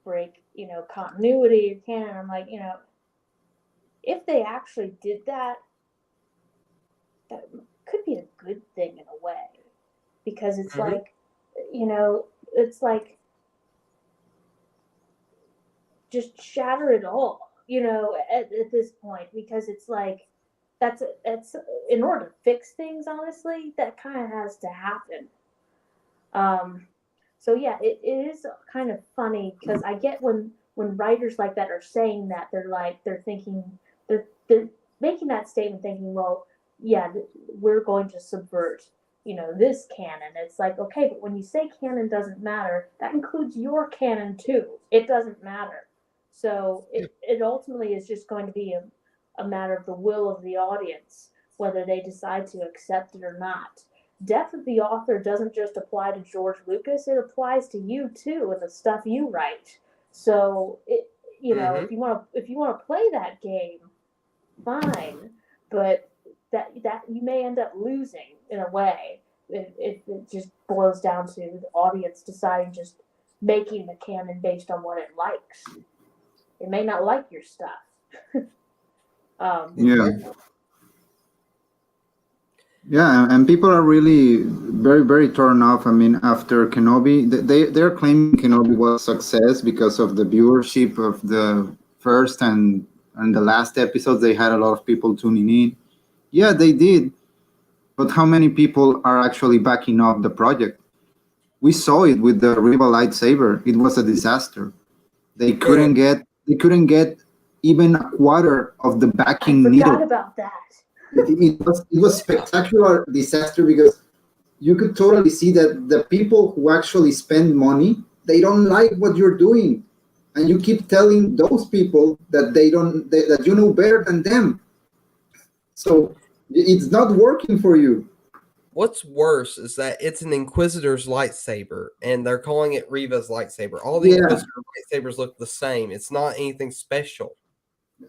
break, you know, continuity or canon?" I'm like, you know, if they actually did that, that could be a good thing in a way, because it's like, you know, it's like just shatter it all, you know, at this point, because it's like that's in order to fix things, honestly, that kind of has to happen. So yeah, it is kind of funny, because I get when writers like that are saying that, they're thinking, they're making that statement thinking, well, yeah, we're going to subvert, you know, this canon. It's like, okay, but when you say canon doesn't matter, that includes your canon too. It doesn't matter. So it ultimately is just going to be a matter of the will of the audience, whether they decide to accept it or not. Death of the author doesn't just apply to George Lucas; it applies to you too, and the stuff you write. So you know, if you want to play that game, fine, but that you may end up losing in a way if it just boils down to the audience deciding just making the canon based on what it likes. It may not like your stuff. Yeah, and people are really very, very torn off. I mean, after Kenobi, they're claiming Kenobi was a success because of the viewership of the first and the last episodes. They had a lot of people tuning in. Yeah, they did. But how many people are actually backing up the project? We saw it with the Riva lightsaber. It was a disaster. They couldn't get even a quarter of the backing needed. I forgot about that. It was spectacular disaster, because you could totally see that the people who actually spend money, they don't like what you're doing, and you keep telling those people that that you know better than them. So it's not working for you. What's worse is that it's an Inquisitor's lightsaber, and they're calling it Reva's lightsaber. All the Inquisitor lightsabers look the same. It's not anything special.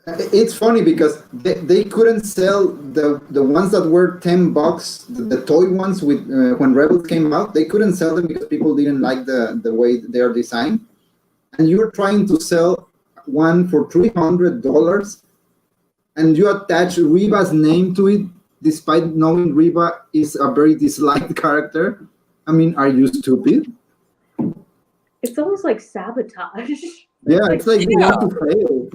It's funny because they couldn't sell the ones that were $10, the toy ones with when Rebels came out. They couldn't sell them because people didn't like the way they are designed. And you're trying to sell one for $300, and you attach Reva's name to it, despite knowing Reva is a very disliked character. I mean, are you stupid? It's almost like sabotage. Yeah, it's like you want to fail.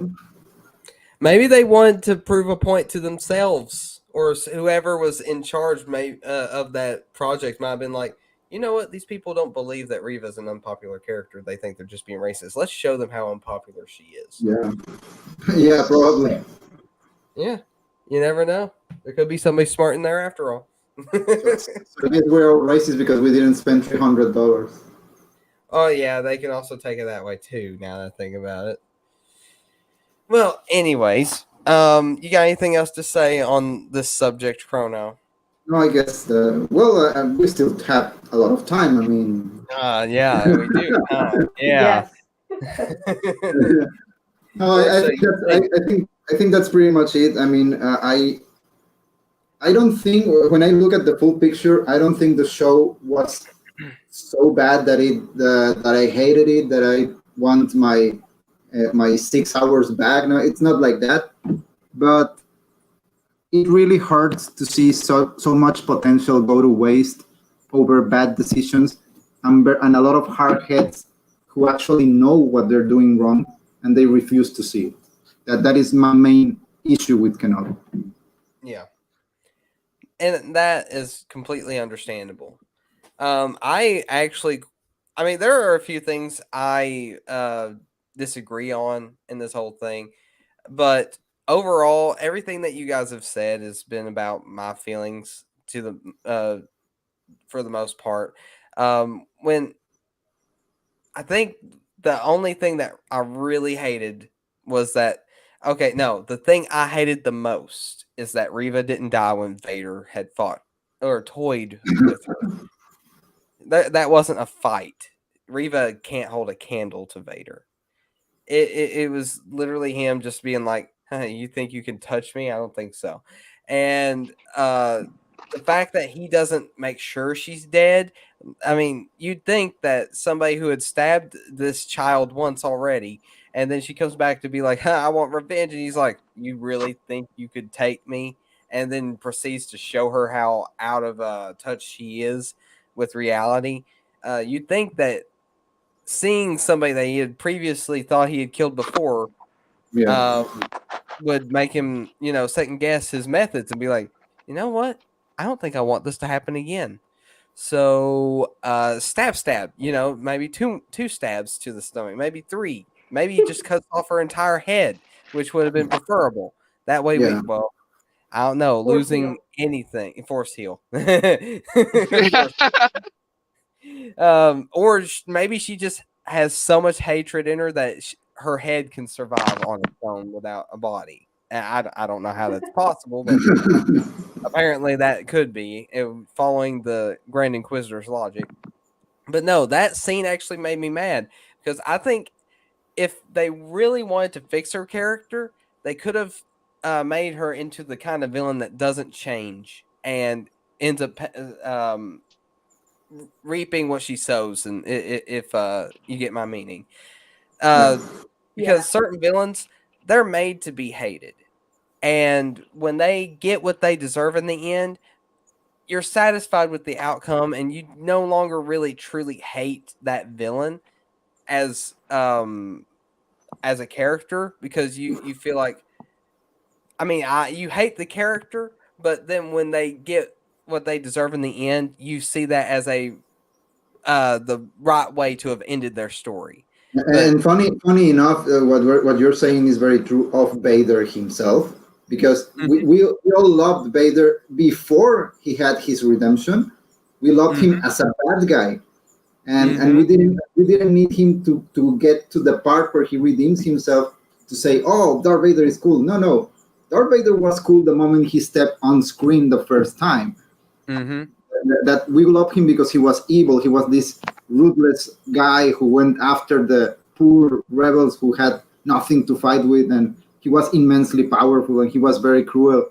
Maybe they wanted to prove a point to themselves, or whoever was in charge of that project might have been like, you know what? These people don't believe that Reva's an unpopular character. They think they're just being racist. Let's show them how unpopular she is. Yeah, yeah, probably. Yeah, you never know. There could be somebody smart in there after all. So I guess we're all racist because we didn't spend $300. Oh yeah, they can also take it that way too. Now that I think about it. Well, anyways, you got anything else to say on this subject, Chrono? No, I guess we still have a lot of time. I mean, yeah, we do. Yeah. Yes. No, I think that's pretty much it. I mean, I don't think when I look at the full picture, I don't think the show was so bad that I hated it, that I want my 6 hours back. No, it's not like that. But it really hurts to see so much potential go to waste over bad decisions, and a lot of hard heads who actually know what they're doing wrong and they refuse to see it. That is my main issue with Kenobi. Yeah. And that is completely understandable. I mean, there are a few things I disagree on in this whole thing, but overall, everything that you guys have said has been about my feelings for the most part. When I think the only thing that I really hated was that, okay, no, the thing I hated the most is that Reva didn't die when Vader had fought or toyed with her. That wasn't a fight. Reva can't hold a candle to Vader. It was literally him just being like, "Hey, you think you can touch me? I don't think so." And the fact that he doesn't make sure she's dead, I mean, you'd think that somebody who had stabbed this child once already, and then she comes back to be like, I want revenge. And he's like, you really think you could take me? And then proceeds to show her how out of touch she is with reality. You'd think that seeing somebody that he had previously thought he had killed before would make him, second guess his methods and be like, you know what? I don't think I want this to happen again. So stab, maybe two stabs to the stomach, maybe 3. Maybe he just cuts off her entire head, which would have been preferable. That way I don't know, losing anything. Force heal. Or maybe she just has so much hatred in her that her head can survive on its own without a body. And I don't know how that's possible, but apparently that could be following the Grand Inquisitor's logic. But no, that scene actually made me mad because I think if they really wanted to fix her character, they could have made her into the kind of villain that doesn't change and ends up reaping what she sows, and if you get my meaning, because certain villains, they're made to be hated, and when they get what they deserve in the end, you're satisfied with the outcome, and you no longer really truly hate that villain as a character, because you feel like, I mean, you hate the character, but then when they get what they deserve in the end, you see that as the right way to have ended their story. And funny enough, what you're saying is very true of Vader himself, because we all loved Vader before he had his redemption. We loved him as a bad guy, and we didn't need him to get to the part where he redeems himself to say, "Oh, Darth Vader is cool." No, Darth Vader was cool the moment he stepped on screen the first time. That we love him because he was evil. He was this ruthless guy who went after the poor rebels who had nothing to fight with, and he was immensely powerful and he was very cruel.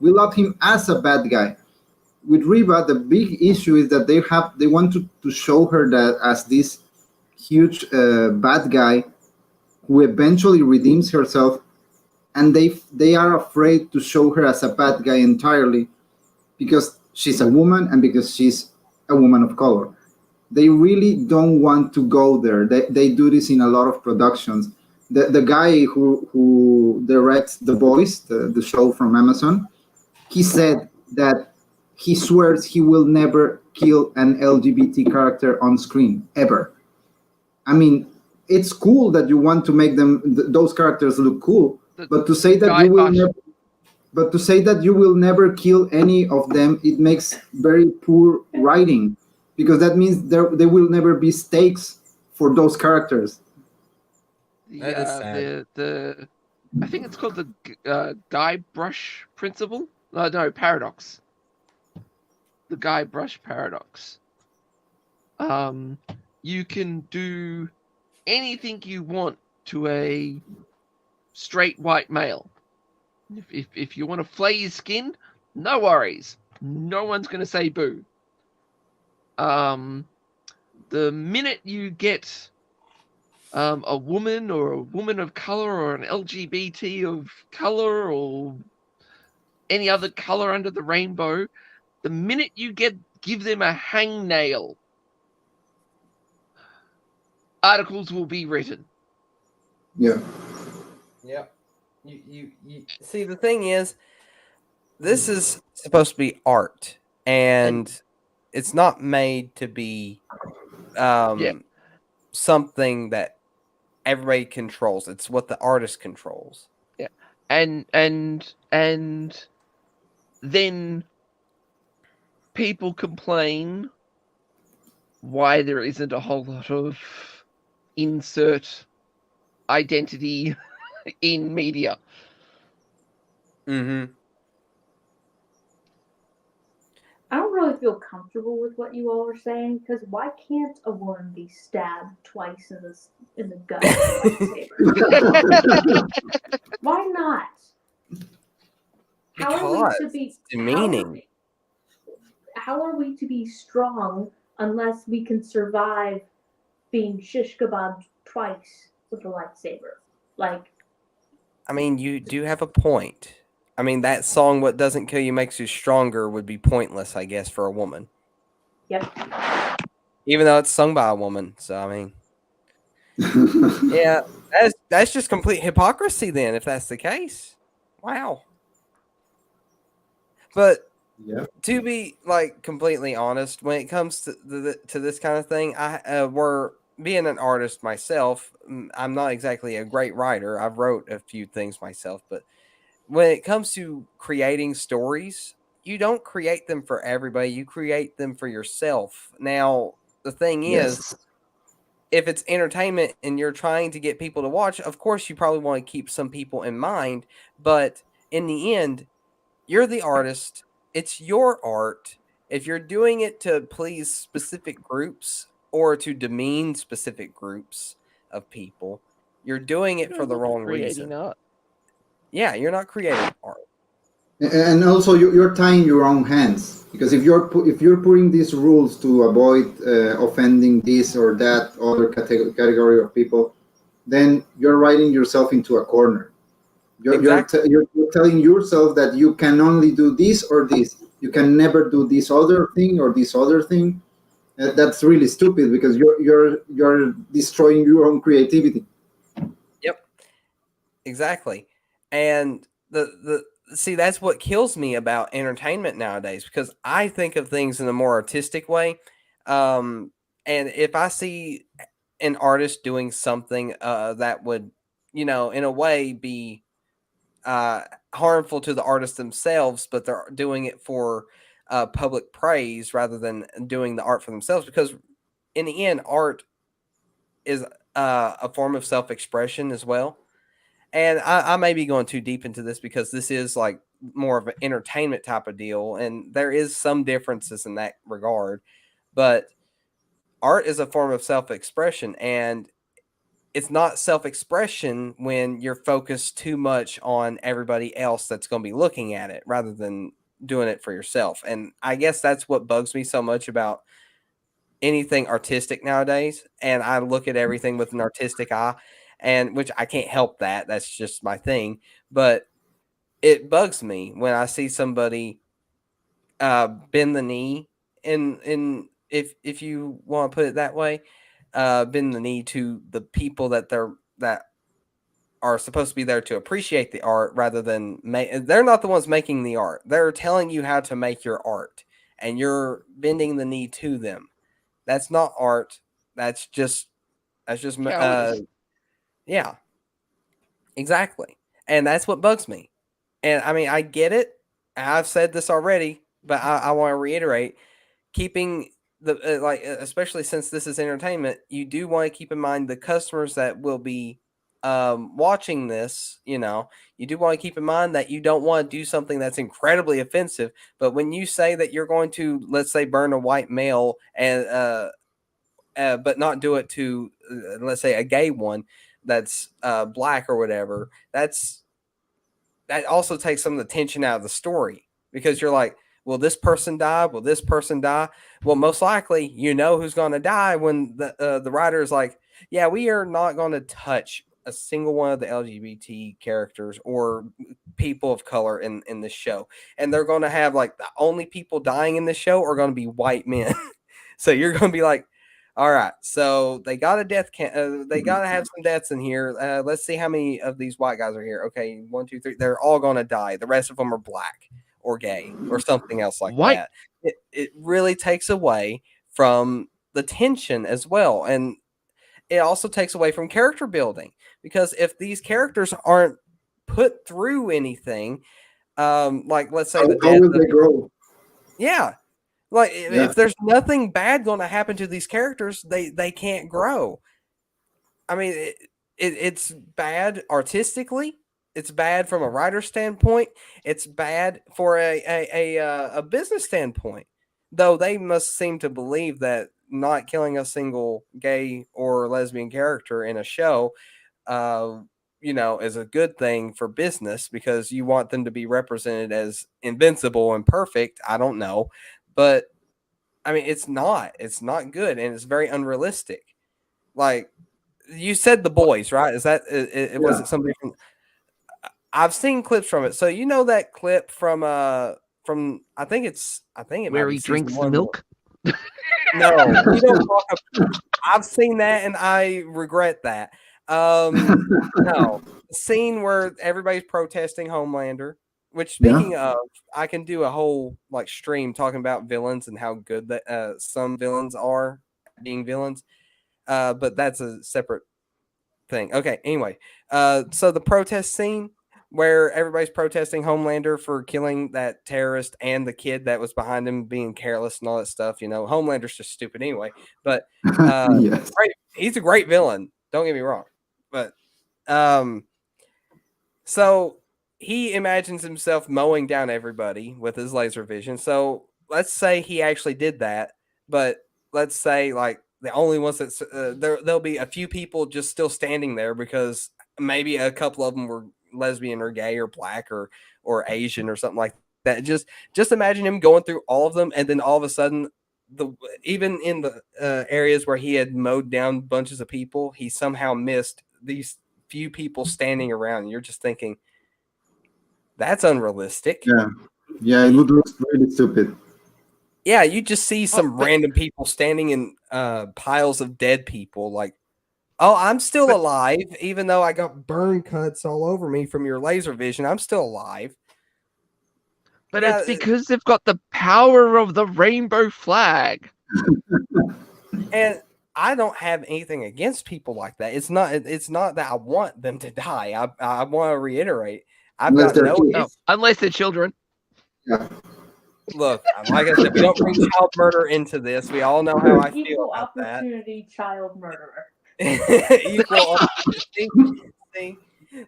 We love him as a bad guy. With Reba, the big issue is that they want to show her that as this huge bad guy who eventually redeems herself, and they are afraid to show her as a bad guy entirely because she's a woman and because she's a woman of color. They really don't want to go there. They do this in a lot of productions. The guy who directs The Boys, the show from Amazon, he said that he swears he will never kill an LGBT character on screen ever. I mean, it's cool that you want to make those characters look cool, but to say that you will never, but to say that you will never kill any of them, it makes very poor writing, because that means there will never be stakes for those characters. That is sad. I think it's called the Guybrush principle. No, paradox. The Guybrush paradox. You can do anything you want to a straight white male. If you want to flay his skin, no worries. No one's going to say boo. The minute you get a woman or a woman of color or an LGBT of color or any other color under the rainbow, the minute you give them a hangnail, articles will be written. Yeah. Yep. You see, the thing is, this is supposed to be art, and it's not made to be something that everybody controls. It's what the artist controls. Yeah. And then people complain why there isn't a whole lot of insert identity in media. Mm-hmm. I don't really feel comfortable with what you all are saying, because why can't a woman be stabbed twice in the gut with a lightsaber? Why not? How are we to be demeaning? How are we to be strong unless we can survive being shish kebabbed twice with a lightsaber? Like, I mean, you do have a point. I mean, that song, "What Doesn't Kill You Makes You Stronger," would be pointless, I guess, for a woman. yep. Even though it's sung by a woman. So, I mean, yeah, that's just complete hypocrisy then, if that's the case. Wow. But Yeah. to be like completely honest, when it comes to this kind of thing, we're being an artist myself. I'm not exactly a great writer. I've wrote a few things myself, but when it comes to creating stories, you don't create them for everybody. You create them for yourself. Now, the thing is, if it's entertainment and you're trying to get people to watch, of course you probably want to keep some people in mind, but in the end, you're the artist. It's your art. If you're doing it to please specific groups or to demean specific groups of people, you're doing it for the wrong reason. Art. Yeah, you're not creating art. And also you're tying your own hands, because if you're putting these rules to avoid offending this or that other category of people, then you're writing yourself into a corner. You're telling yourself that you can only do this or this. You can never do this other thing or this other thing. That's really stupid, because you're destroying your own creativity. Yep, exactly. And the see, that's what kills me about entertainment nowadays, because I think of things in a more artistic way. And if I see an artist doing something that would, in a way be harmful to the artist themselves, but they're doing it for public praise rather than doing the art for themselves, because in the end, art is a form of self-expression as well. And I may be going too deep into this because this is like more of an entertainment type of deal, and there is some differences in that regard. But art is a form of self-expression, and it's not self-expression when you're focused too much on everybody else that's going to be looking at it rather than doing it for yourself. And I guess that's what bugs me so much about anything artistic nowadays. And I look at everything with an artistic eye, and which I can't help that. That's just my thing. But it bugs me when I see somebody bend the knee in if you want to put it that way, bend the knee to the people that are supposed to be there to appreciate the art rather than they're not the ones making the art. They're telling you how to make your art, and you're bending the knee to them. That's not art. That's just Cowardice. yeah, exactly. And that's what bugs me. And I mean, I get it. I've said this already, but I want to reiterate, keeping the especially since this is entertainment, you do want to keep in mind the customers that will be watching this. You do want to keep in mind that you don't want to do something that's incredibly offensive. But when you say that you're going to, let's say, burn a white male and but not do it to let's say a gay one that's black or whatever, that also takes some of the tension out of the story, because you're like, will this person die? Will this person die? Well, most likely, who's going to die when the writer is like, yeah, we are not going to touch a single one of the LGBT characters or people of color in this show. And they're going to have like the only people dying in this show are going to be white men. So you're going to be like, all right, so they got a they got to have some deaths in here. Let's see how many of these white guys are here. Okay, 1, 2, 3. They're all going to die. The rest of them are black or gay or something else like White. that. It really takes away from the tension as well. And it also takes away from character building, because if these characters aren't put through anything, like let's say How will they grow? Yeah. Like if there's nothing bad going to happen to these characters, they can't grow. I mean, it's bad artistically. It's bad from a writer standpoint. It's bad for a business standpoint. Though they must seem to believe that not killing a single gay or lesbian character in a show, is a good thing for business, because you want them to be represented as invincible and perfect. I don't know. But I mean, it's not good, and it's very unrealistic. Like you said, The Boys, right? Is that it? Was it somebody from? I've seen clips from it. So that clip from I think it Where might be he season drinks the 1. milk. No, we don't talk about, I've seen that and I regret that. No, the scene where everybody's protesting Homelander. Which, speaking of, I can do a whole stream talking about villains and how good that some villains are at being villains. But that's a separate thing. Okay. Anyway, so the protest scene where everybody's protesting Homelander for killing that terrorist and the kid that was behind him being careless and all that stuff. Homelander's just stupid anyway. But Yes. he's a great villain. Don't get me wrong. But so he imagines himself mowing down everybody with his laser vision. So let's say he actually did that, but let's say the only ones that there'll be a few people just still standing there because maybe a couple of them were lesbian or gay or black or Asian or something like that. Just imagine him going through all of them, and then all of a sudden, even in the areas where he had mowed down bunches of people, he somehow missed these few people standing around. And you're just thinking, that's unrealistic. Yeah, it would look really stupid. Yeah, you just see some random people standing in piles of dead people like, oh, I'm still alive, even though I got burn cuts all over me from your laser vision. I'm still alive. But it's because they've got the power of the rainbow flag. And I don't have anything against people like that. It's not that I want them to die. I want to reiterate. Unless they're children. Yeah. Look, like I said, we don't bring child murder into this. We all know how I feel about that. Equal opportunity child murderer. Equal opportunity.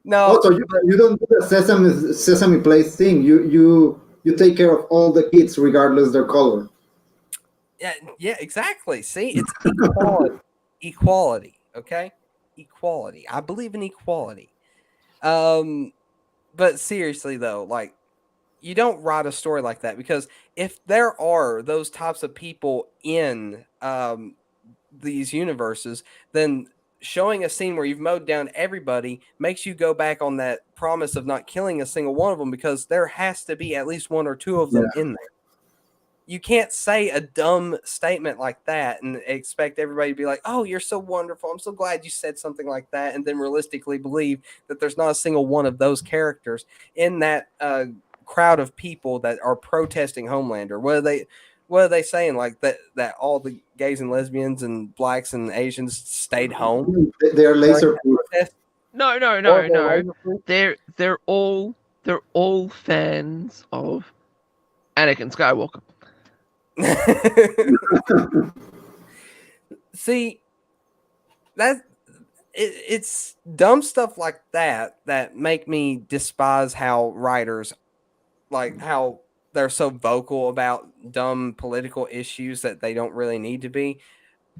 No. Also, you don't do the Sesame Place thing. You take care of all the kids regardless their color. Yeah, exactly. See, it's equality. Okay, equality. I believe in equality. But seriously though, like, you don't write a story like that, because if there are those types of people in these universes, then showing a scene where you've mowed down everybody makes you go back on that promise of not killing a single one of them, because there has to be at least one or two of them in there. You can't say a dumb statement like that and expect everybody to be like, "Oh, you're so wonderful. I'm so glad you said something like that," and then realistically believe that there's not a single one of those characters in that crowd of people that are protesting Homelander. What are they saying? Like that all the gays and lesbians and blacks and Asians stayed home? They're laser proof. No. They're all fans of Anakin Skywalker. See, it's dumb stuff like that that make me despise how writers, like, how they're so vocal about dumb political issues that they don't really need to be.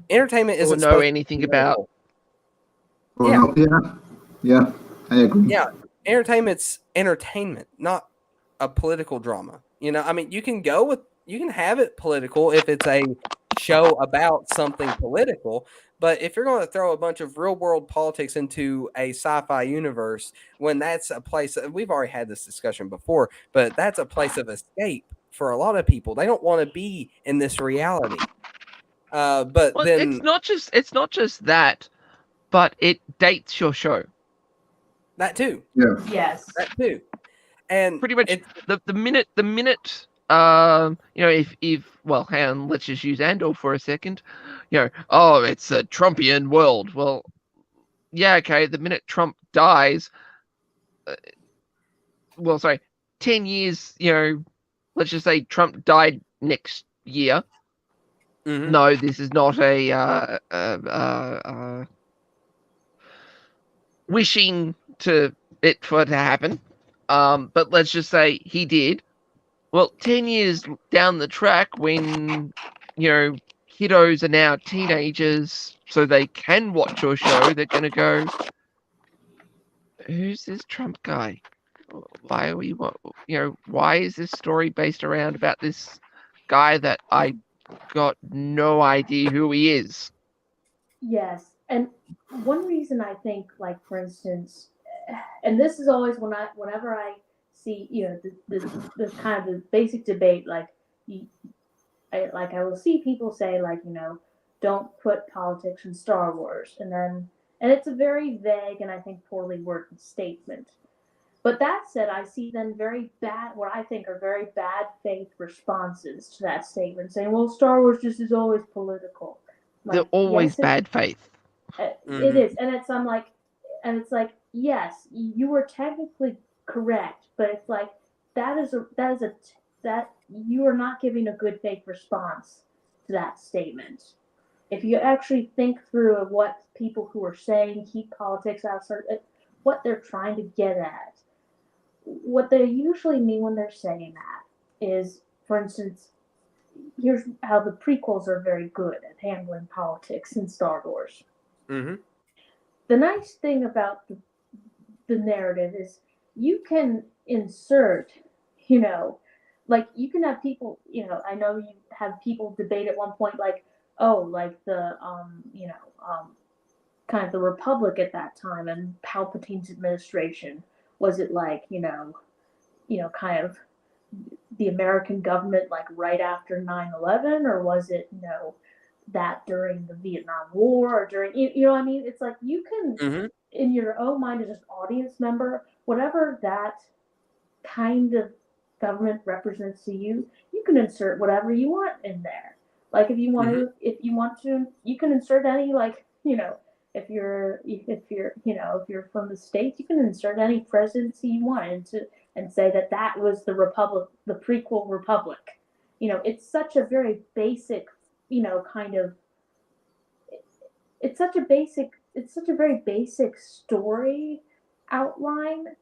Entertainment Or isn't know supposed anything to be about. political. Yeah, I agree. Yeah, entertainment's entertainment, not a political drama. You know, I mean, you can have it political if it's a show about something political, but if you're going to throw a bunch of real world politics into a sci-fi universe, when that's a place, we've already had this discussion before, but that's a place of escape for a lot of people. They don't want to be in this reality. But Well, then it's not just that, but it dates your show. that too. Yeah. Yes. That too. And Pretty much the minute if well, hang on, let's just use Andor for a second. Oh, it's a Trumpian world. Well, yeah, okay. The minute Trump dies, 10 years. Let's just say Trump died next year. Mhm. No, this is not a wishing for it to happen. But let's just say he did. Well, 10 years down the track, when kiddos are now teenagers, so they can watch your show, they're going to go, "Who's this Trump guy? Why are we? Why is this story based around about this guy that I got no idea who he is?" Yes, and one reason I think, like, for instance, and this is always whenever I see, the kind of the basic debate, like, I will see people say, like, don't put politics in Star Wars, and it's a very vague and I think poorly worded statement. But that said, I see then what I think are very bad faith responses to that statement, saying, "Well, Star Wars just is always political." They're always yes, bad faith. It is, and it's like, yes, you were technically correct, but it's like that you are not giving a good faith response to that statement. If you actually think through what people who are saying keep politics outside, what they're trying to get at, what they usually mean when they're saying that is, for instance, here's how the prequels are very good at handling politics in Star Wars. Mm-hmm. The nice thing about the narrative is you can insert, like, you can have people, I know you have people debate at one point, like, oh, like the, kind of the Republic at that time and Palpatine's administration. Was it like, kind of the American government, like, right after 9/11, or was it, that during the Vietnam War, or during, you know what I mean? It's like you can, Mm-hmm. in your own mind as an audience member, whatever that kind of government represents to you, you can insert whatever you want in there. Like, if you want to, you can insert any, like, if you're from the States, you can insert any presidency you want into and say that was the republic, the prequel republic. It's such a very basic, kind of, it's such a very basic story outline.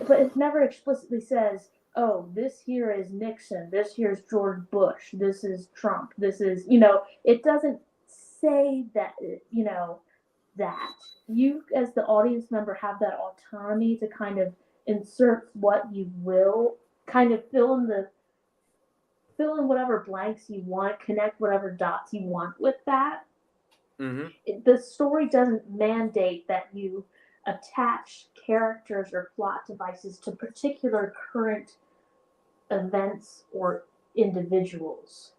But it never explicitly says, oh, this here is Nixon, this here's George Bush, this is Trump, this is, it doesn't say that, that. You, as the audience member, have that autonomy to kind of insert what you will, kind of fill in whatever blanks you want, connect whatever dots you want with that. Mm-hmm. The story doesn't mandate that you attach characters or plot devices to particular current events or individuals.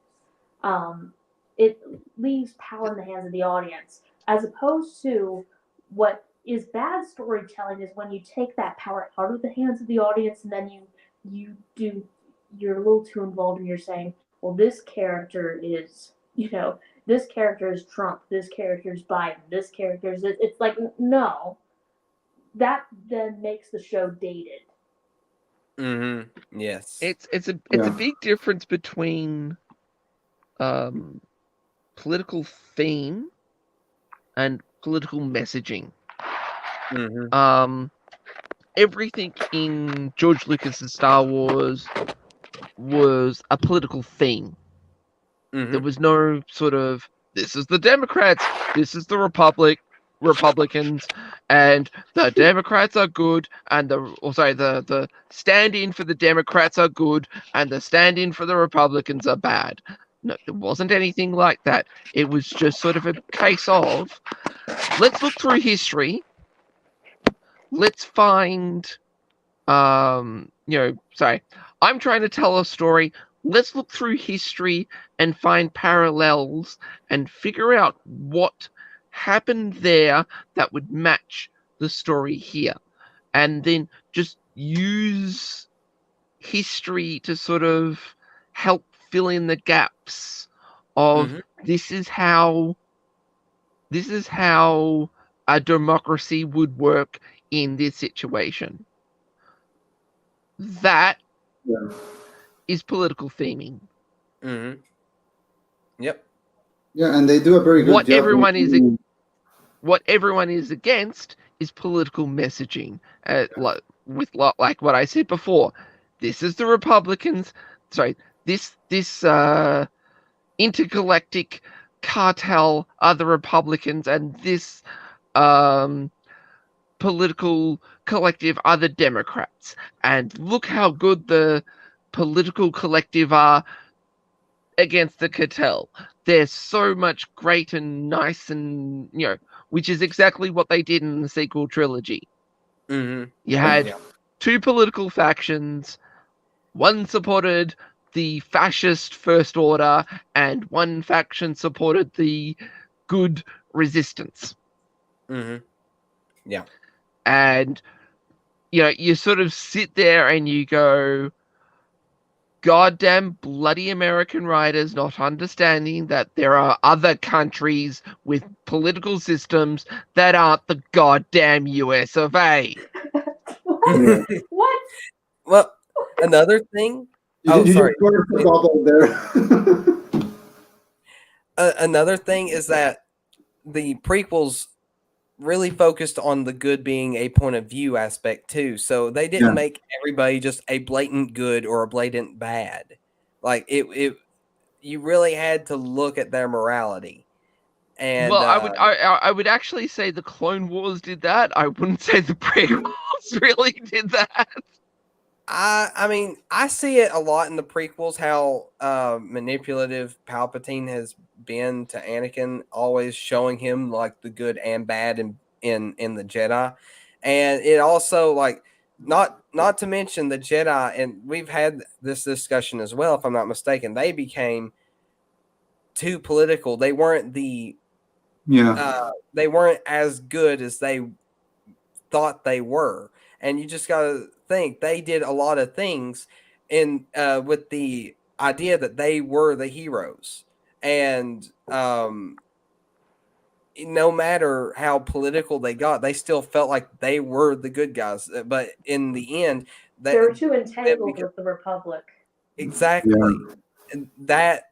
It leaves power in the hands of the audience, as opposed to what is bad storytelling is when you take that power out of the hands of the audience and then you're a little too involved and you're saying, well, this character is, this character is Trump, this character is Biden, this character is, it's like, no, that then makes the show dated. Mm-hmm. Yes. It's a big difference between political theme and political messaging. Mm-hmm. Everything in George Lucas's Star Wars was a political theme. Mm-hmm. There was no sort of, this is the Democrats, this is the Republicans, and the Democrats are good, and the stand-in for the Democrats are good, and the stand-in for the Republicans are bad. No, there wasn't anything like that. It was just sort of a case of, let's look through history. Let's find, I'm trying to tell a story. Let's look through history and find parallels and figure out what happened there that would match the story here. And then just use history to sort of help fill in the gaps of this is how a democracy would work in this situation. That is political theming. Mm-hmm. Yep. Yeah, and they do a very good What job. what everyone is against is political messaging. Like what I said before, this is the Republicans. Sorry, this intergalactic cartel are the Republicans, and this political collective are the Democrats. And look how good the political collective are against the cartel. They're so much great and nice and, which is exactly what they did in the sequel trilogy. Mm-hmm. You had two political factions. One supported the fascist First Order, and one faction supported the good resistance. Mm-hmm. Yeah. And, you sort of sit there and you go, goddamn bloody American writers not understanding that there are other countries with political systems that aren't the goddamn US of A. What? Well, another thing. You Sorry. just burst the bubble there. Another thing is that the prequels really focused on the good being a point of view aspect too. So they didn't make everybody just a blatant good or a blatant bad. Like it you really had to look at their morality. And well, I would actually say the Clone Wars did that. I wouldn't say the prequels really did that. I mean, I see it a lot in the prequels how manipulative Palpatine has been to Anakin, always showing him like the good and bad in the Jedi. And it also like not to mention the Jedi, and we've had this discussion as well, if I'm not mistaken, they became too political. They weren't they weren't as good as they thought they were. And you just got to think they did a lot of things in with the idea that they were the heroes. And no matter how political they got, they still felt like they were the good guys. But in the end, they were too entangled with the Republic. Exactly. And that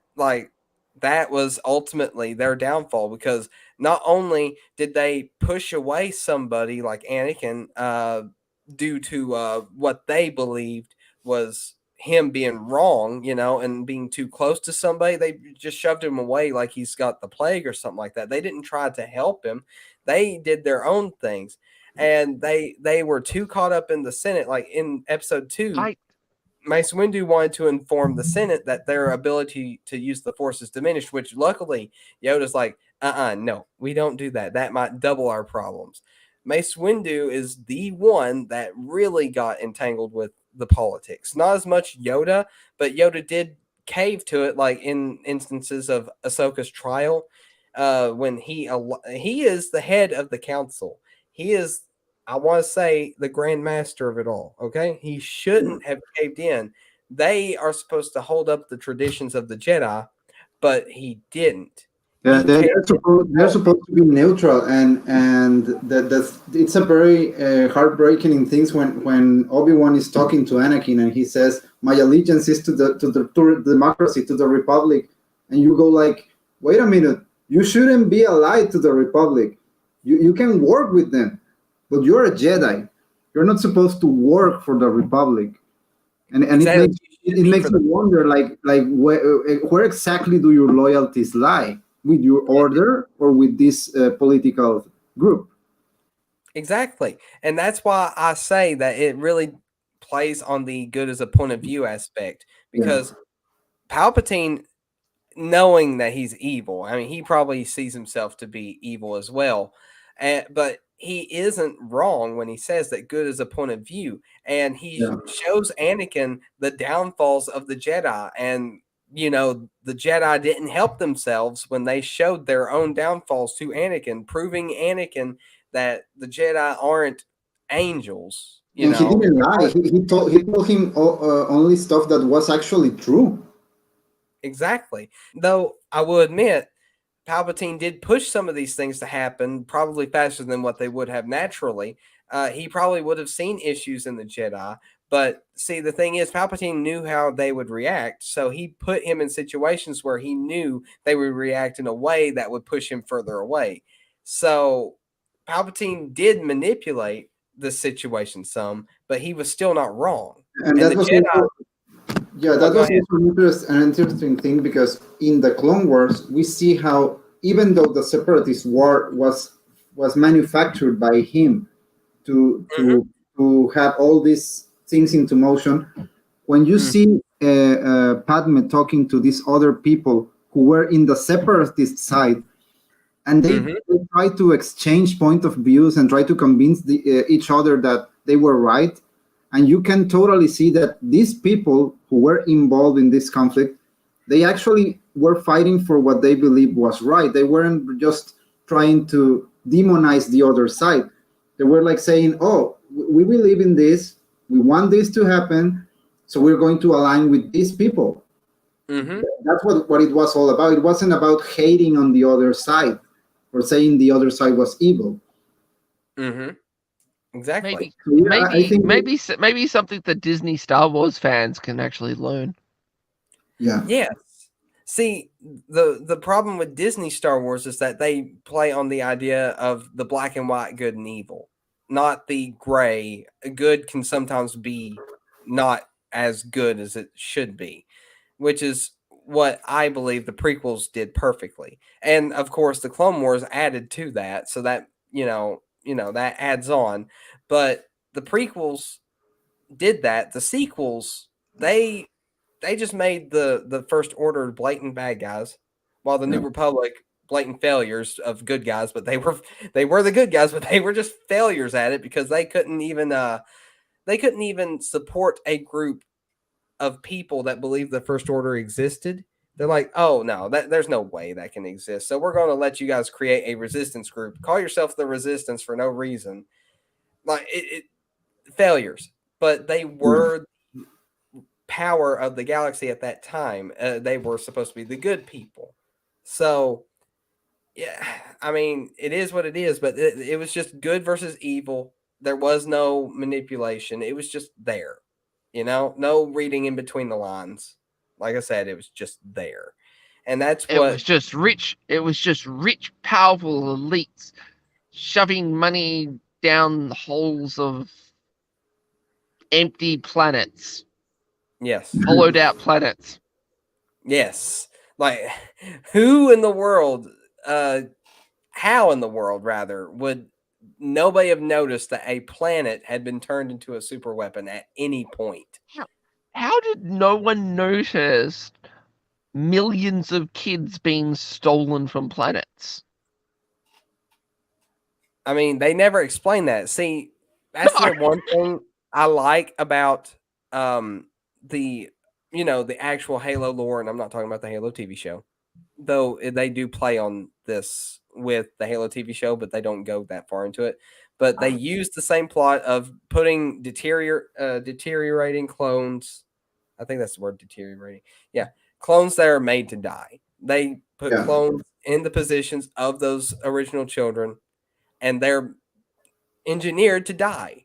was ultimately their downfall, because not only did they push away somebody like Anakin due to what they believed was him being wrong, and being too close to somebody, they just shoved him away like he's got the plague or something like that. They didn't try to help him. They did their own things, and they were too caught up in the Senate. Like in episode 2, Mace Windu wanted to inform the Senate that their ability to use the Force is diminished, which luckily Yoda's like, no, we don't do that. That might double our problems. Mace Windu is the one that really got entangled with the politics. Not as much Yoda, but Yoda did cave to it, like in instances of Ahsoka's trial, when he is the head of the council. He is, I want to say, the grand master of it all. Okay, he shouldn't have caved in. They are supposed to hold up the traditions of the Jedi, but he didn't. Yeah, they're supposed to be neutral, and that's it's a very heartbreaking things when Obi-Wan is talking to Anakin and he says, "My allegiance is to the democracy, to the Republic," and you go like, "Wait a minute, you shouldn't be allied to the Republic. You can work with them, but you're a Jedi. You're not supposed to work for the Republic." And Exactly. it makes you wonder, like where exactly do your loyalties lie? With your order or with this political group? Exactly. And that's why I say that it really plays on the good as a point of view aspect, because Palpatine, knowing that he's evil, I mean, he probably sees himself to be evil as well. But he isn't wrong when he says that good is a point of view. And he shows Anakin the downfalls of the Jedi. And, the Jedi didn't help themselves when they showed their own downfalls to Anakin, proving Anakin that the Jedi aren't angels. And he didn't lie. He told him only stuff that was actually true. Exactly. Though I will admit, Palpatine did push some of these things to happen probably faster than what they would have naturally. He probably would have seen issues in the Jedi. But see, the thing is, Palpatine knew how they would react. So he put him in situations where he knew they would react in a way that would push him further away. So Palpatine did manipulate the situation some, but he was still not wrong. And that was Jedi, that was an interesting thing, because in the Clone Wars we see how even though the Separatist war was manufactured by him to have all these things into motion, when you see Padme talking to these other people who were in the Separatist side, and they try to exchange point of views and try to convince each other that they were right. And you can totally see that these people who were involved in this conflict, they actually were fighting for what they believed was right. They weren't just trying to demonize the other side. They were like saying, "Oh, we believe in this. We want this to happen. So we're going to align with these people." That's what it was all about. It wasn't about hating on the other side or saying the other side was evil. Exactly. Maybe something that Disney Star Wars fans can actually learn. Yeah. Yes. See, the problem with Disney Star Wars is that they play on the idea of the black and white good and evil, not the gray. Good can sometimes be not as good as it should be, which is what I believe the prequels did perfectly. And of course the Clone Wars added to that, so that that adds on. But the prequels did that. The sequels, they just made the First Order blatant bad guys, while the New Republic blatant failures of good guys. But they were the good guys, but they were just failures at it because they couldn't even support a group of people that believe the First Order existed. They're like, "Oh no, there's no way that can exist. So we're going to let you guys create a resistance group. Call yourself the Resistance for no reason." Like it failures, but they were power of the galaxy at that time. They were supposed to be the good people. So, yeah, I mean, it is what it is, but it was just good versus evil. There was no manipulation. It was just there, no reading in between the lines. Like I said, it was just there. And that's what it was just rich. It was just rich, powerful elites shoving money down the holes of empty planets. Yes. Hollowed out planets. Yes. Like, who in the world how in the world, rather, would nobody have noticed that a planet had been turned into a super weapon at any point? How did no one notice millions of kids being stolen from planets? I mean, they never explain that. See, that's No. the one thing I like about the the actual Halo lore, and I'm not talking about the Halo TV show. Though they do play on this with the Halo TV show, but they don't go that far into it. But they use the same plot of putting deteriorating clones. I think that's the word, deteriorating. Yeah, clones that are made to die. They put Yeah. clones in the positions of those original children, and they're engineered to die.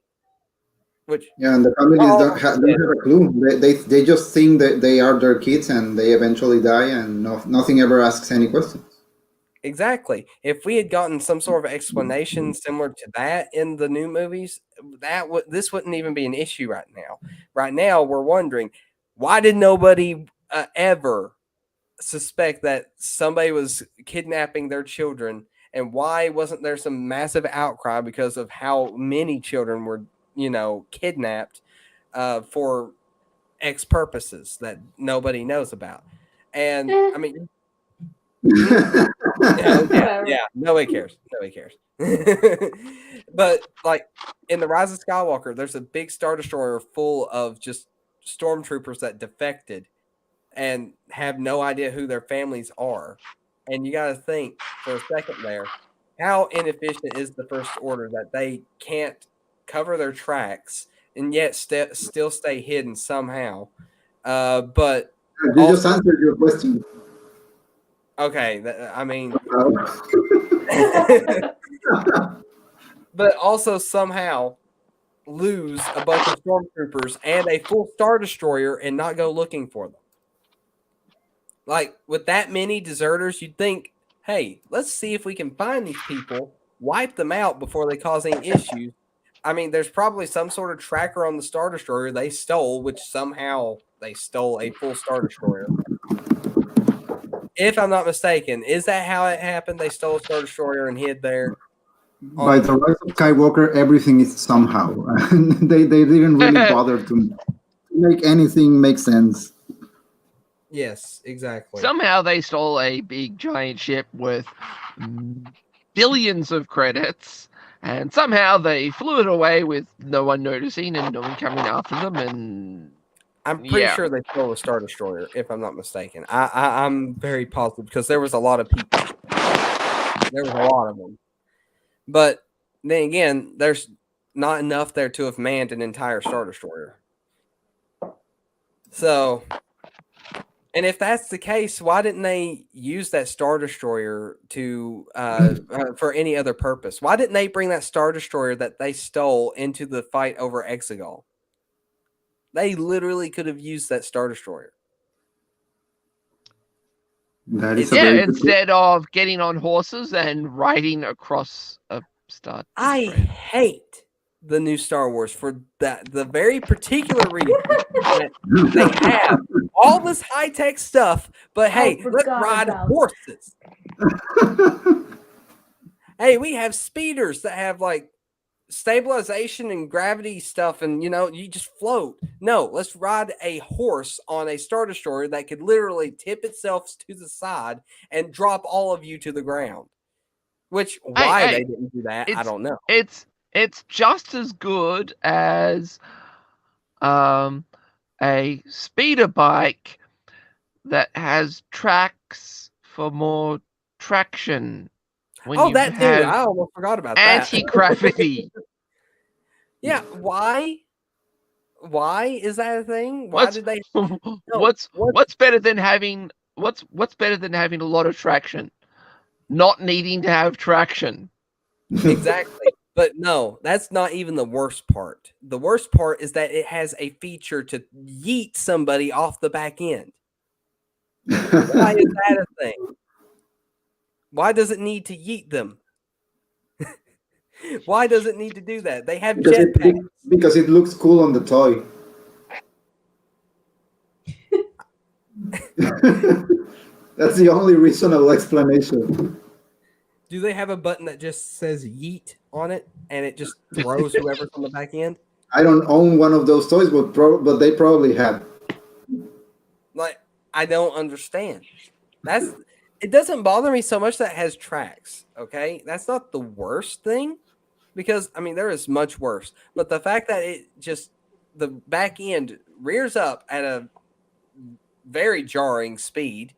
Which And the families all don't have a clue. They just think that they are their kids and they eventually die, and nothing ever asks any questions. exactly. If we had gotten some sort of explanation similar to that in the new movies, this wouldn't even be an issue right now. Right now, we're wondering, why did nobody ever suspect that somebody was kidnapping their children, and why wasn't there some massive outcry because of how many children were, kidnapped for X purposes that nobody knows about? And I mean, yeah, nobody cares. Nobody cares. But like in the Rise of Skywalker, there's a big Star Destroyer full of just stormtroopers that defected and have no idea who their families are. And you got to think for a second there, how inefficient is the First Order that they can't cover their tracks and yet still stay hidden somehow. But You just answered your question. okay, I mean, Oh. but also somehow lose a bunch of stormtroopers and a full Star Destroyer and not go looking for them. Like, with that many deserters, you'd think, hey, let's see if we can find these people, wipe them out before they cause any issues. I mean, there's probably some sort of tracker on the Star Destroyer they stole, which somehow they stole a full Star Destroyer. If I'm not mistaken, is that how it happened? They stole a Star Destroyer and hid there? By the Rise of Skywalker, everything is somehow. they didn't really bother to make anything make sense. Yes, exactly. Somehow they stole a big giant ship with billions of credits, and somehow they flew it away with no one noticing and no one coming after them. And I'm pretty sure they stole a Star Destroyer, if I'm not mistaken. I'm very positive because there was a lot of people. There was a lot of them. But then again, there's not enough there to have manned an entire Star Destroyer. So, and if that's the case, why didn't they use that Star Destroyer to for any other purpose? Why didn't they bring that Star Destroyer that they stole into the fight over Exegol? They literally could have used that Star Destroyer. That is instead of getting on horses and riding across a Star. I hate the new Star Wars for the very particular reason that they have all this high-tech stuff, but hey, let's ride horses. Hey, we have speeders that have like stabilization and gravity stuff, and you just float. No, let's ride a horse on a Star Destroyer that could literally tip itself to the side and drop all of you to the ground. Which why they didn't do that, I don't know. It's just as good as a speeder bike that has tracks for more traction. That too. I almost forgot about that. Anti-gravity. Yeah, why? Why is that a thing? Why did they? What's better than having what's better than having a lot of traction? Not needing to have traction. Exactly. But no, that's not even the worst part. The worst part is that it has a feature to yeet somebody off the back end. Why is that a thing? Why does it need to yeet them? Why does it need to do that? They have jetpacks. Because it looks cool on the toy. That's the only reasonable explanation. do they have a button that just says yeet on it and it just throws whoever's on the back end? I don't own one of those toys, but they probably have. Like, I don't understand. It doesn't bother me so much that it has tracks. Okay, that's not the worst thing, because I mean there is much worse. But the fact that the back end rears up at a very jarring speed,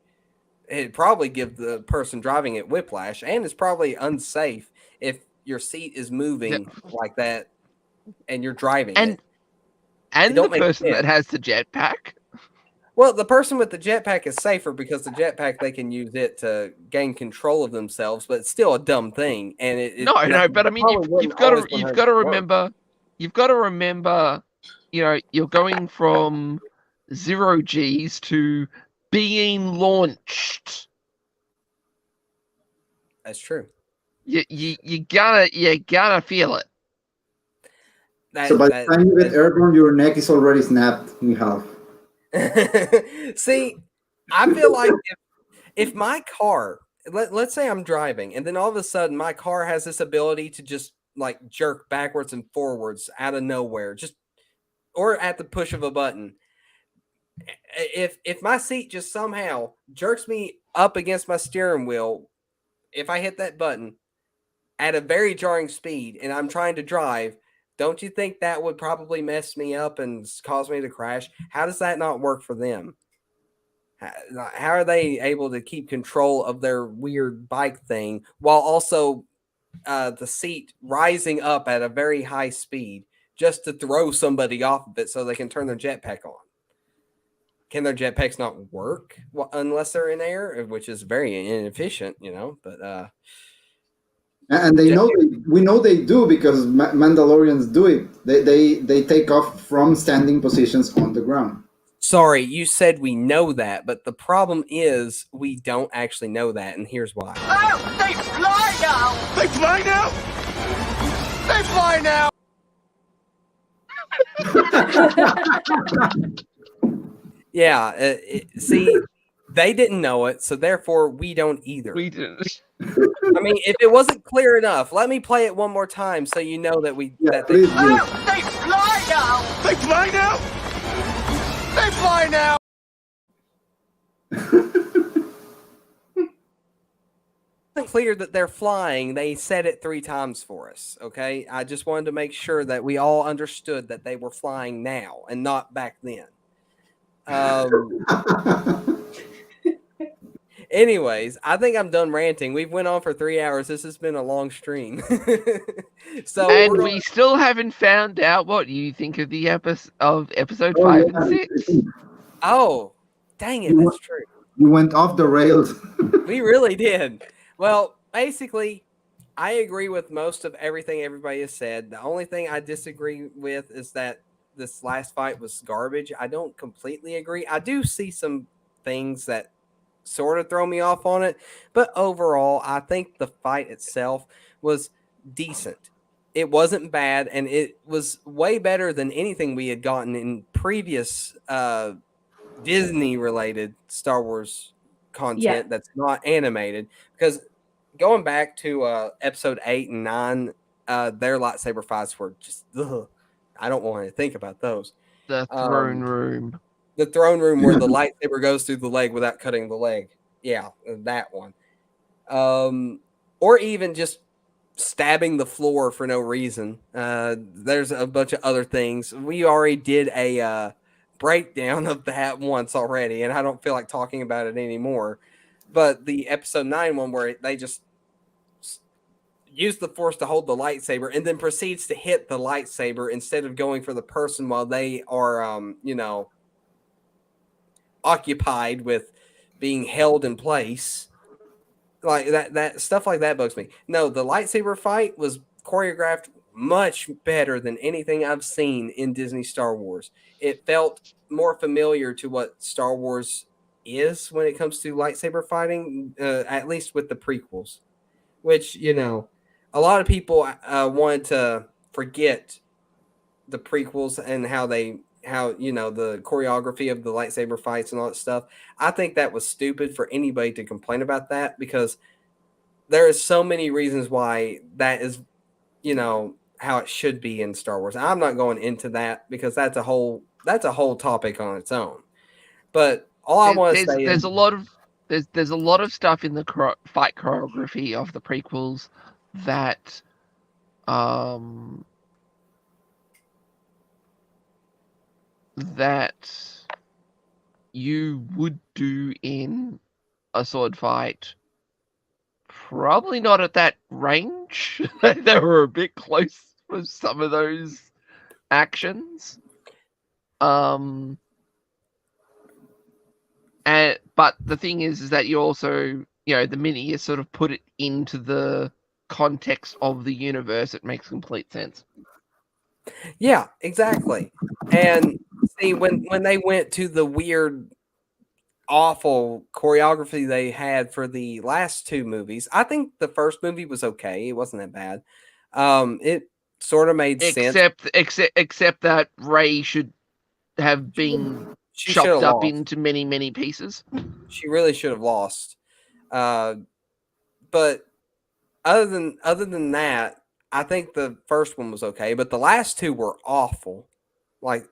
it'd probably give the person driving it whiplash, and it's probably unsafe if your seat is moving like that and you're driving it. And the person that has the jetpack. Well, the person with the jetpack is safer because the jetpack, they can use it to gain control of themselves, but it's still a dumb thing. And no, but I mean, you've got to remember, you know, you're going from 0 Gs to being launched. That's true. You gotta feel it. So by the time you get airborne, your neck is already snapped in half. See, I feel like if my car, let's say I'm driving, and then all of a sudden my car has this ability to just like jerk backwards and forwards out of nowhere, just or at the push of a button. If my seat just somehow jerks me up against my steering wheel, if I hit that button at a very jarring speed and I'm trying to drive, don't you think that would probably mess me up and cause me to crash? How does that not work for them? How are they able to keep control of their weird bike thing while also the seat rising up at a very high speed just to throw somebody off of it so they can turn their jetpack on? Can their jetpacks not work unless they're in air, which is very inefficient, you know? But and we know they do because Mandalorians do it. They take off from standing positions on the ground. Sorry, you said we know that, but the problem is we don't actually know that, and here's why. Oh, they fly now! They fly now! They fly now! Yeah, see, they didn't know it, so therefore we don't either. We didn't. I mean, if it wasn't clear enough, let me play it one more time so you know that we. Yeah, that please do. Oh, they fly now! They fly now! They fly now! It's clear that they're flying. They said it 3 times for us. Okay, I just wanted to make sure that we all understood that they were flying now and not back then. Anyways, I think I'm done ranting. We've went on for 3 hours. This has been a long stream. And we still haven't found out what you think of the episode 5 and 6. Oh, dang it, that's true. You went off the rails. We really did. Well, basically, I agree with most of everything everybody has said. The only thing I disagree with is that this last fight was garbage. I don't completely agree. I do see some things that sort of throw me off on it, but overall, I think the fight itself was decent. It wasn't bad, and it was way better than anything we had gotten in previous Disney-related Star Wars content that's not animated. Because going back to episode 8 and 9, their lightsaber fights were just, I don't want to think about those. The throne room. The throne room where the lightsaber goes through the leg without cutting the leg. Yeah, that one. Or even just stabbing the floor for no reason. There's a bunch of other things. We already did a breakdown of that once already, and I don't feel like talking about it anymore. But the episode 9 one where they just use the force to hold the lightsaber and then proceeds to hit the lightsaber instead of going for the person while they are, occupied with being held in place. Like that stuff like that bugs me. No, the lightsaber fight was choreographed much better than anything I've seen in Disney Star Wars. It felt more familiar to what Star Wars is when it comes to lightsaber fighting, at least with the prequels, which, a lot of people wanted to forget the prequels and how the choreography of the lightsaber fights and all that stuff. I think that was stupid for anybody to complain about that, because there is so many reasons why that is, how it should be in Star Wars. I'm not going into that because that's a whole topic on its own. But all I want to say is There's a lot of there's a lot of stuff in the fight choreography of the prequels that that you would do in a sword fight. Probably not at that range. They were a bit close with some of those actions. But the thing is that you also, the minute you sort of put it into the context of the universe, it makes complete sense. yeah, exactly. And see, when they went to the weird, awful choreography they had for the last two movies, I think the first movie was okay. It wasn't that bad. It sort of made sense. Except that Rey should have been She should have chopped up lost. into many, many pieces. She really should have lost. But other than that, I think the first one was okay, but the last two were awful. Like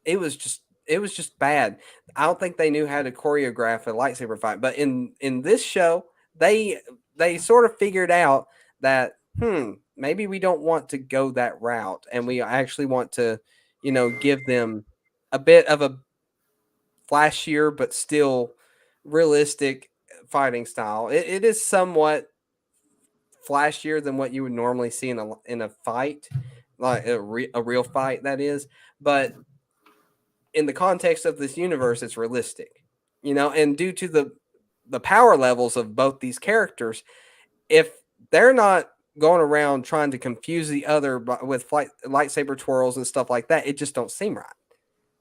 it was just bad. I don't think they knew how to choreograph a lightsaber fight. But in this show, they sort of figured out that maybe we don't want to go that route, and we actually want to, give them a bit of a flashier but still realistic fighting style. It is somewhat flashier than what you would normally see in a fight, like a real fight, that is. But in the context of this universe, it's realistic, and due to the power levels of both these characters, if they're not going around trying to confuse the other with lightsaber twirls and stuff like that, it just don't seem right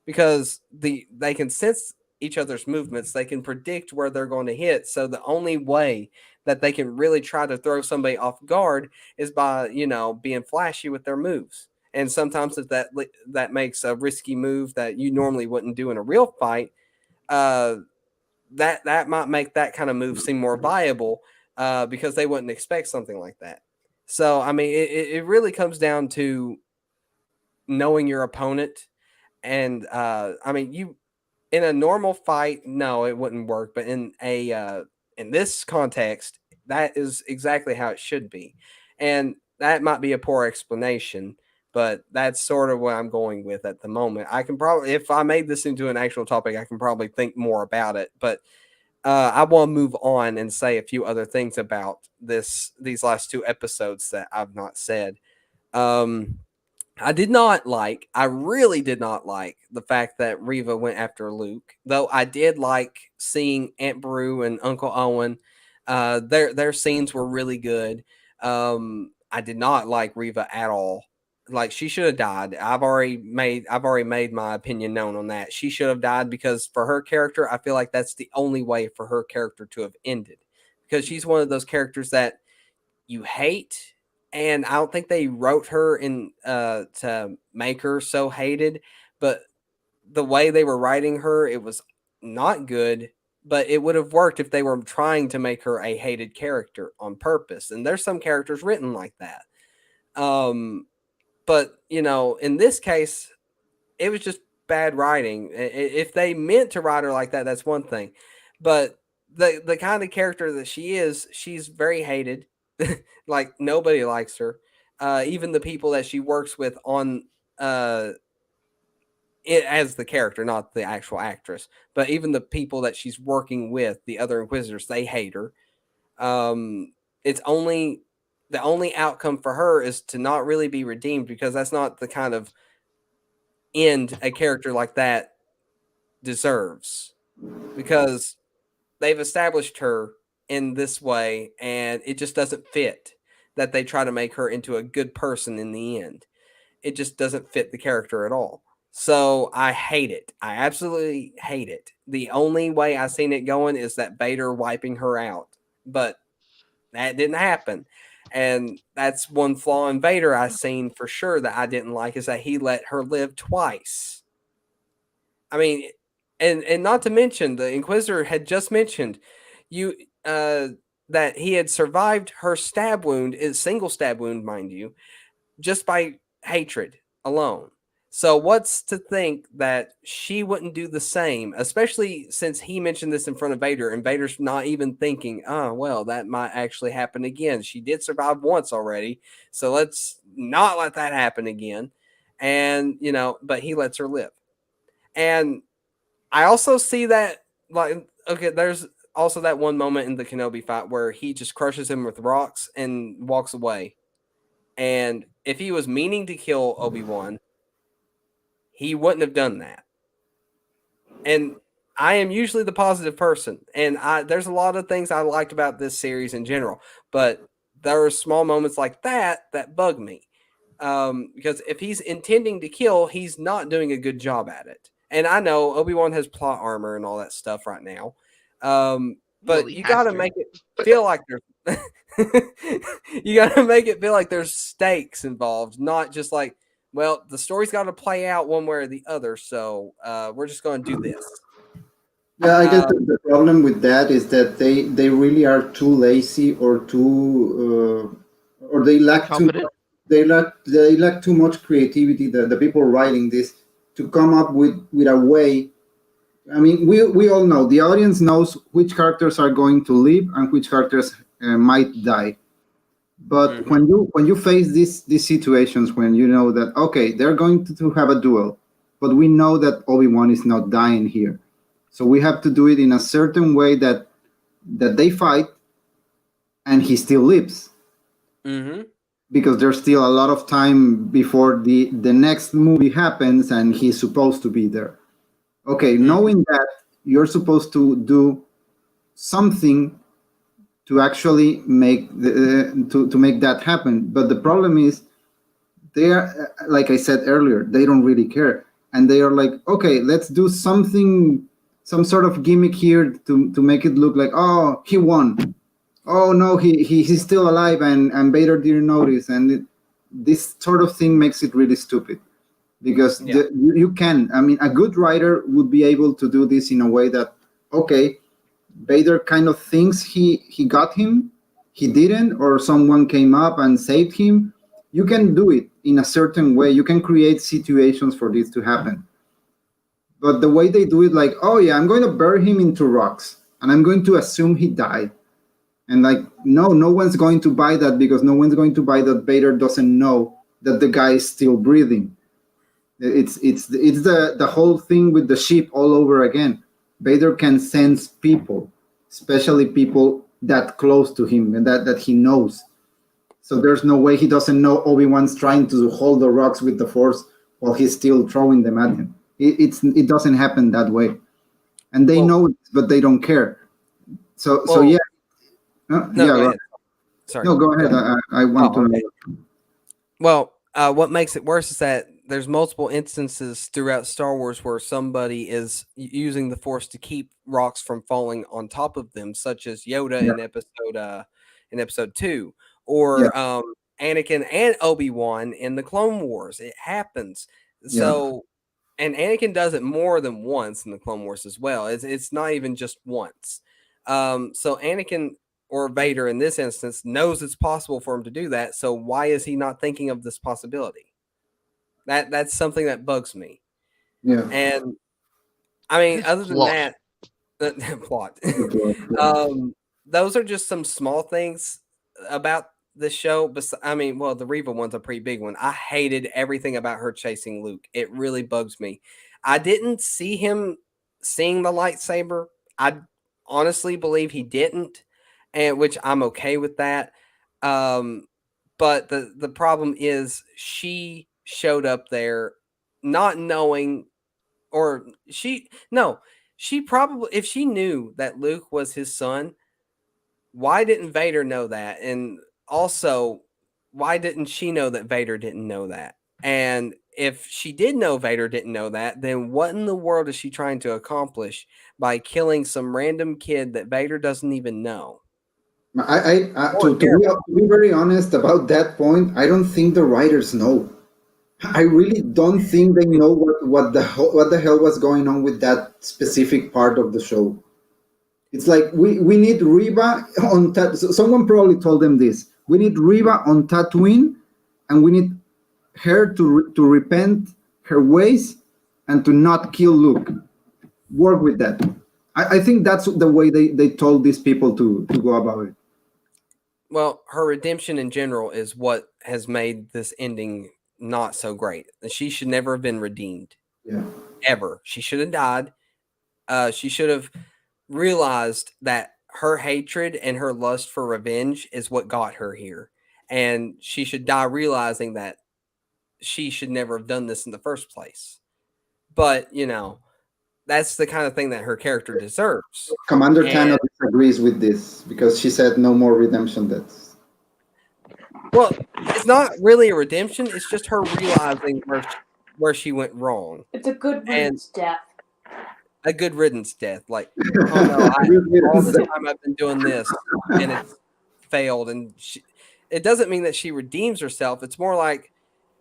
because they can sense each other's movements, they can predict where they're going to hit. So the only way that they can really try to throw somebody off guard is by being flashy with their moves. And sometimes if that makes a risky move that you normally wouldn't do in a real fight, uh, that might make that kind of move seem more viable because they wouldn't expect something like that. So I mean, it really comes down to knowing your opponent. And I mean, you in a normal fight, no, it wouldn't work. But in this context, that is exactly how it should be. And that might be a poor explanation, but that's sort of what I'm going with at the moment. I can probably, if I made this into an actual topic, I can probably think more about it. But I want to move on and say a few other things about these last two episodes that I've not said. Um, I really did not like the fact that Reva went after Luke, though I did like seeing Aunt Beru and Uncle Owen. Their scenes were really good. I did not like Reva at all. Like she should have died. I've already made my opinion known on that. She should have died because for her character, I feel like that's the only way for her character to have ended. Because she's one of those characters that you hate, and I don't think they wrote her in to make her so hated, but the way they were writing her, it was not good, but it would have worked if they were trying to make her a hated character on purpose. And there's some characters written like that. But in this case, it was just bad writing. If they meant to write her like that, that's one thing. But the kind of character that she is, she's very hated. Like nobody likes her. Even the people that she works with on as the character, not the actual actress, but even the people that she's working with, the other Inquisitors, they hate her. It's only the only outcome for her is to not really be redeemed because that's not the kind of end a character like that deserves. Because they've established her in this way and it just doesn't fit that they try to make her into a good person in the end. It just doesn't fit the character at all. So I hate it. I absolutely hate it. The only way I seen it going is that Vader wiping her out. But that didn't happen. And that's one flaw in Vader I seen for sure that I didn't like is that he let her live twice. I mean, and not to mention the Inquisitor had just mentioned you. Uh, that he had survived her stab wound, is single stab wound, mind you, just by hatred alone. So what's to think that she wouldn't do the same, especially since he mentioned this in front of Vader, and Vader's not even thinking, oh, well, that might actually happen again. She did survive once already, so let's not let that happen again. And, but he lets her live. And I also see that, like, okay, there's also that one moment in the Kenobi fight where he just crushes him with rocks and walks away. And if he was meaning to kill Obi-Wan, he wouldn't have done that. And I am usually the positive person, and there's a lot of things I liked about this series in general, but there are small moments like that bug me. Because if he's intending to kill, he's not doing a good job at it. And I know Obi-Wan has plot armor and all that stuff right now. But you got to make it feel like there's you got to make it feel like there's stakes involved, not just like, well, the story's got to play out one way or the other, so we're just going to do this. Yeah, I guess the problem with that is that they really are too lazy or too or they lack they lack too much creativity. The people writing this to come up with a way. I mean, we all know, the audience knows which characters are going to live and which characters might die. But when you face these situations, when you know that, okay, they're going to have a duel, but we know that Obi-Wan is not dying here, so we have to do it in a certain way that they fight and he still lives. Because there's still a lot of time before the next movie happens and he's supposed to be there. Okay, knowing that, you're supposed to do something to actually make to make that happen. But the problem is, they are, like I said earlier, they don't really care, and they are like, okay, let's do something, some sort of gimmick here to make it look like, oh, he won. Oh no, he's still alive, and Vader didn't notice, and this sort of thing makes it really stupid. Because you can, I mean, a good writer would be able to do this in a way that, okay, Vader kind of thinks he got him, he didn't, or someone came up and saved him. You can do it in a certain way. You can create situations for this to happen. But the way they do it, like, oh yeah, I'm going to bury him into rocks, and I'm going to assume he died. And like, no one's going to buy that, because no one's going to buy that Vader doesn't know that the guy is still breathing. It's the whole thing with the ship all over again. Vader can sense people, especially people that close to him and that he knows. So there's no way he doesn't know Obi-Wan's trying to hold the rocks with the Force while he's still throwing them at him. It doesn't happen that way, and they know it, but they don't care. So yeah. No, yeah. go ahead. Sorry. No, go ahead. I want to know. Well, what makes it worse is that there's multiple instances throughout Star Wars where somebody is using the Force to keep rocks from falling on top of them, such as Yoda in episode 2, or Anakin and Obi-Wan in the Clone Wars. It happens. So, and Anakin does it more than once in the Clone Wars as well. It's not even just once. So Anakin, or Vader in this instance, knows it's possible for him to do that. So why is he not thinking of this possibility? That's something that bugs me. Yeah. And I mean, other than that, plot. Those are just some small things about the show. But I mean, well, the Reva one's a pretty big one. I hated everything about her chasing Luke. It really bugs me. I didn't see him seeing the lightsaber. I honestly believe he didn't, and which I'm okay with that. But the problem is she showed up there not knowing, or she probably, if she knew that Luke was his son, why didn't Vader know that? And also, why didn't she know that Vader didn't know that? And if she did know Vader didn't know that, then what in the world is she trying to accomplish by killing some random kid that Vader doesn't even know? To be very honest about that point, I don't think the writers know. I really don't think they know what the hell was going on with that specific part of the show. It's like we need Reba on someone probably told them this. We need Reba on Tatooine, and we need her to repent her ways and to not kill Luke. Work with that. I think that's the way they told these people to go about it. Well, her redemption in general is what has made this ending not so great. She should never have been redeemed. Yeah. Ever. She should have died. She should have realized that her hatred and her lust for revenge is what got her here. And she should die realizing that she should never have done this in the first place. But, that's the kind of thing that her character deserves. Commander And- Tano disagrees with this because she said no more redemption deaths. Well, it's not really a redemption. It's just her realizing where she went wrong. It's a good riddance death. A good riddance death. Like, oh no, all the time I've been doing this and it's failed. And it doesn't mean that she redeems herself. It's more like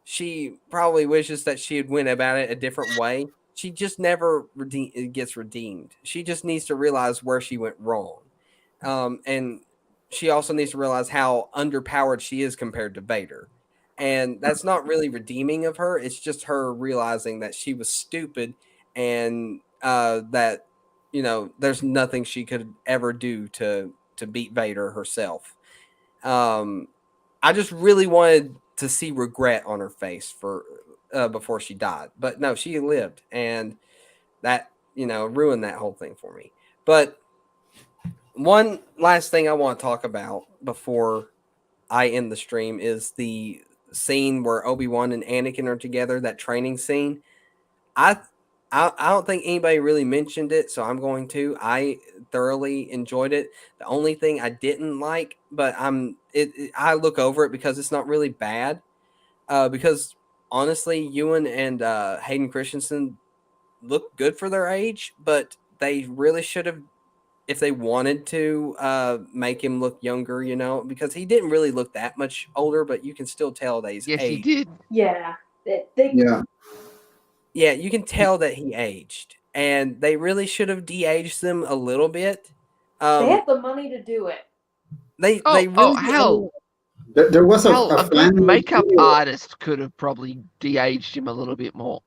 she probably wishes that she had went about it a different way. She just never gets redeemed. She just needs to realize where she went wrong. And she also needs to realize how underpowered she is compared to Vader. And that's not really redeeming of her. It's just her realizing that she was stupid and that, there's nothing she could ever do to beat Vader herself. I just really wanted to see regret on her face for before she died. But no, she lived. And that, ruined that whole thing for me. But one last thing I want to talk about before I end the stream is the scene where Obi-Wan and Anakin are together, that training scene. I don't think anybody really mentioned it, so I'm going to. I thoroughly enjoyed it. The only thing I didn't like, but I look over it because it's not really bad. Because honestly, Ewan and Hayden Christensen look good for their age, but they really should have, if they wanted to make him look younger, because he didn't really look that much older, but you can still tell that he's Yes, he aged. did. Yeah. Yeah, you can tell that he aged, and they really should have de-aged them a little bit. They had the money to do it. They really hell. There was A a good fan makeup video. artist could have probably de-aged him a little bit more.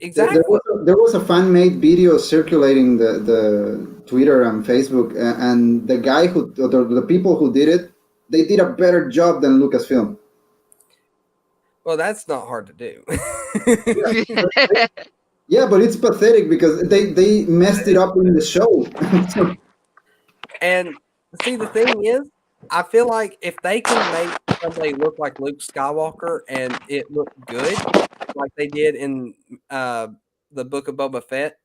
Exactly. There was a fan-made video circulating the Twitter and Facebook, and the guy the people who did it, they did a better job than Lucasfilm. Well, that's not hard to do. Yeah, but it's pathetic because they messed it up in the show. And see, the thing is, I feel like if they can make somebody look like Luke Skywalker and it looked good, like they did in the Book of Boba Fett,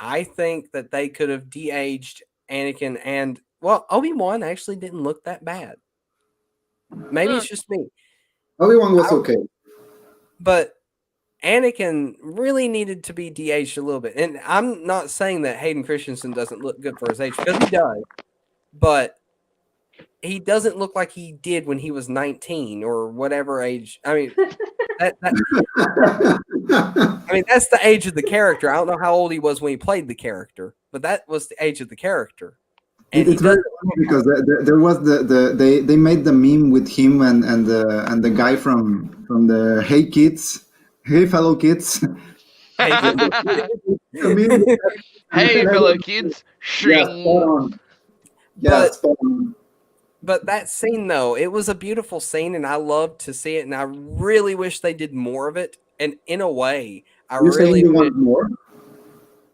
I think that they could have de-aged Anakin and, well, Obi-Wan actually didn't look that bad. Maybe it's just me. Obi-Wan was okay. But Anakin really needed to be de-aged a little bit. And I'm not saying that Hayden Christensen doesn't look good for his age, because he does. But he doesn't look like he did when he was 19 or whatever age. I mean, that's the age of the character. I don't know how old he was when he played the character, but that was the age of the character. And it's very funny because there was they made the meme with him and the guy from the Hey Kids, Hey Fellow Kids. Hey, fellow kids. Shring. Yeah, spot on. But that scene, though, it was a beautiful scene, and I loved to see it, and I really wish they did more of it. And in a way, You're saying you want more?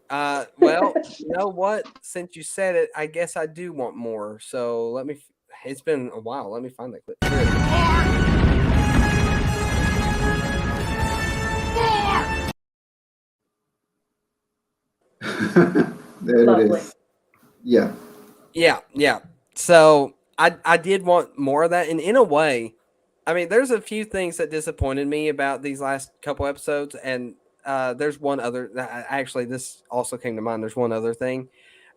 Well, you know what? Since you said it, I guess I do want more. So let me. It's been a while. Let me find that clip. Here it is. There Lovely. it is. Yeah. Yeah. So I did want more of that, and in a way, I mean, there's a few things that disappointed me about these last couple episodes, and there's one other. Actually, this also came to mind. There's one other thing,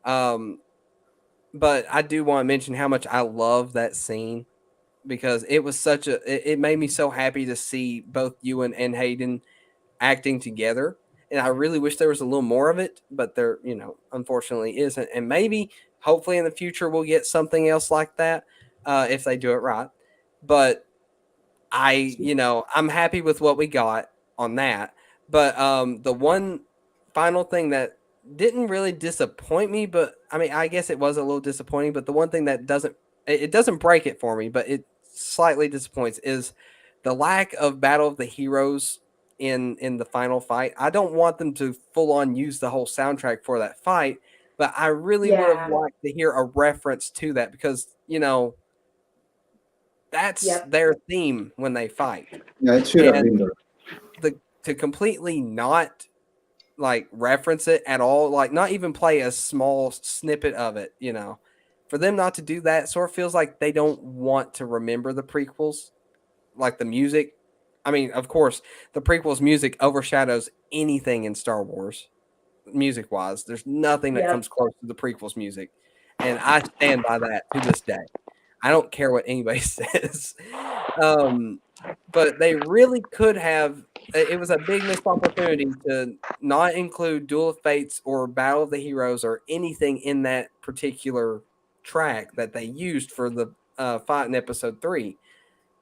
but I do want to mention how much I love that scene because it was such a. It made me so happy to see both Ewan and Hayden acting together. And I really wish there was a little more of it, but there, unfortunately isn't. And maybe, hopefully in the future we'll get something else like that if they do it right. But I'm happy with what we got on that. But the one final thing that didn't really disappoint me, but I mean, I guess it was a little disappointing. But the one thing that doesn't break it for me, but it slightly disappoints is the lack of Battle of the Heroes in the final fight. I don't want them to full on use the whole soundtrack for that fight, but I really would have Yeah. liked to hear a reference to that because that's Yep. their theme when they fight. Yeah, it should have And been there. to completely not like reference it at all, like not even play a small snippet of it, for them not to do that sort of feels like they don't want to remember the prequels, like the music. I mean, of course, the prequels music overshadows anything in Star Wars music wise. There's nothing that Yep. comes close to the prequels music. And I stand by that to this day. I don't care what anybody says. But they really could have. It was a big missed opportunity to not include Duel of Fates or Battle of the Heroes or anything in that particular track that they used for the fight in episode 3.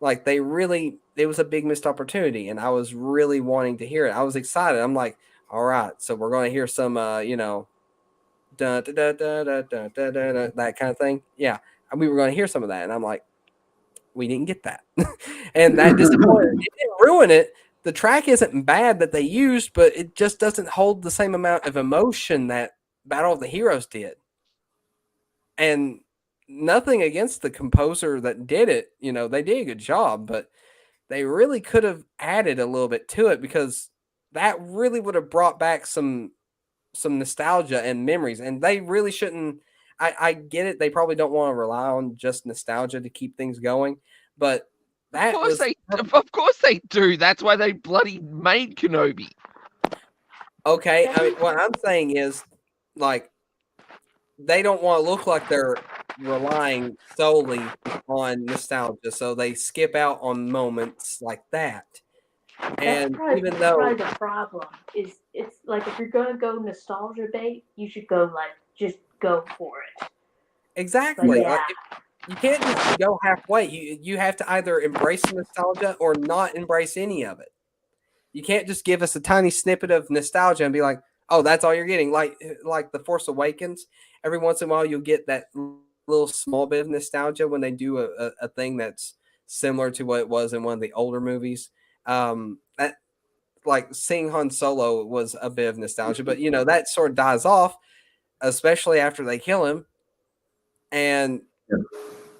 Like it was a big missed opportunity, and I was really wanting to hear it. I was excited. I'm like, all right, so we're going to hear some, da, da, da, da, da, da, da, da, that kind of thing. Yeah, and we were going to hear some of that, and I'm like, we didn't get that, and that disappointed. It didn't ruin it. The track isn't bad that they used, but it just doesn't hold the same amount of emotion that Battle of the Heroes did. And nothing against the composer that did it, they did a good job, but they really could have added a little bit to it because that really would have brought back some nostalgia and memories. And they really shouldn't. I get it. They probably don't want to rely on just nostalgia to keep things going, but that was Of course they do. That's why they bloody made Kenobi. okay. I mean, what I'm saying is, like, they don't want to look like they're relying solely on nostalgia, so they skip out on moments like that. And even though probably the problem is, it's like if you're gonna go nostalgia bait, you should go like just go for it. exactly, Yeah. like you can't just go halfway. You have to either embrace the nostalgia or not embrace any of it. You can't just give us a tiny snippet of nostalgia and be like, "Oh, that's all you're getting." Like the Force Awakens, every once in a while you'll get that little small bit of nostalgia when they do a thing that's similar to what it was in one of the older movies. That like seeing Han Solo was a bit of nostalgia, but that sort of dies off, especially after they kill him. And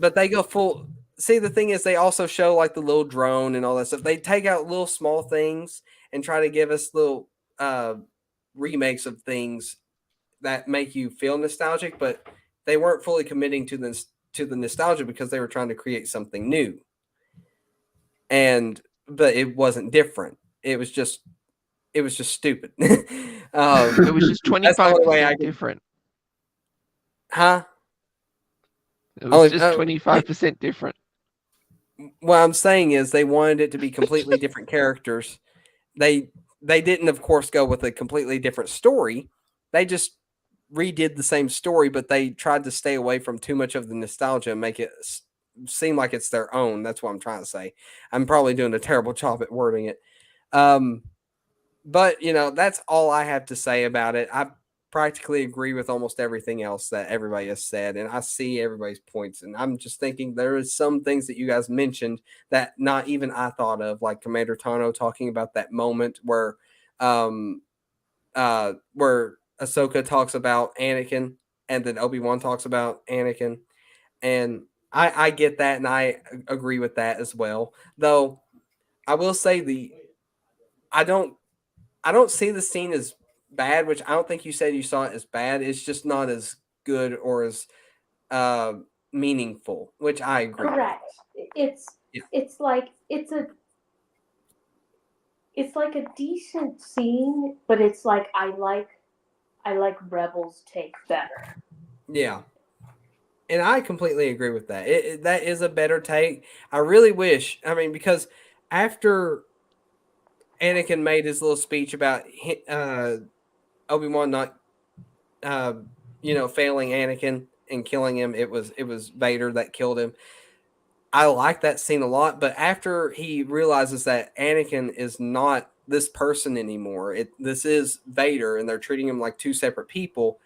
but they go full. See, the thing is, they also show like the little drone and all that stuff. They take out little small things and try to give us little remakes of things that make you feel nostalgic, but they weren't fully committing to the nostalgia because they were trying to create something new. But it wasn't different. It was just stupid. It was just 25% different. Huh? It was just 25% different. What I'm saying is they wanted it to be completely different characters. They didn't, of course, go with a completely different story. They just redid the same story, but they tried to stay away from too much of the nostalgia and make it seem like it's their own. That's what I'm trying to say. I'm probably doing a terrible job at wording it. But that's all I have to say about it. I practically agree with almost everything else that everybody has said, and I see everybody's points. And I'm just thinking there is some things that you guys mentioned that not even I thought of, like Commander Tano talking about that moment where Ahsoka talks about Anakin, and then Obi-Wan talks about Anakin, and I get that, and I agree with that as well. Though I will say I don't see the scene as bad, which I don't think you said you saw it as bad. It's just not as good or as meaningful, which I agree. Correct. It's like a decent scene, but it's like I like Rebels take better. Yeah. And I completely agree with that. That is a better take. I really wish, because after Anakin made his little speech about Obi-Wan not, failing Anakin and killing him. It was Vader that killed him. I like that scene a lot, but after he realizes that Anakin is not this person anymore, this is Vader, and they're treating him like two separate people.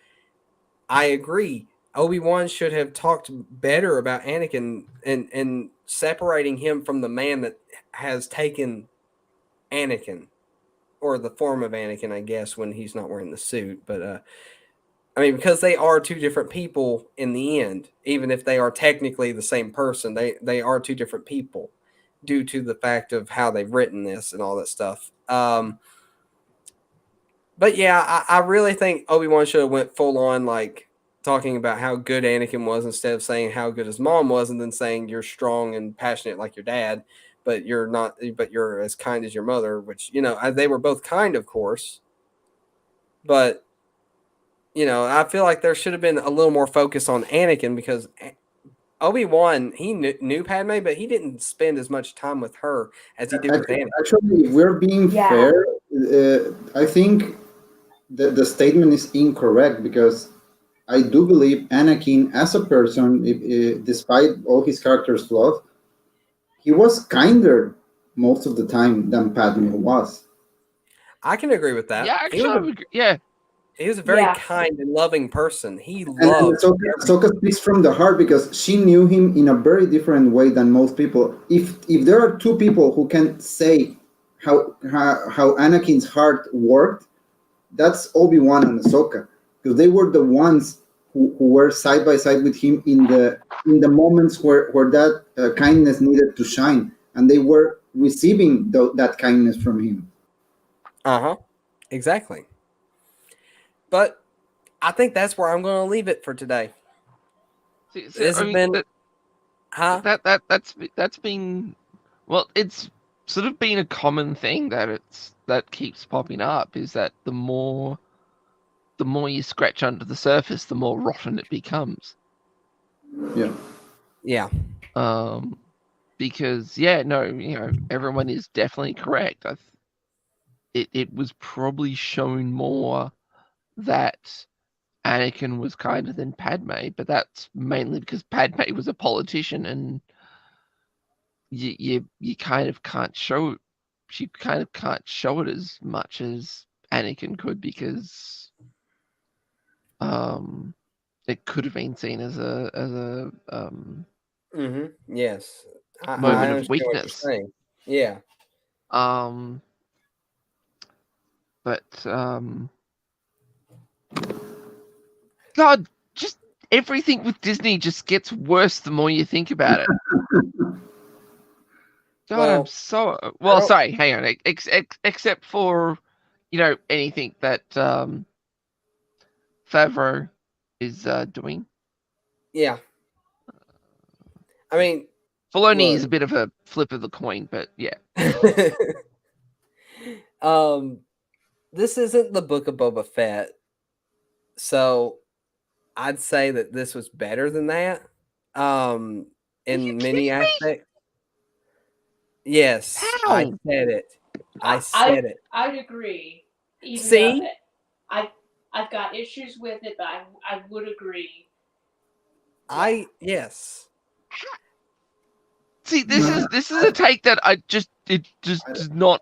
I agree. Obi-Wan should have talked better about Anakin and separating him from the man that has taken Anakin, or the form of Anakin, I guess, when he's not wearing the suit. But I mean, because they are two different people in the end, even if they are technically the same person, they are two different people due to the fact of how they've written this and all that stuff. But yeah, I really think Obi-Wan should have went full on, like, talking about how good Anakin was instead of saying how good his mom was, and then saying you're strong and passionate like your dad, but you're not, but you're as kind as your mother, which, you know, they were both kind, of course. But, you know, I feel like there should have been a little more focus on Anakin, because Obi-Wan, he knew Padme, but he didn't spend as much time with her as he did with Anakin. Actually, if we're being Yeah. fair, I think the statement is incorrect, because I do believe Anakin as a person, despite all his character's flaws, he was kinder most of the time than Padme was. I can agree with that. Yeah, actually, He was a very Yeah. kind and loving person. He And loved. Ahsoka speaks from the heart, because she knew him in a very different way than most people. If there are two people who can say how Anakin's heart worked, that's Obi-Wan and Ahsoka, because they were the ones who were side by side with him in the moments where that kindness needed to shine, and they were receiving that kindness from him. Exactly. But I think that's where I'm going to leave it for today. This has been, that's been, well, it's sort of been a common thing that keeps popping up, is that the more you scratch under the surface, the more rotten it becomes. Yeah. Because everyone is definitely correct. It was probably shown more that Anakin was kinder than Padme, but that's mainly because Padme was a politician, and you kind of can't show it. She kind of can't show it as much as Anakin could, because it could have been seen as a Yes. I moment of understand what you're weakness. saying. Yeah. But God, just everything with Disney just gets worse the more you think about it. God, Well, I'm so don't- sorry. Hang on, except for anything that Favreau is doing. Yeah. I mean, Filoni look. is a bit of a flip of the coin, but yeah. This isn't the Book of Boba Fett, so I'd say that this was better than that. In many aspects. Yes, How? I said it. I said it. I'd agree. Even See? though I've got issues with it, but I would agree. Yes. See, this is a take that it just does not.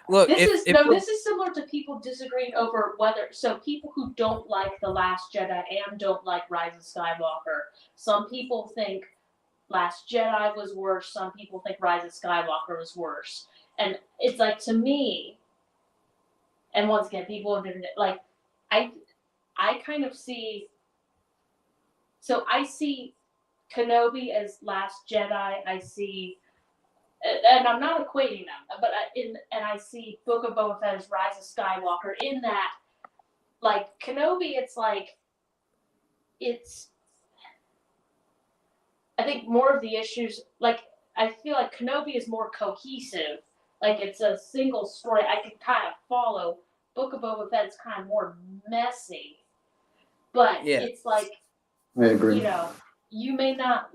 Look, This is similar to people disagreeing over whether. So people who don't like The Last Jedi and don't like Rise of Skywalker. Some people think Last Jedi was worse. Some people think Rise of Skywalker was worse. And it's like, to me, and once again, people have been like, I kind of see. So I see Kenobi as Last Jedi. I see. And I'm not equating them, but I see Book of Boba Fett as Rise of Skywalker, in that, like, Kenobi, it's like, I think more of the issues, like, I feel like Kenobi is more cohesive, like, it's a single story I can kind of follow. Book of Boba Fett's kind of more messy, but it's like, I agree. You may not,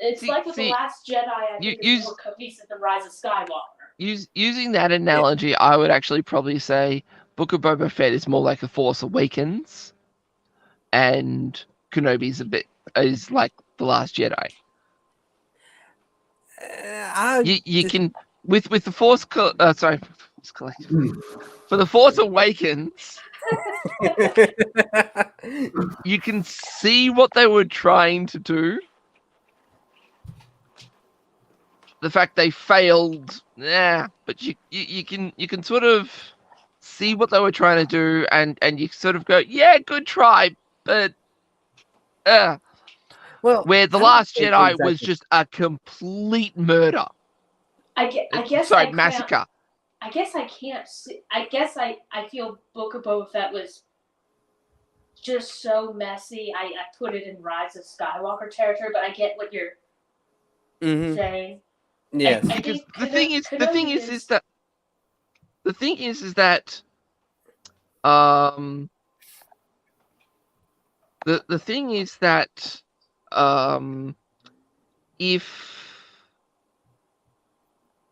it's like with The Last Jedi, I think it's more cohesive than Rise of Skywalker. Using that analogy, I would actually probably say Book of Boba Fett is more like a Force Awakens, and Kenobi's is like the Last Jedi. You can with the Force Force Collective. For the Force Awakens, you can see what they were trying to do. The fact they failed, but you can sort of see what they were trying to do, and you sort of go, yeah, good try, but well, where the I don't Last think Jedi exactly- was just a complete murder. Massacre. I guess I can't see. I guess I feel Book of Boba Fett was just so messy. I put it in Rise of Skywalker territory, but I get what you're saying. Yes. Because the thing is that if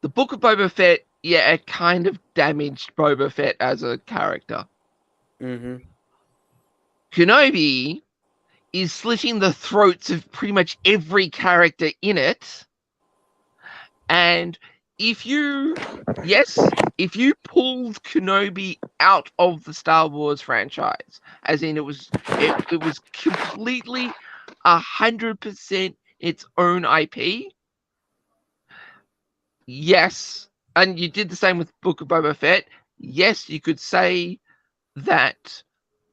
the Book of Boba Fett, it kind of damaged Boba Fett as a character. Mm-hmm. Kenobi is slitting the throats of pretty much every character in it. And if you pulled Kenobi out of the Star Wars franchise, as in it was completely 100% its own IP, yes, and you did the same with Book of Boba Fett, yes, you could say that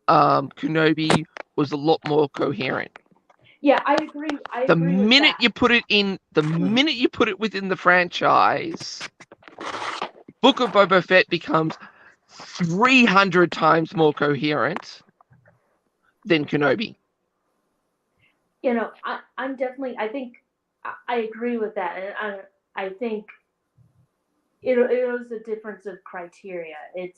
Kenobi was a lot more coherent. Yeah, I agree. The minute you put it within the franchise, Book of Boba Fett becomes 300 times more coherent than Kenobi. I'm definitely. I think I agree with that, and I think it was a difference of criteria. I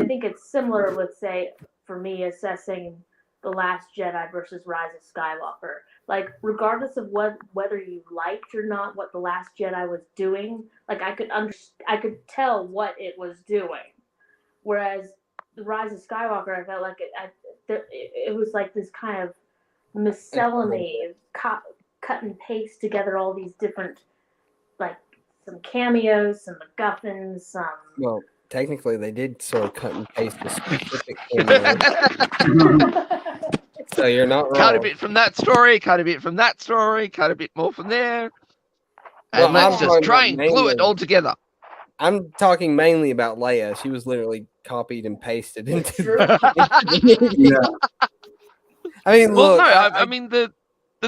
think it's similar. Let's say for me assessing The Last Jedi versus Rise of Skywalker. Like, regardless of whether you liked or not what The Last Jedi was doing, like I could tell what it was doing. Whereas The Rise of Skywalker, I felt like it was like this kind of miscellany, cut and paste together all these different, like some cameos, some MacGuffins, some. Well, technically, they did sort of cut and paste a specific cameo. So you're not wrong. Cut a bit from that story, cut a bit from that story, cut a bit more from there. And Well, let's just try and glue it all together. I'm talking mainly about Leia. She was literally copied and pasted into. Yeah. I mean, look. I mean the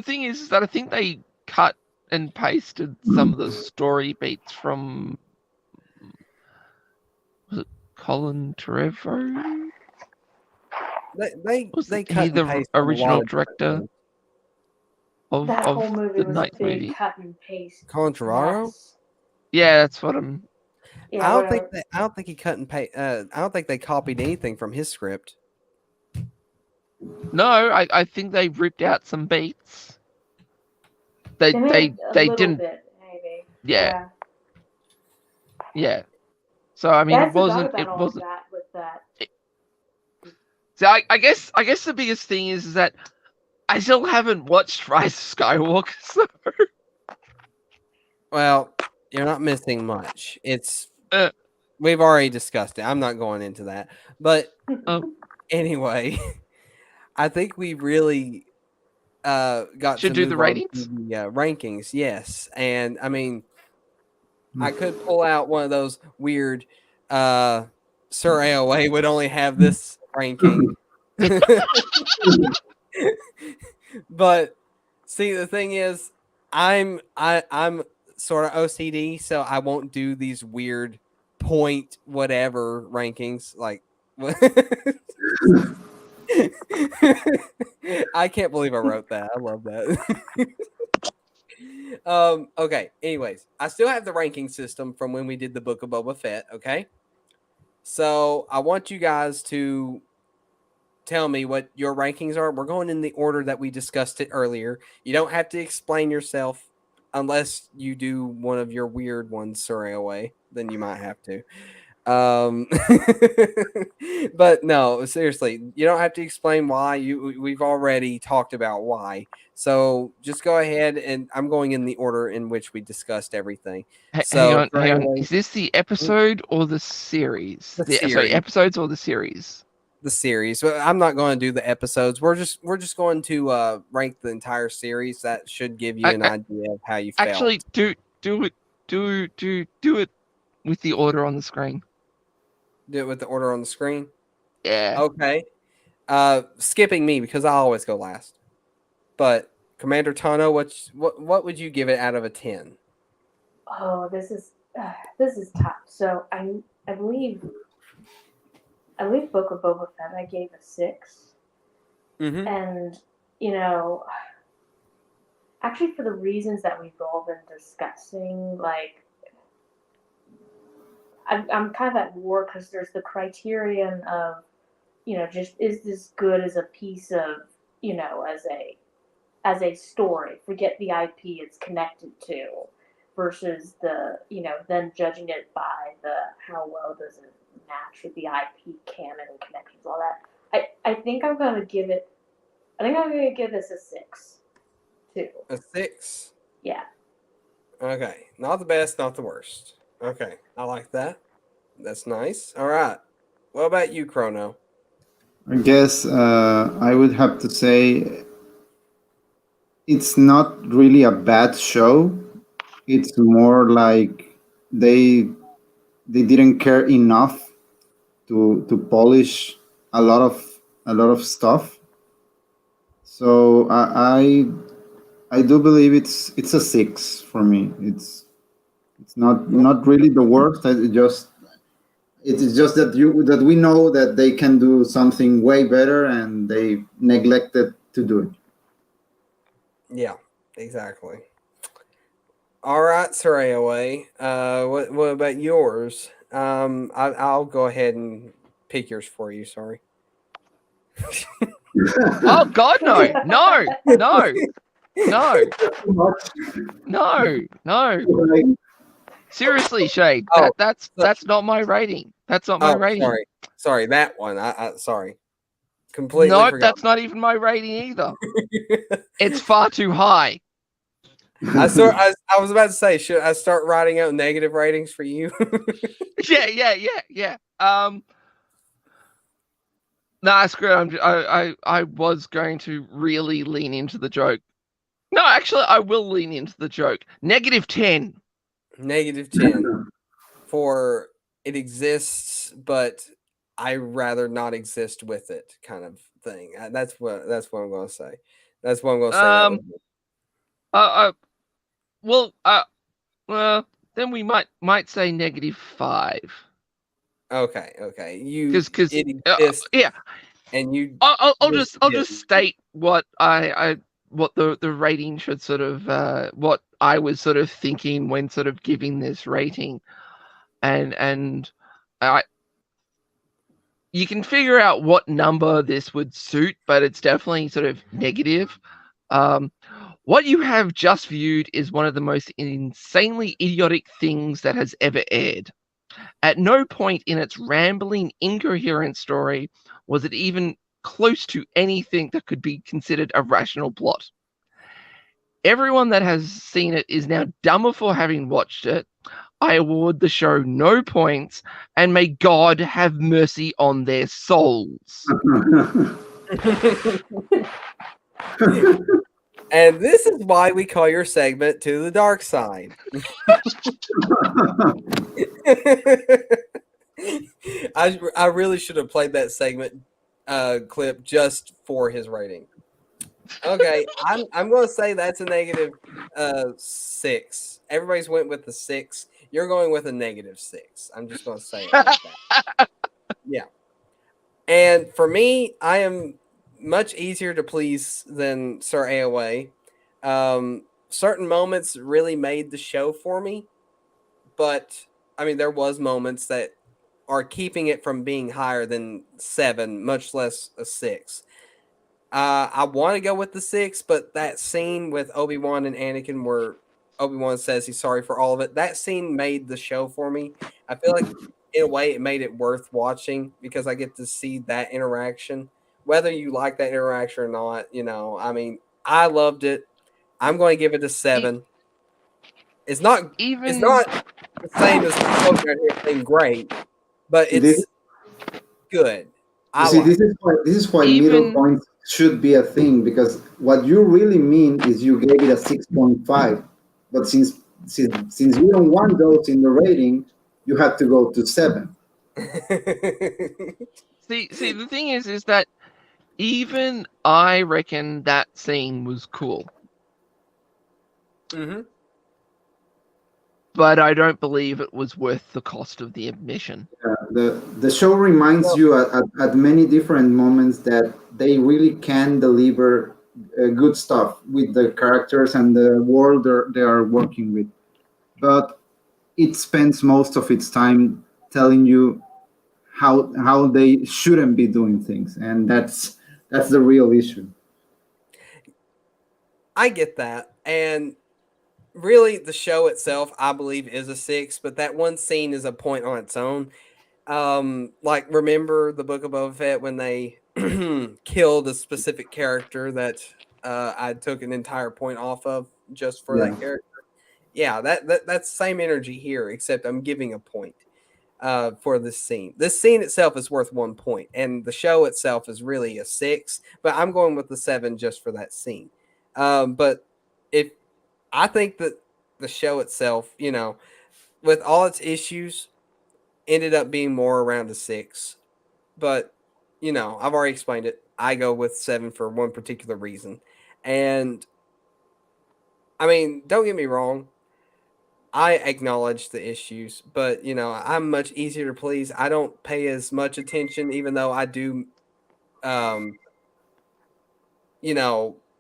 thing is that I think they cut and pasted some of the story beats from, was it Colin Trevorrow? They cut he and the pasted a original lot of director of That whole movie the was ninth a big movie? cut and paste. Colin Trevorrow? mess. Yeah, that's what I'm. Yeah, I whatever. don't think he cut and paste. I don't think they copied anything from his script. No, I think they ripped out some beats. They made a little didn't. bit, maybe. Yeah. So I mean, Yeah, I it wasn't. forgot It about all wasn't. that with that. So I guess the biggest thing is that I still haven't watched Rise of Skywalker. So. Well, you're not missing much. It's Uh. We've already discussed it. I'm not going into that. But anyway, I think we really got Should to do the move on ratings? to the rankings. Yes, and I mean, I could pull out one of those weird. Sir AOA would only have this ranking. But see, the thing is, I'm sort of OCD, so I won't do these weird point whatever rankings. Like, I can't believe I wrote that. I love that. Okay. Anyways, I still have the ranking system from when we did the Book of Boba Fett. Okay. So I want you guys to tell me what your rankings are. We're going in the order that we discussed it earlier. You don't have to explain yourself unless you do one of your weird ones, Surrey away. Then you might have to. But no, seriously, you don't have to explain why. We've already talked about why. So just go ahead, and I'm going in the order in which we discussed everything. Hang So on, for hang on. anyway, Is this the episode or the series? The Sorry, series. episodes or the series? the series. But I'm not going to do the episodes. We're just going to rank the entire series. That should give you an idea of how you felt. Actually, do it with the order on the screen. Do it with the order on the screen. Yeah. Okay. Skipping me because I always go last. But Commander Tano, what would you give it out of a 10? Oh, this is tough. So I believe Book of Boba Fett I gave a 6, Mm-hmm. and actually for the reasons that we've all been discussing, like I'm kind of at war because there's the criterion of just is this good as a piece of as a story. Forget the IP it's connected to, versus the then judging it by the how well does it match with the IP canon and connections, all that. I think I'm gonna give it. I think I'm gonna give this a 6, too. A 6. Yeah. Okay, not the best, not the worst. Okay, I like that. That's nice. All right. What about you, Chrono? I guess I would have to say it's not really a bad show. It's more like they didn't care enough to polish a lot of stuff. So I do believe it's a 6 for me. It's not really the worst. It's just that we know that they can do something way better, and they neglected to do it. Yeah, exactly. All right, Saray. What about yours? I'll go ahead and pick yours for you. Sorry. Oh God, no, no, no, no, no. Seriously, Shade. Oh, That's not my rating. That's not my rating. Sorry, that one. I sorry. Completely No, forgot. that's not even my rating either. It's far too high. I was about to say, should I start writing out negative ratings for you? Yeah. Nah, screw it. I was going to really lean into the joke. No, actually, I will lean into the joke. -10. -10 for it exists, but I rather not exist with it, kind of thing. That's what I'm going to say. That's what I'm going to say. That was it. Well, then we might say -5. Okay. Because it exists, yeah, and you. I'll just state what what the rating should sort of what I was sort of thinking when sort of giving this rating, and you can figure out what number this would suit, but it's definitely sort of negative. What you have just viewed is one of the most insanely idiotic things that has ever aired. At no point in its rambling, incoherent story was it even close to anything that could be considered a rational plot. Everyone that has seen it is now dumber for having watched it. I award the show no points, and may God have mercy on their souls. And this is why we call your segment "To the Dark Side." I really should have played that segment clip just for his rating. Okay, I'm going to say that's a -6. Everybody's went with the 6. You're going with a -6. I'm just going to say it like that. Yeah. And for me, I am much easier to please than Sir AOA. Certain moments really made the show for me, but I mean, there was moments that are keeping it from being higher than 7, much less a 6. I want to go with the 6, but that scene with Obi-Wan and Anakin where Obi-Wan says he's sorry for all of it, that scene made the show for me. I feel like in a way, it made it worth watching because I get to see that interaction. Whether you like that interaction or not, I mean, I loved it. I'm going to give it a 7. It's not. It's Even not the same as Kobe out here saying great, but This, it's good. you I see, like. this is why middle even points should be a thing, because what you really mean is you gave it a 6.5, but since you don't want those in the rating, you had to go to 7. see the thing is that even I reckon that scene was cool, hmm but I don't believe it was worth the cost of the admission. The show reminds you at many different moments that they really can deliver good stuff with the characters and the world they are working with, but it spends most of its time telling you how they shouldn't be doing things, and that's the real issue. I get that, and really, the show itself, I believe, is a 6. But that one scene is a point on its own. Like remember the Book of Boba Fett when they killed a specific character that I took an entire point off of just for Yeah. that character. Yeah, that's the same energy here, except I'm giving a point for this scene. This scene itself is worth 1 point, and the show itself is really a 6. But I'm going with the 7 just for that scene. But if I think that the show itself, with all its issues, ended up being more around a 6. But I've already explained it. I go with 7 for one particular reason, and I mean, don't get me wrong. I acknowledge the issues, but I'm much easier to please. I don't pay as much attention, even though I do, um,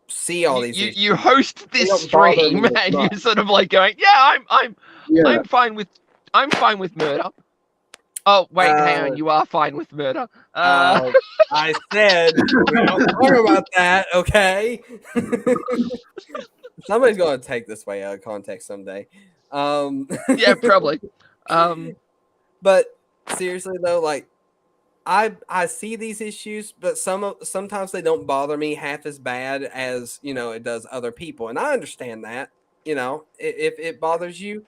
see all these issues. You host They this don't bother stream me as and much. you're sort of like going, yeah, Yeah. I'm fine with murder. Oh wait, hang on, Uh, you are fine with murder. Uh, I said we don't talk about that, okay? Somebody's gonna take this way out of context someday. yeah, probably. Um, But seriously though, like I see these issues, but sometimes they don't bother me half as bad as it does other people, and I understand that. If it bothers you,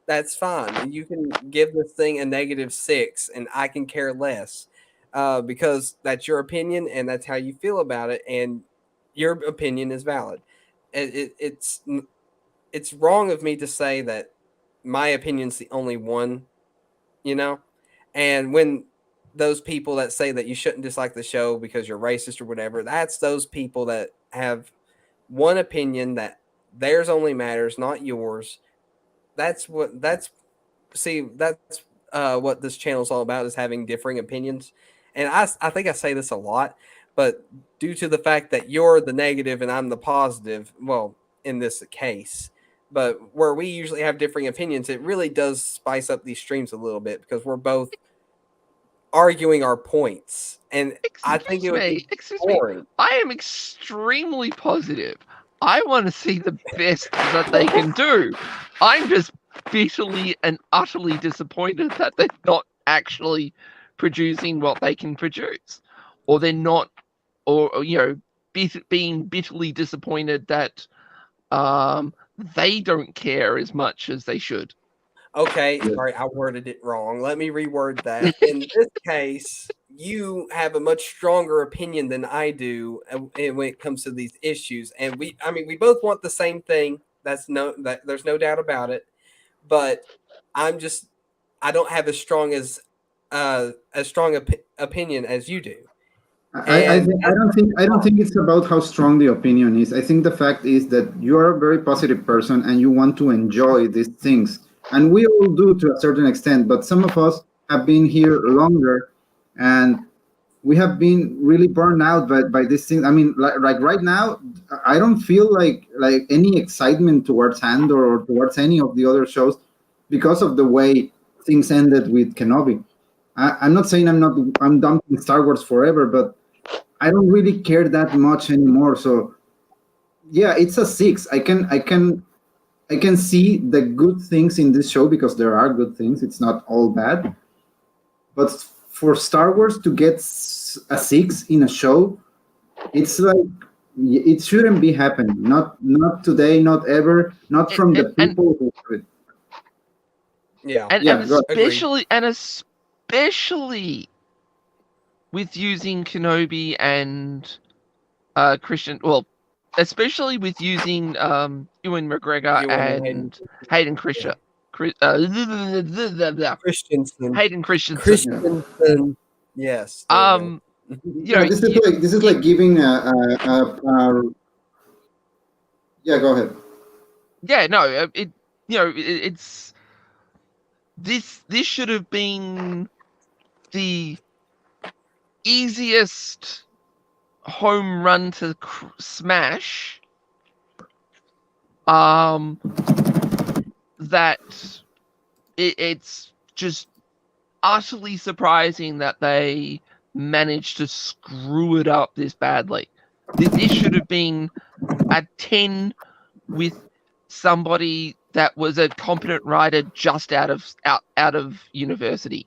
that's fine. You can give this thing a -6, and I can care less because that's your opinion and that's how you feel about it, and your opinion is valid. It's wrong of me to say that my opinion's the only one, you know. And when those people that say that you shouldn't dislike the show because you're racist or whatever, that's those people that have one opinion that theirs only matters, not yours. That's what this channel is all about, is having differing opinions. And I think I say this a lot, but due to the fact that you're the negative and I'm the positive, well, in this case, but where we usually have differing opinions, it really does spice up these streams a little bit because we're both arguing our points, and I think it would be excuse me. boring. I am extremely positive. I want to see the best that they can do. I'm just bitterly and utterly disappointed that they're not actually producing what they can produce, or they're not, or being bitterly disappointed that they don't care as much as they should. Okay, sorry, I worded it wrong. Let me reword that. In this case, you have a much stronger opinion than I do when it comes to these issues, and I mean, we both want the same thing. That there's no doubt about it. But I don't have as strong opinion as you do. And I don't think it's about how strong the opinion is. I think the fact is that you are a very positive person and you want to enjoy these things, and we all do to a certain extent. But some of us have been here longer, and we have been really burned out by these things. I mean, like right now, I don't feel like any excitement towards Andor or towards any of the other shows because of the way things ended with Kenobi. I'm not saying I'm dumping Star Wars forever, but I don't really care that much anymore. So yeah, it's a 6. I can see the good things in this show because there are good things. It's not all bad, But for Star Wars to get a 6 in a show, it's like it shouldn't be happening. Not today, not ever, not from the people who do it. Yeah. And go especially with using Kenobi and Christian, well, especially with using Ewan McGregor Ewan and Hayden Christensen. Christensen. Hayden Christensen. Christensen. Yes. You know, this is like giving yeah, go ahead. Yeah, no, it's this should have been the easiest home run to smash. That it's just utterly surprising that they managed to screw it up this badly. This should have been a 10 with somebody that was a competent writer just out of university.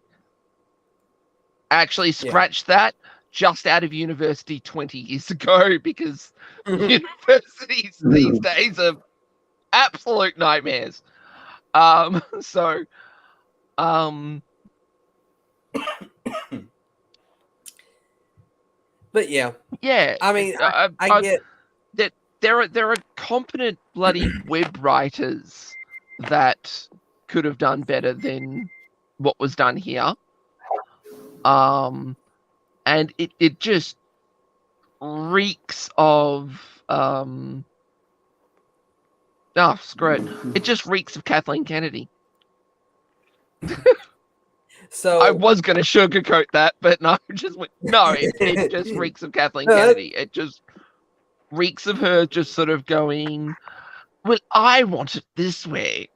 Actually, scratch that. Just out of university 20 years ago, because universities these days are absolute nightmares. So, but yeah, I mean, I get that there are competent bloody web writers that could have done better than what was done here. And it just reeks of screw it. It just reeks of Kathleen Kennedy. So I was going to sugarcoat that, but no, it just reeks of Kathleen Kennedy. It just reeks of her just sort of going, well, I want it this way.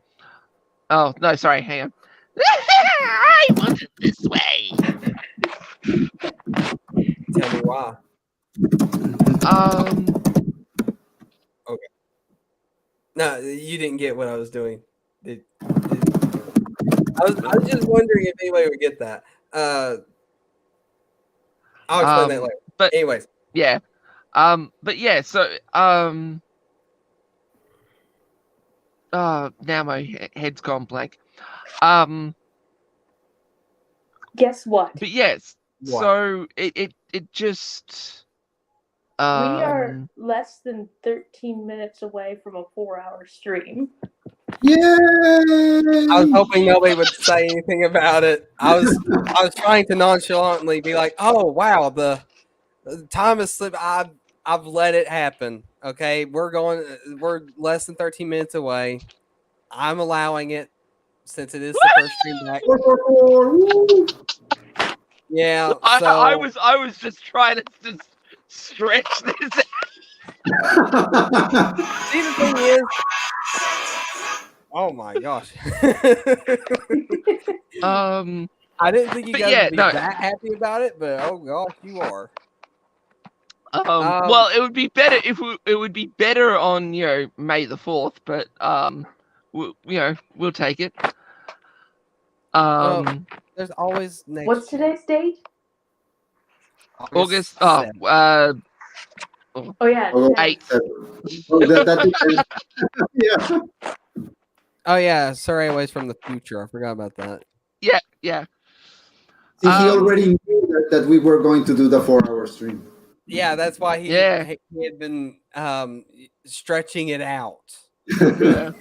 Oh, no, sorry, hang on. I want it this way. Tell me why. Okay. No, you didn't get what I was doing. I was just wondering if anybody would get that. I'll explain that later. But anyways, yeah. But yeah. So now my head's gone blank. Guess what? But yes. What? So it just. We are less than 13 minutes away from a 4-hour stream. Yay! I was hoping nobody would say anything about it. I was trying to nonchalantly be like, "Oh wow, the time has slipped. I've let it happen. Okay, we're less than 13 minutes away. I'm allowing it since it is the first stream back." Yeah, so I was just trying to just stretch this out. See, the thing is, oh my gosh. I didn't think you guys would be that happy about it, but oh gosh, you are. Well, it would be better it would be better on May the 4th, but we'll take it. There's always next. What's today's date? August. Oh yeah, 8th. Yeah. Oh yeah, Sir Airways from the future. I forgot about that. Yeah. See, he already knew that we were going to do the 4-hour stream. Yeah, that's why he had been stretching it out. Yeah.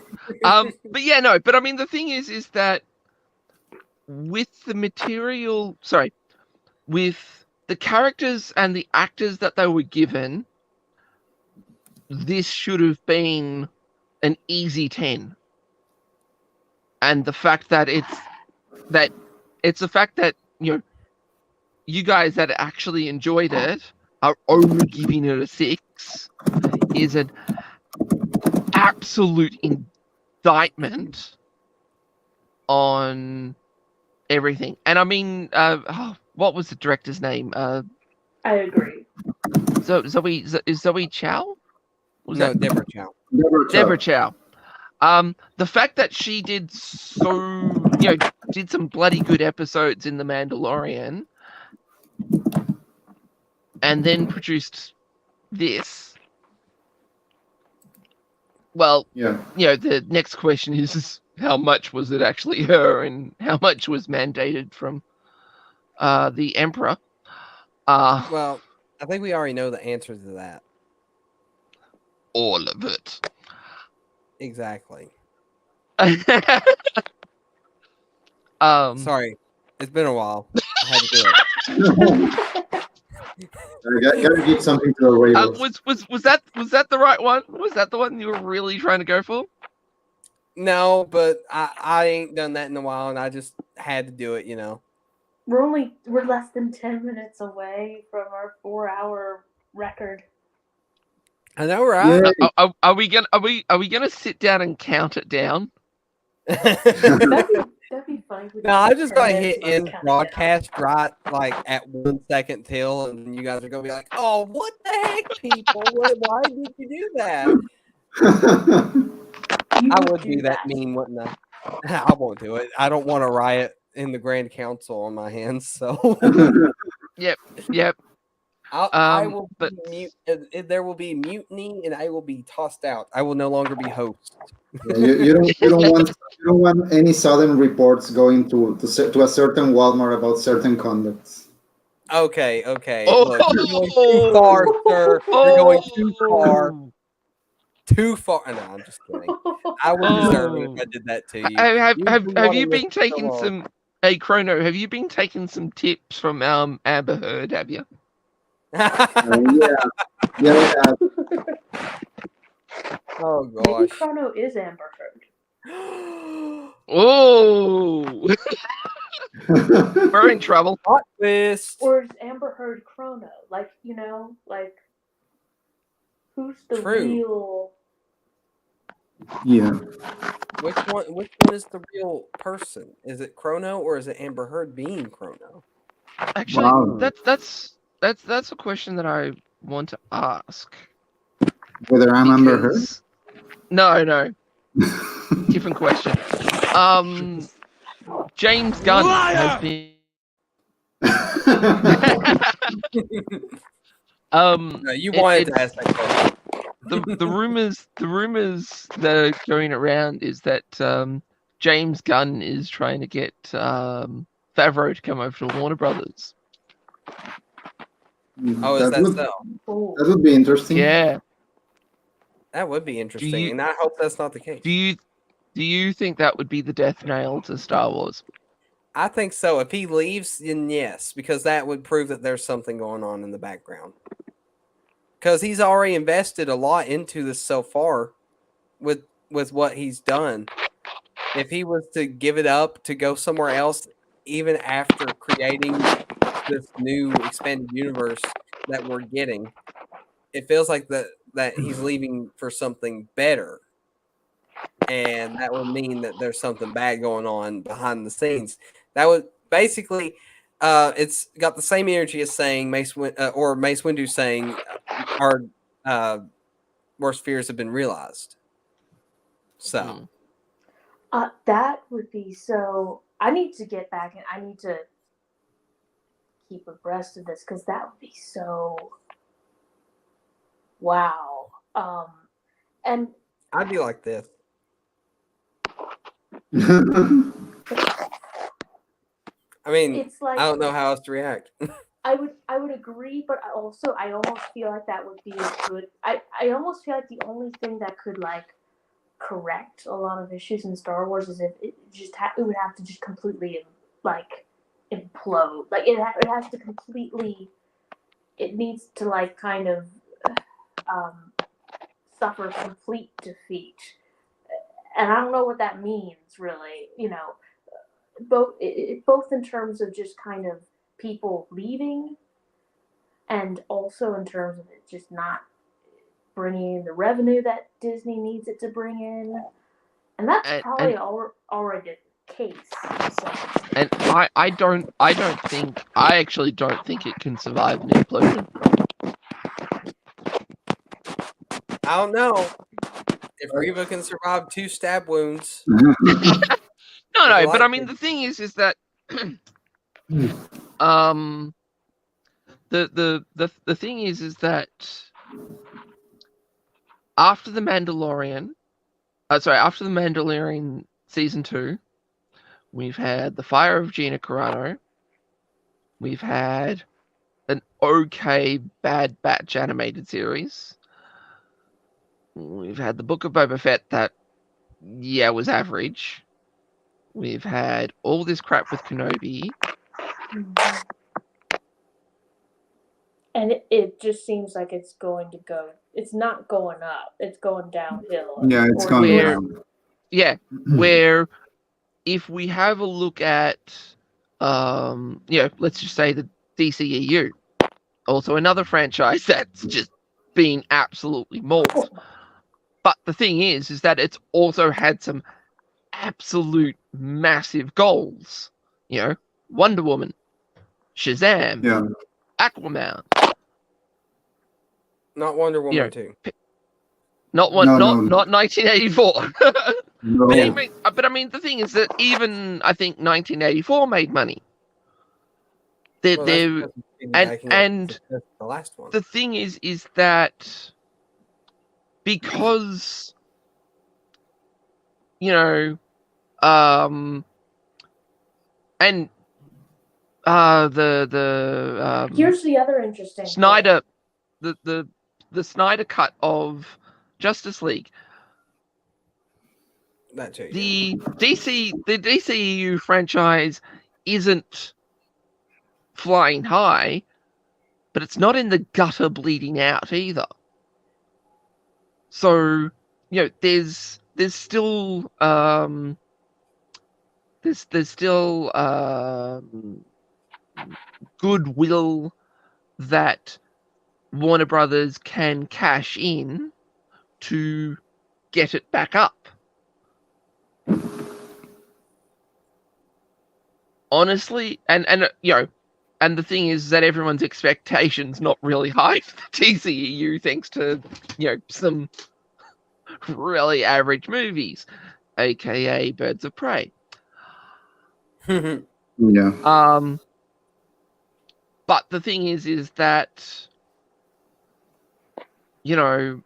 But yeah, no. But I mean, the thing is that with the material, with the characters and the actors that they were given, this should have been an easy 10. And the fact that it's the fact that you guys that actually enjoyed it are only giving it a 6 is an absolute indictment on everything. And I mean, what was the director's name? I agree. Zoe Chow? Deborah Chow. Deborah Chow. The fact that she did so, did some bloody good episodes in The Mandalorian, and then produced this. Well, Yeah. The next question is how much was it actually her, and how much was mandated from the Emperor? Well, I think we already know the answer to that. All of it. Exactly. Um, Sorry, it's been a while. I had to do it. Gotta give something to the Ravens. was that the right one? Was that the one you were really trying to go for? No, but I ain't done that in a while, and I just had to do it. We're less than 10 minutes away from our 4-hour record. I know, right? Yeah. Are we gonna sit down and count it down? That'd be fine. No, I just gotta hit in end broadcast right like at 1 second till, and you guys are gonna be like, "Oh, what the heck, people? Why did you do that?" I would do that mean, wouldn't I? I won't do it. I don't want a riot in the Grand Council on my hands. So, Yep. I will. But There will be mutiny, and I will be tossed out. I will no longer be host. Yeah, you don't want any sudden reports going to a certain Walmart about certain conducts. Okay. Look, you're going too Oh! far, sir. You're going too far. Too far. No, I'm just kidding. I would deserve it if I did that to you. Have you been wanting this so taking long. some? Hey, Chrono, have you been taking some tips from Amber Heard? Have you? Yeah. Oh Maybe gosh. Chrono is Amber Heard. Oh, we're in trouble. Plot twist. Or is Amber Heard Chrono? Who's the True. real? Yeah. Which one is the real person? Is it Chrono or is it Amber Heard being Chrono? Actually, Wow. that's a question that I want to ask. Whether I'm Amber Heard? Because- No, different question. James Gunn has been. No, you wanted to ask that question. The rumors that are going around is that James Gunn is trying to get Favreau to come over to Warner Brothers. Oh, is that would, so? Oh, that would be interesting. Yeah. That would be interesting, you- and I hope that's not the case. Do you think that would be the death nail to Star Wars? I think so. If he leaves, then yes, because that would prove that there's something going on in the background. Because he's already invested a lot into this so far with what he's done. If he was to give it up to go somewhere else, even after creating this new expanded universe that we're getting, it feels like that he's leaving for something better. And that would mean that there's something bad going on behind the scenes. That would basically, it's got the same energy as saying Mace Windu saying our worst fears have been realized. So, that would be so. I need to get back and I need to keep abreast of this because that would be so. Wow. And I'd be like this. I mean, it's like I don't know how else to react. I would agree, but I almost feel like that would be a good. I almost feel like the only thing that could correct a lot of issues in Star Wars is if it would have to just completely implode. It has to completely. It needs to kind of suffer complete defeat, and I don't know what that means really. Both in terms of just kind of people leaving, and also in terms of it just not bringing in the revenue that Disney needs it to bring in, and that's probably already the case. So. And I actually don't think it can survive an implosion. I don't know if Reva can survive 2 stab wounds. No, but I like mean to- the thing is that the thing is that after the Mandalorian, after the Mandalorian season 2, we've had the Fire of Gina Carano. We've had an okay Bad Batch animated series. We've had the Book of Boba Fett that, was average. We've had all this crap with Kenobi. Mhm. And it just seems like it's going to go. It's not going up. It's going downhill. Yeah, it's Or going Where- down. Yeah, where if we have a look at, let's just say the DCEU, also another franchise that's just been absolutely mauled. But the thing is that it's also had some absolute massive goals. Wonder Woman, Shazam, Yeah. Aquaman. not Wonder Woman Yeah. 2. Not one, No, not no. not 1984. No. But I mean, the thing is that even I think 1984 made money. They, Well, they, that's because it's and- backing up and the success of the last one. the thing is that because and the here's the other interesting Snyder, the Snyder cut of Justice League, That too. the DCEU franchise isn't flying high, but it's not in the gutter bleeding out either. So, there's still there's still goodwill that Warner Brothers can cash in to get it back up. Honestly, and and the thing is that everyone's expectations not really high for the TCEU thanks to some really average movies, aka Birds of Prey. Yeah. But the thing is that the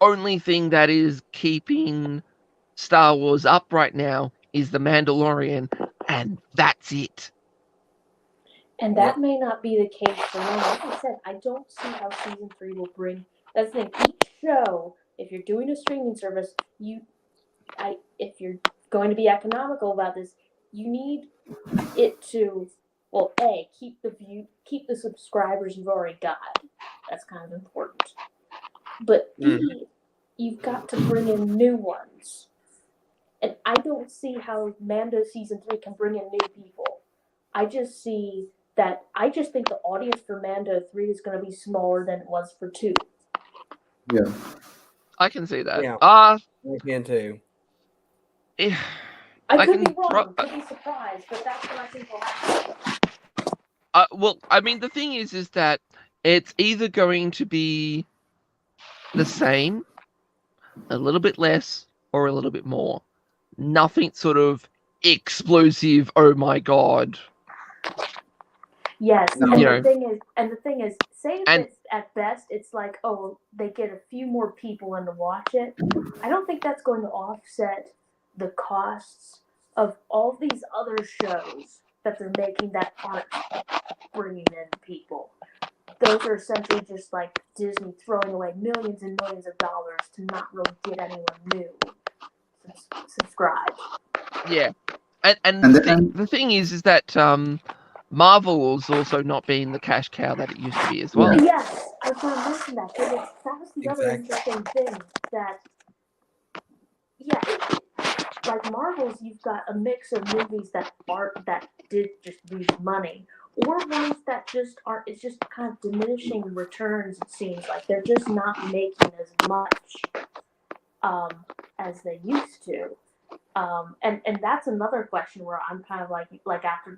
only thing that is keeping Star Wars up right now is The Mandalorian, and that's it. And that may not be the case for long. Like I said, I don't see how season 3 will bring. That's the thing. Each show, if you're doing a streaming service, if you're going to be economical about this, you need it to, well, A, keep the subscribers you've already got. That's kind of important. But B, you've got to bring in new ones. And I don't see how Mando season 3 can bring in new people. I just think the audience for Mando 3 is going to be smaller than it was for 2. Yeah. I can see that. Yeah. I can too. I could can be wrong, could be surprised, but that's what I think will happen. Well, I mean, the thing is that it's either going to be the same, a little bit less, or a little bit more. Nothing sort of explosive. Oh my god! Yes, No. and the thing is, say if it's at best, it's like, oh, they get a few more people in to watch it. I don't think that's going to offset the costs of all these other shows that they're making that aren't bringing in people. Those are essentially just like Disney throwing away millions and millions of dollars to not really get anyone new subscribed. Yeah, and And the thing is that Marvel is also not being the cash cow that it used to be as well. Yeah. Yes, I was going to mention that because that was the other interesting thing that, like Marvel's, you've got a mix of movies that did just lose money, or ones that just aren't. It's just kind of diminishing returns. It seems like they're just not making as much as they used to. And that's another question where I'm kind of like after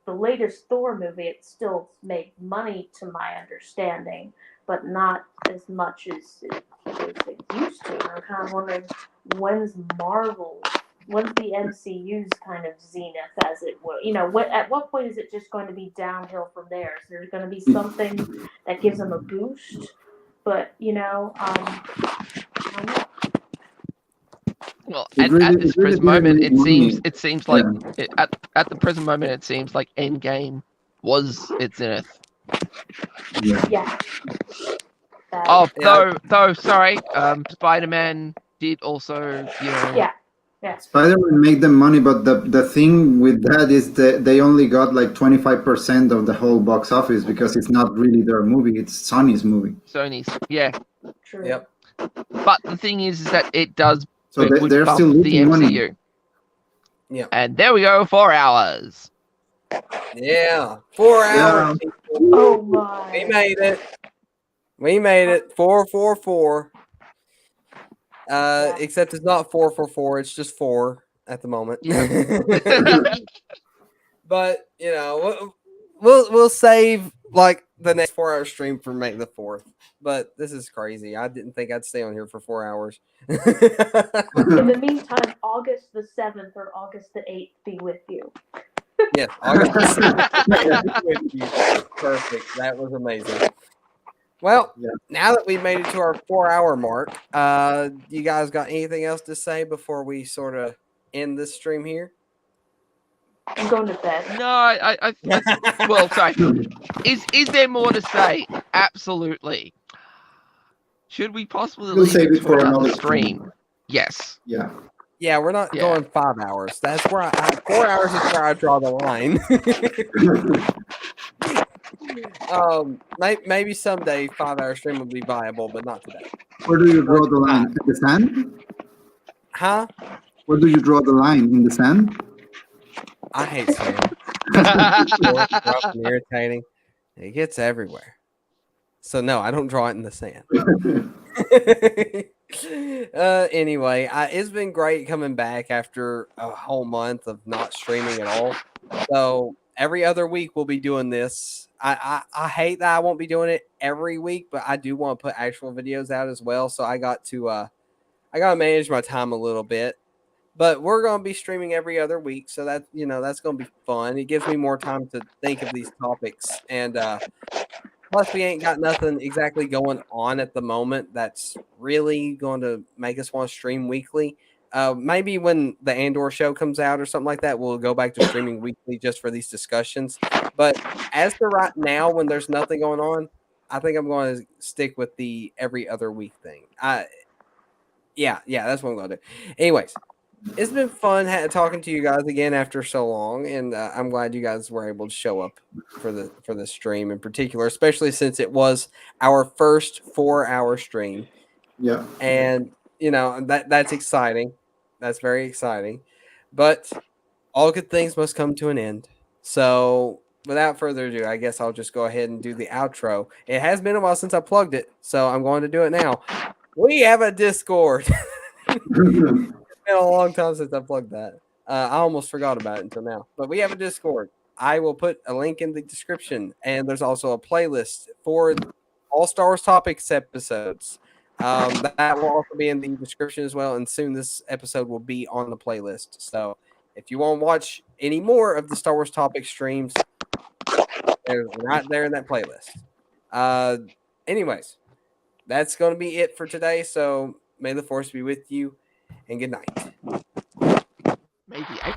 the latest Thor movie, it still made money to my understanding, but not as much as it used to. And I'm kind of wondering when's the MCU's kind of zenith, as it were? At what point is it just going to be downhill from there? Is there going to be something that gives them a boost? But I don't know. Well, It at really- this it really present moment, didn't make it seems like at the present moment, it seems like Endgame was its zenith. Yeah. Oh, Yeah. though, sorry, Spider-Man did also, Yeah. Spider-Man made them money, but the thing with that is that they only got like 25% of the whole box office because it's not really their movie; it's Sony's movie. Sony's, yeah. True. Yep. But the thing is that it does So it would they're bump still the losing money. MCU. Yeah. And there we go, 4 hours. Yeah. 4 hours. People. Oh We my. made it. We made it. 444. Except it's not 444. It's just 4 at the moment. But we'll save like the next 4-hour stream for May the 4th. But this is crazy. I didn't think I'd stay on here for 4 hours. In the meantime, August the 7th or August the 8th be with you. Yes, August the 7th with you. Perfect. That was amazing. Well, now that we made it to our 4-hour mark, you guys got anything else to say before we sort of end this stream here? I'm going to bed. No, I well, sorry. Is there more to say? Absolutely. Should we possibly We'll leave save it it for to another another stream? stream. Yes. Yeah. Yeah, we're not Yeah. going 5 hours. That's where 4 hours is where I draw the line. Maybe someday 5-hour stream will be viable, but not today. Where do you draw the line? In the sand? Huh? Where do you draw the line? In the sand? I hate sand. It's rough and irritating. It gets everywhere. So no, I don't draw it in the sand. Anyway, it's been great coming back after a whole month of not streaming at all. So every other week we'll be doing this. I hate that I won't be doing it every week, but I do want to put actual videos out as well. So I got to manage my time a little bit. But we're going to be streaming every other week, so that that's going to be fun. It gives me more time to think of these topics, and plus we ain't got nothing exactly going on at the moment that's really going to make us want to stream weekly. Maybe when the Andor show comes out or something like that, we'll go back to streaming weekly just for these discussions. But as for right now, when there's nothing going on, I think I'm going to stick with the every other week thing. Yeah, that's what I'm going to do. Anyways. It's been fun talking to you guys again after so long, and I'm glad you guys were able to show up for the stream in particular, especially since it was our first 4-hour stream. Yeah, and that's exciting. That's very exciting, but all good things must come to an end. So, without further ado, I guess I'll just go ahead and do the outro. It has been a while since I plugged it, so I'm going to do it now. We have a Discord. It's been a long time since I plugged that. I almost forgot about it until now. But we have a Discord. I will put a link in the description, and there's also a playlist for all Star Wars Topics episodes. That will also be in the description as well, and soon this episode will be on the playlist. So if you want to watch any more of the Star Wars Topics streams, they're right there in that playlist. Anyways, that's going to be it for today. So may the Force be with you. And good night. Maybe I.